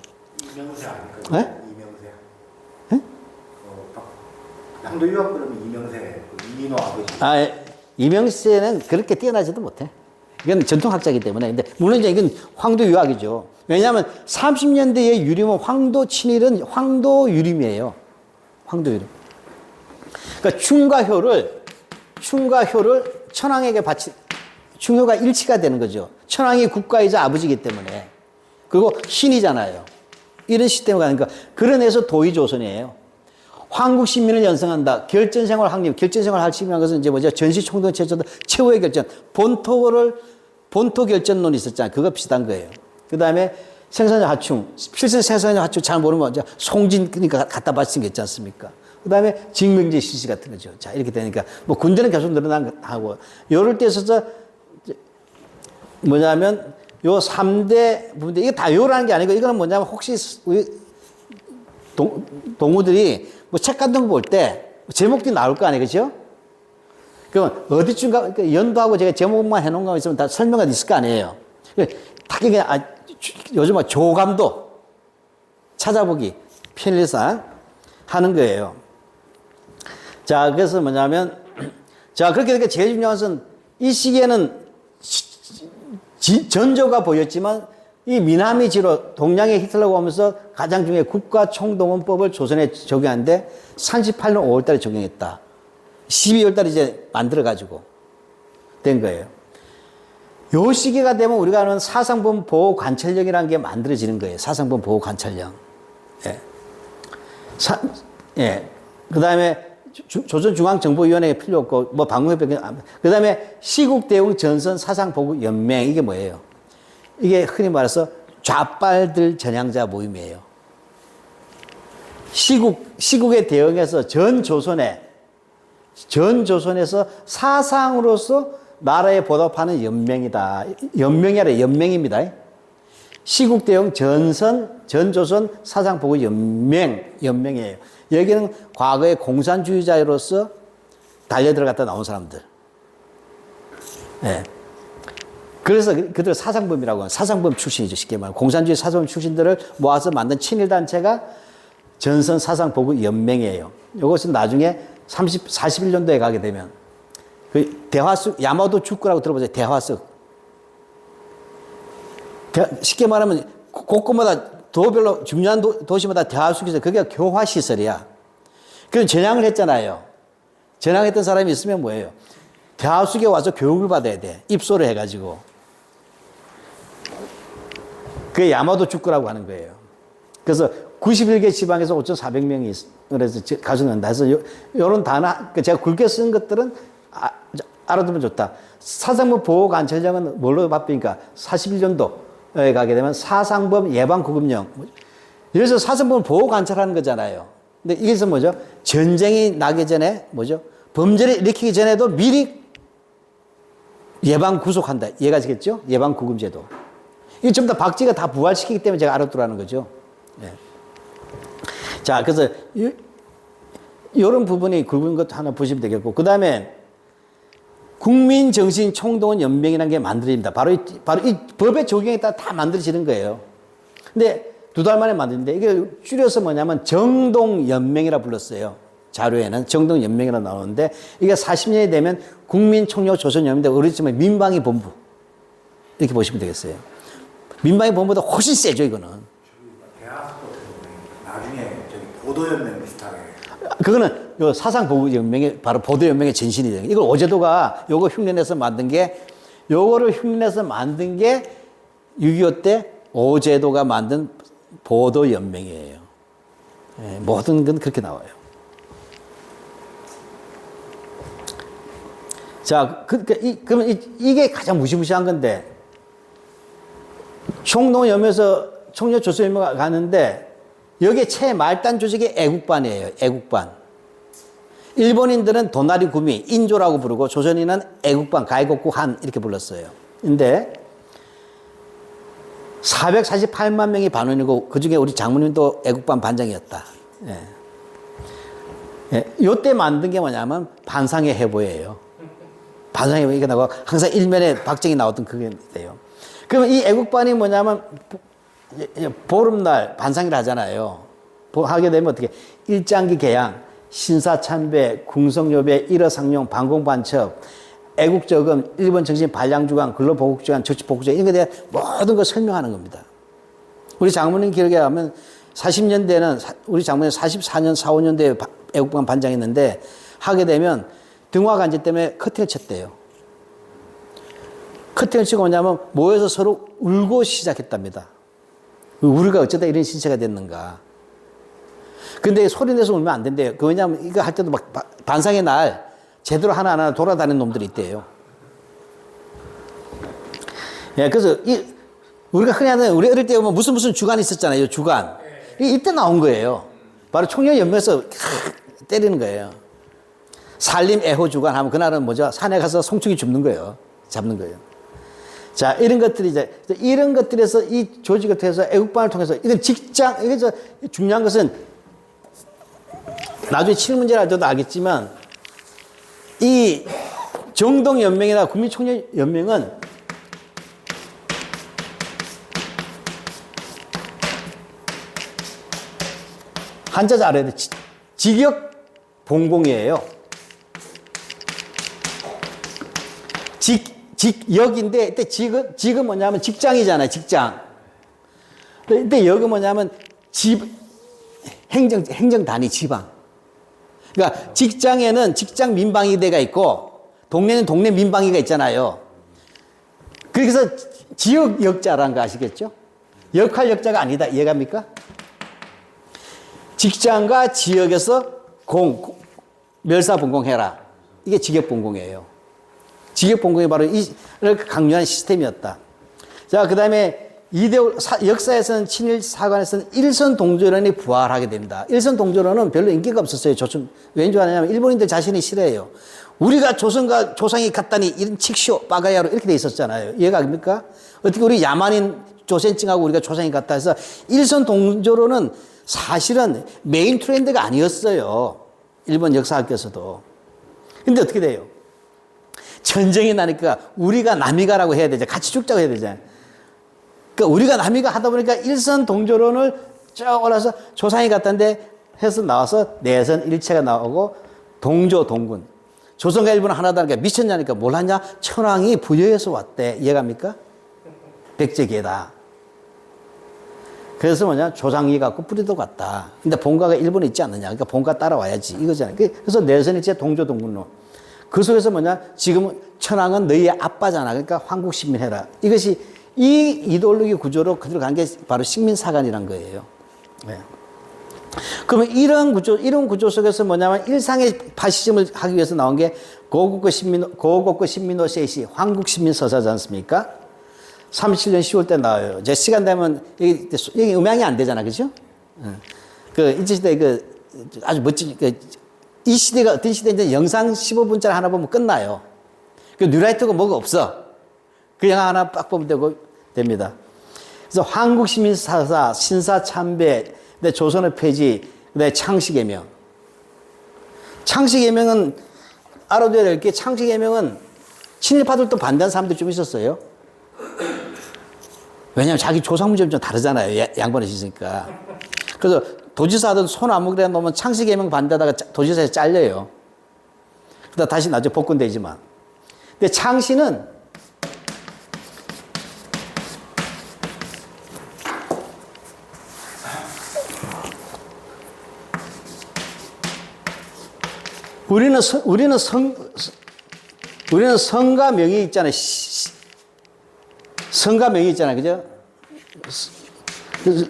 이명세 아닐까요? 네? 이명세. 네? 양도 유학 그러면 이명세, 이민호 아버지. 아, 이명세는 그렇게 뛰어나지도 못해. 이건 전통학자이기 때문에. 근데 물론 이제 이건 황도 유학이죠. 왜냐하면 30년대의 유림은 황도 친일은 황도 유림이에요. 황도 유림. 그러니까 충과 효를 천황에게 충효가 일치가 되는 거죠. 천황이 국가이자 아버지이기 때문에. 그리고 신이잖아요. 이런 시스템을 가는 거. 그런 에서 도의조선이에요. 황국 신민을 연성한다. 결전생활 확립. 결전생활 확립이라는 것은 이제 뭐죠? 전시총동 최초도 최후의 결전. 본토 결전론이 있었잖아요. 그거 비슷한 거예요. 그 다음에 생산자 하충. 필선 생산자 하충 잘 모르면 이제 송진, 그러니까 갖다 바친 게 있지 않습니까? 그 다음에 징명제 실시 같은 거죠. 자, 이렇게 되니까, 뭐, 군대는 계속 늘어나고, 요럴 때 있어서, 뭐냐면, 요 3대 부분들, 이게 다 요라는 게 아니고, 이거는 뭐냐면, 혹시, 우리, 동우들이, 뭐, 책 같은 거 볼 때, 제목들이 나올 거 아니에요, 그죠? 그러면, 어디쯤가, 연도하고 제가 제목만 해놓은 거 있으면 다 설명이 있을 거 아니에요. 다 그냥, 요즘 뭐, 조감도 찾아보기, 편리상 하는 거예요. 자, 그래서 뭐냐면, 자, 그렇게 되니까 제일 중요한 것은 이 시기에는 전조가 보였지만 이 미남이 지로 동양의 히틀러가 오면서 가장 중요한 국가총동원법을 조선에 적용하는데 38년 5월 달에 적용했다. 12월 달에 이제 만들어가지고 된 거예요. 요 시기가 되면 우리가 아는 사상범 보호 관찰령이라는 게 만들어지는 거예요. 사상범 보호 관찰령. 예. 예. 그 다음에 조선중앙정보위원회가 필요 없고, 뭐 방공협회, 그 다음에 시국대응 전선 사상보고연맹, 이게 뭐예요? 이게 흔히 말해서 좌빨들 전향자 모임이에요. 시국에 대응해서 전 조선에서 사상으로서 나라에 보답하는 연맹이다. 연맹이 아니라 연맹입니다. 시국대응 전조선 사상보고연맹이에요. 여기는 과거의 공산주의자로서 달려들어갔다 나온 사람들. 예. 그래서 그들 사상범이라고 하는 사상범 출신이죠. 쉽게 말하면. 공산주의 사상범 출신들을 모아서 만든 친일단체가 전선 사상보고연맹이에요. 이것은 나중에 41년도에 가게 되면 그 대화숙, 야마도 축구라고 들어보세요. 대화숙. 쉽게 말하면 곳곳마다 도별로 중요한 도시마다 대화숙이 있어요. 그게 교화시설이야. 그럼 전향을 했잖아요. 전향했던 사람이 있으면 뭐예요? 대화숙에 와서 교육을 받아야 돼. 입소를 해가지고. 그게 야마도 축구라고 하는 거예요. 그래서 91개 지방에서 5,400명이 그래서 가져간다. 그래서 요런 단어, 제가 굵게 쓴 것들은 알아두면 좋다. 사상범 보호관찰령은 뭘로 바뀌니까 41년도에 가게 되면 사상범 예방구금령. 여기서 사상범 보호관찰하는 거잖아요. 근데 이게서 뭐죠? 전쟁이 나기 전에 뭐죠? 범죄를 일으키기 전에도 미리 예방구속한다. 이해가 되겠죠? 예방구금제도. 이게 전부 다 박쥐가 다 부활시키기 때문에 제가 알아두라는 거죠. 네. 자, 그래서 이런 부분이 굵은 것 하나 보시면 되겠고, 그 다음에 국민정신총동원연맹이라는 게 만들어집니다. 바로 이 법의 적용에 따라 다 만들어지는 거예요. 근데 2달 만에 만드는데 이게 줄여서 뭐냐면 정동연맹이라 불렀어요. 자료에는 정동연맹이라 나오는데 이게 40년이 되면 국민총력조선연맹인데 우리 지금 민방위 본부 이렇게 보시면 되겠어요. 민방위 본부보다 훨씬 세죠, 이거는. 대학도 나중에 저기 보도연맹 비슷하게. 그거는 요 사상보고연맹이 바로 보도연맹의 전신이 되는 거예요. 이걸 오제도가 요거 흉내내서 만든 게, 요거를 흉내내서 만든 게 6.25 때 오제도가 만든 보도연맹이에요. 예, 모든 건 그렇게 나와요. 자, 그러면 이게 가장 무시무시한 건데, 총동연맹에서 총력조선연맹가 가는데, 여기에 최말단 조직이 애국반이에요. 애국반. 일본인들은 도나리 구미, 인조라고 부르고, 조선인은 애국반, 가이곡구한 이렇게 불렀어요. 근데 448만 명이 반원이고, 그 중에 우리 장모님도 애국반 반장이었다. 예. 예. 요때 만든 게 뭐냐면 반상의 해보예요. 반상의 해보, 이게 나고 항상 일면에 박정희 나왔던 그게 돼요. 그러면 이 애국반이 뭐냐면 보름날 반상일 하잖아요. 하게 되면 어떻게? 일장기 개양, 신사참배, 궁성요배, 일어상용, 반공반첩, 애국저금, 일본 정신 발량주간, 근로보국주간, 적치보국주간 이런 것에 대한 모든 걸 설명하는 겁니다. 우리 장모님 기록에 하면 40년대는 우리 장모님 44년, 4, 5년대에 애국반 반장했는데 하게 되면 등화관제 때문에 커튼을 쳤대요. 커튼을 치고 뭐냐면 모여서 서로 울고 시작했답니다. 우리가 어쩌다 이런 신세가 됐는가. 근데 소리 내서 울면 안 된대요. 그 왜냐면 이거 할 때도 막 반상의 날 제대로 하나하나 돌아다니는 놈들이 있대요. 예, 그래서 우리가 흔히 하는, 우리 어릴 때 보면 무슨 주간 있었잖아요. 주간. 이때 나온 거예요. 바로 총련연맹에서 때리는 거예요. 산림 애호 주간 하면 그날은 뭐죠? 산에 가서 송충이 줍는 거예요. 잡는 거예요. 자, 이런 것들이 이런 것들에서 이 조직을 통해서 애국반을 통해서 이건 이게 중요한 것은 나중에 칠문제를 할 때도 알겠지만 이 정동연맹이나 국민총력연맹은 한자 잘 알아야 돼. 직역 봉공이에요. 역인데, 이때 직은 뭐냐면 직장이잖아요, 직장. 근데 역은 뭐냐면 행정 단위 지방. 그러니까 직장에는 직장 민방위대가 있고, 동네는 동네 민방위가 있잖아요. 그래서 지역 역자라는 거 아시겠죠? 역할 역자가 아니다. 이해갑니까? 직장과 지역에서 멸사분공해라. 이게 직역분공이에요. 직역분공이 바로 이를 강요한 시스템이었다. 자, 그 다음에 역사에서는 친일 사관에서는 일선 동조론이 부활하게 됩니다. 일선 동조론은 별로 인기가 없었어요. 왠 줄 아냐면 일본인들 자신이 싫어해요. 우리가 조선과 조상이 같다니 이런 칙쇼, 빠가야로 이렇게 돼 있었잖아요. 이해가 됩니까? 어떻게 우리 야만인 조센증하고 우리가 조상이 같다 해서 일선 동조론은 사실은 메인 트렌드가 아니었어요. 일본 역사학에서도. 근데 어떻게 돼요? 전쟁이 나니까 우리가 남이가라고 해야 되죠. 같이 죽자고 해야 되잖아요. 그러니까 우리가 남이가 하다 보니까 일선 동조론을 쭉 올라서 조상이 같다는데 해서 나와서 내선 일체가 나오고 동조 동군. 조선과 일본은 하나다니까 미쳤냐니까 뭘 하냐? 천황이 부여해서 왔대. 이해갑니까? 백제계다. 그래서 뭐냐? 조상이 갖고 뿌리도 같다. 근데 본가가 일본에 있지 않느냐? 그러니까 본가 따라와야지. 이거잖아요. 그래서 내선일체 동조 동군론. 그 속에서 뭐냐? 지금 천황은 너희의 아빠잖아. 그러니까 황국신민 해라. 이것이 이 이데올로기 구조로 그대로 간 게 바로 식민사관이란 거예요. 네. 그러면 이런 구조 속에서 뭐냐면 일상의 파시즘을 하기 위해서 나온 게 고고쿠 신민호 세이시 황국신민 서사지 않습니까? 37년 10월 때 나와요. 제 시간 되면 여기 음향이 안 되잖아, 그죠? 그 일제시대 아주 멋진 이 시대가 어떤 시대인지 영상 15분짜리 하나 보면 끝나요. 그 뉴라이트가 뭐가 없어. 그 영화 하나 빡 보면 됩니다. 그래서 황국신민사사, 신사참배, 조선의 폐지, 창씨개명. 창씨개명은 알아둬야 될 게 창씨개명은 친일파들도 반대하는 사람들 좀 있었어요. 왜냐하면 자기 조상 문제는 좀 다르잖아요. 양반이 있으니까. 그래서 도지사든 손 아무거나 놓으면 창씨개명 반대하다가 도지사에서 잘려요. 그러다 다시 나중에 복권되지만. 근데 창씨는 우리는 성과 명이 있잖아요. 성과 명이 있잖아요. 그죠?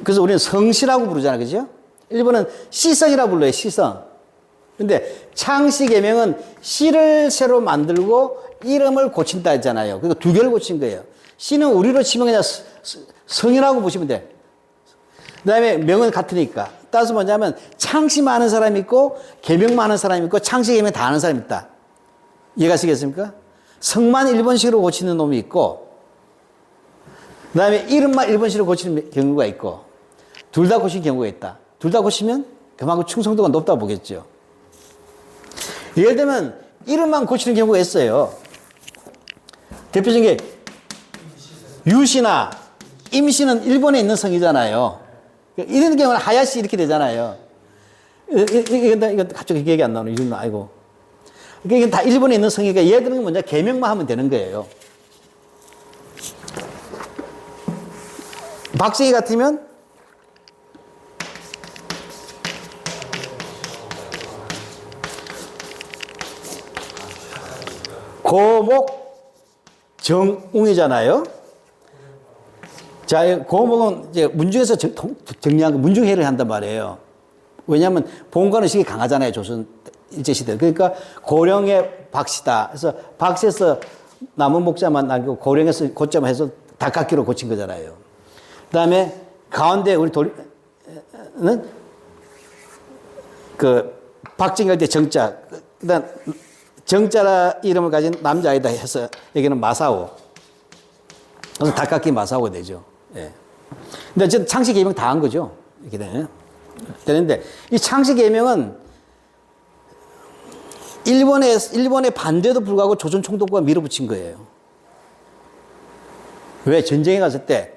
그래서 우리는 성시라고 부르잖아요. 그죠? 일본은 시성이라고 불러요. 시성. 근데 창씨개명은 시를 새로 만들고 이름을 고친다 했잖아요. 그러니까 두 개를 고친 거예요. 시는 우리로 치면 그냥 성이라고 보시면 돼. 그 다음에 명은 같으니까. 따라서 뭐냐면 창씨만 하는 사람이 있고 개명만 하는 사람이 있고 창씨개명 다 하는 사람이 있다. 이해가시겠습니까? 성만 일본식으로 고치는 놈이 있고 그 다음에 이름만 일본식으로 고치는 경우가 있고 둘 다 고치는 경우가 있다. 둘 다 고치면 그만큼 충성도가 높다고 보겠죠. 예를 들면 이름만 고치는 경우가 있어요. 대표적인 게 유시나 임시는 일본에 있는 성이잖아요. 이런 경우는 하야시 이렇게 되잖아요. 이건 갑자기 기억이 안 나오네. 이름은 아이고. 이건 다 일본에 있는 성이니까 얘들은 먼저 개명만 하면 되는 거예요. 박정희 같으면 고목 정웅이잖아요. 자, 고목은 이제 문중에서 정리한 거 문중회를 한단 말이에요. 왜냐하면 본관의식이 강하잖아요. 조선 일제시대. 그러니까 고령의 박씨다. 그래서 박씨에서 남은 목자만 남기고 고령에서 고자만 해서 닭깎기로 고친 거잖아요. 그 다음에 가운데 우리 도리는 박정희 할 때 정자. 그 다음 정자라 이름을 가진 남자아이다 해서 여기는 마사오. 그래서 닭깎기 마사오가 되죠. 예. 근데 어쨌든 창씨개명 다 한 거죠. 이렇게 되는데, 이 창씨개명은 일본의 반대도 불구하고 조선 총독부가 밀어붙인 거예요. 왜? 전쟁에 갔을 때,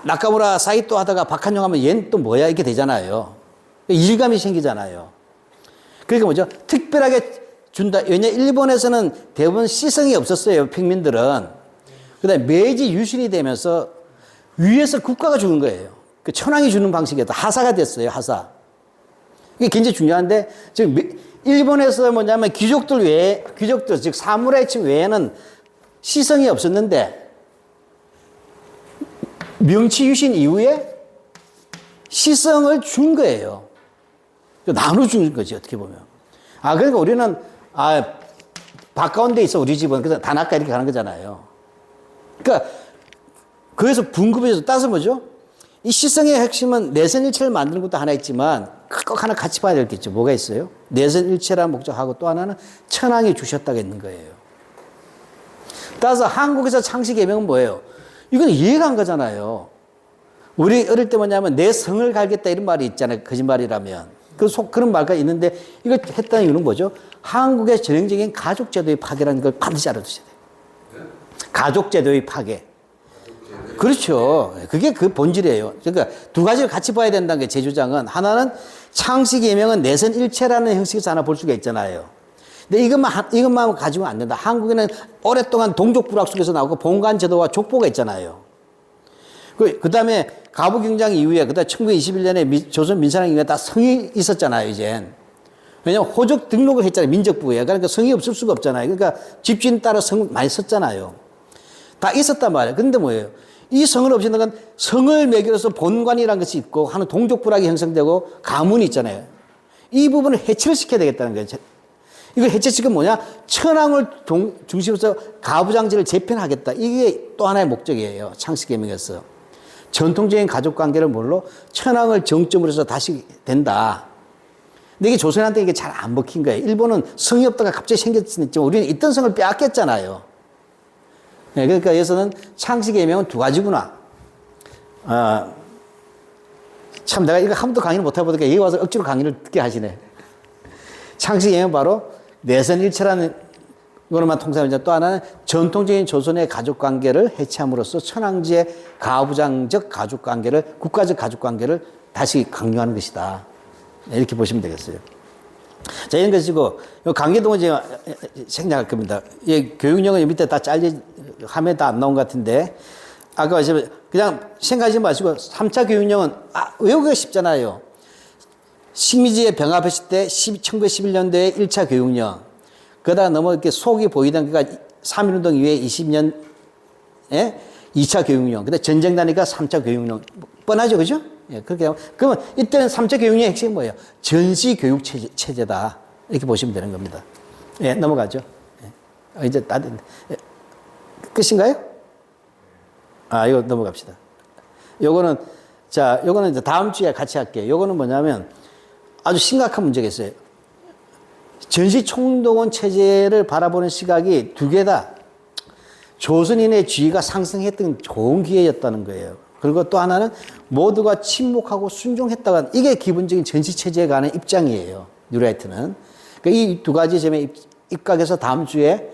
나카무라 사이토 하다가 박한용 하면 얘는 또 뭐야? 이렇게 되잖아요. 일감이 생기잖아요. 그러니까 뭐죠? 특별하게 준다. 왜냐 일본에서는 대부분 시성이 없었어요. 평민들은. 그다음에 메이지 유신이 되면서 위에서 국가가 주는 거예요. 그 천황이 주는 방식이었다. 하사가 됐어요. 하사. 이게 굉장히 중요한데 지금 일본에서 뭐냐면 귀족들 즉 사무라이층 외에는 시성이 없었는데 명치 유신 이후에 시성을 준 거예요. 나눠준 거지 어떻게 보면. 그러니까 우리는 바깥 데 있어 우리 집은 그래서 다나카 이렇게 가는 거잖아요. 그러니까 거기서 분급해서 따서 뭐죠? 이 시성의 핵심은 내선일체를 만드는 것도 하나 있지만 꼭 하나 같이 봐야 될 게 있죠. 뭐가 있어요? 내선일체라는 목적하고 또 하나는 천황이 주셨다고 했는 거예요. 따라서 한국에서 창씨개명은 뭐예요? 이건 이해가 안 가잖아요. 우리 어릴 때 뭐냐면 내 성을 갈겠다 이런 말이 있잖아요. 거짓말이라면. 그런 말가 있는데 이걸 했다는 이유는 뭐죠? 한국의 전형적인 가족제도의 파괴라는 걸 반드시 알아두셔야 돼요. 가족제도의 파괴. 그렇죠. 그게 그 본질이에요. 그러니까 두 가지를 같이 봐야 된다는 게 제 주장은. 하나는 창씨개명은 내선일체라는 형식에서 하나 볼 수가 있잖아요. 근데 이것만 가지고는 안 된다. 한국에는 오랫동안 동족불학 속에서 나오고 봉간제도와 족보가 있잖아요. 그 다음에 가부경장 이후에, 그 다음에 1921년에 조선 민사랑 이후에 다 성이 있었잖아요, 이젠. 왜냐면 호적 등록을 했잖아요, 민족부에. 그러니까 성이 없을 수가 없잖아요. 그러니까 집주인 따라 성 많이 썼잖아요. 다 있었단 말이에요. 근데 뭐예요? 이 성을 없애는 건 성을 매개로서 본관이라는 것이 있고 하는 동족불학이 형성되고 가문이 있잖아요. 이 부분을 해체를 시켜야 되겠다는 거예요. 이걸 해체시키면 뭐냐? 천황을 중심으로서 가부장제를 재편하겠다. 이게 또 하나의 목적이에요. 창씨개명에서. 전통적인 가족관계를 뭘로? 천황을 정점으로 해서 다시 된다. 근데 이게 조선한테 이게 잘 안 먹힌 거예요. 일본은 성이 없다가 갑자기 생겼지만 우리는 있던 성을 빼앗겼잖아요. 네, 그러니까 여기서는 창씨개명은 두 가지구나. 참 내가 이거 한 번도 강의를 못 해보니까 여기 와서 억지로 강의를 듣게 하시네. 창씨개명은 바로 내선일체라는 거로만 통상이죠. 또 하나는 전통적인 조선의 가족관계를 해체함으로써 천황제의 가부장적 가족관계를, 국가적 가족관계를 다시 강요하는 것이다. 이렇게 보시면 되겠어요. 자, 이런 것이고, 강계동은 제가 생략할 겁니다. 이 교육령은 밑에 다 화면에 다 안 나온 것 같은데, 아까 말씀하신, 그냥 생각하지 마시고, 3차 교육령은, 외우기가 쉽잖아요. 식민지에 병합했을 때 1911년도에 1차 교육령, 그러다가 너무 이렇게 속이 보이던, 그러니까 3.1운동 이후에 20년에 2차 교육령, 근데 전쟁 나니까 3차 교육령, 뻔하죠, 그죠? 예, 그렇게 하면, 그러면 이때는 3차 교육령의 핵심이 뭐예요? 전시 교육 체제다. 이렇게 보시면 되는 겁니다. 예, 넘어가죠. 예. 이제 다 됐네. 예. 끝인가요? 이거 넘어갑시다. 요거는 이제 다음 주에 같이 할게요. 요거는 뭐냐면 아주 심각한 문제가 있어요. 전시 총동원 체제를 바라보는 시각이 두 개다. 조선인의 지위가 상승했던 좋은 기회였다는 거예요. 그리고 또 하나는 모두가 침묵하고 순종했다가 이게 기본적인 전시 체제에 관한 입장이에요. 뉴라이트는. 그러니까 이 두 가지 점에 입각해서 다음 주에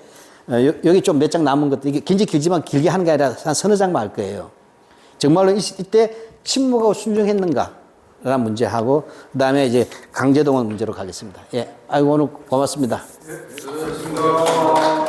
여기 좀 몇 장 남은 것도 이게 굉장히 길지만 길게 하는 게 아니라 한 서너 장만 할 거예요. 정말로 이때 침묵하고 순종했는가? 라는 문제하고 그다음에 이제 강제동원 문제로 가겠습니다. 예. 오늘 고맙습니다. 네, 수고하셨습니다.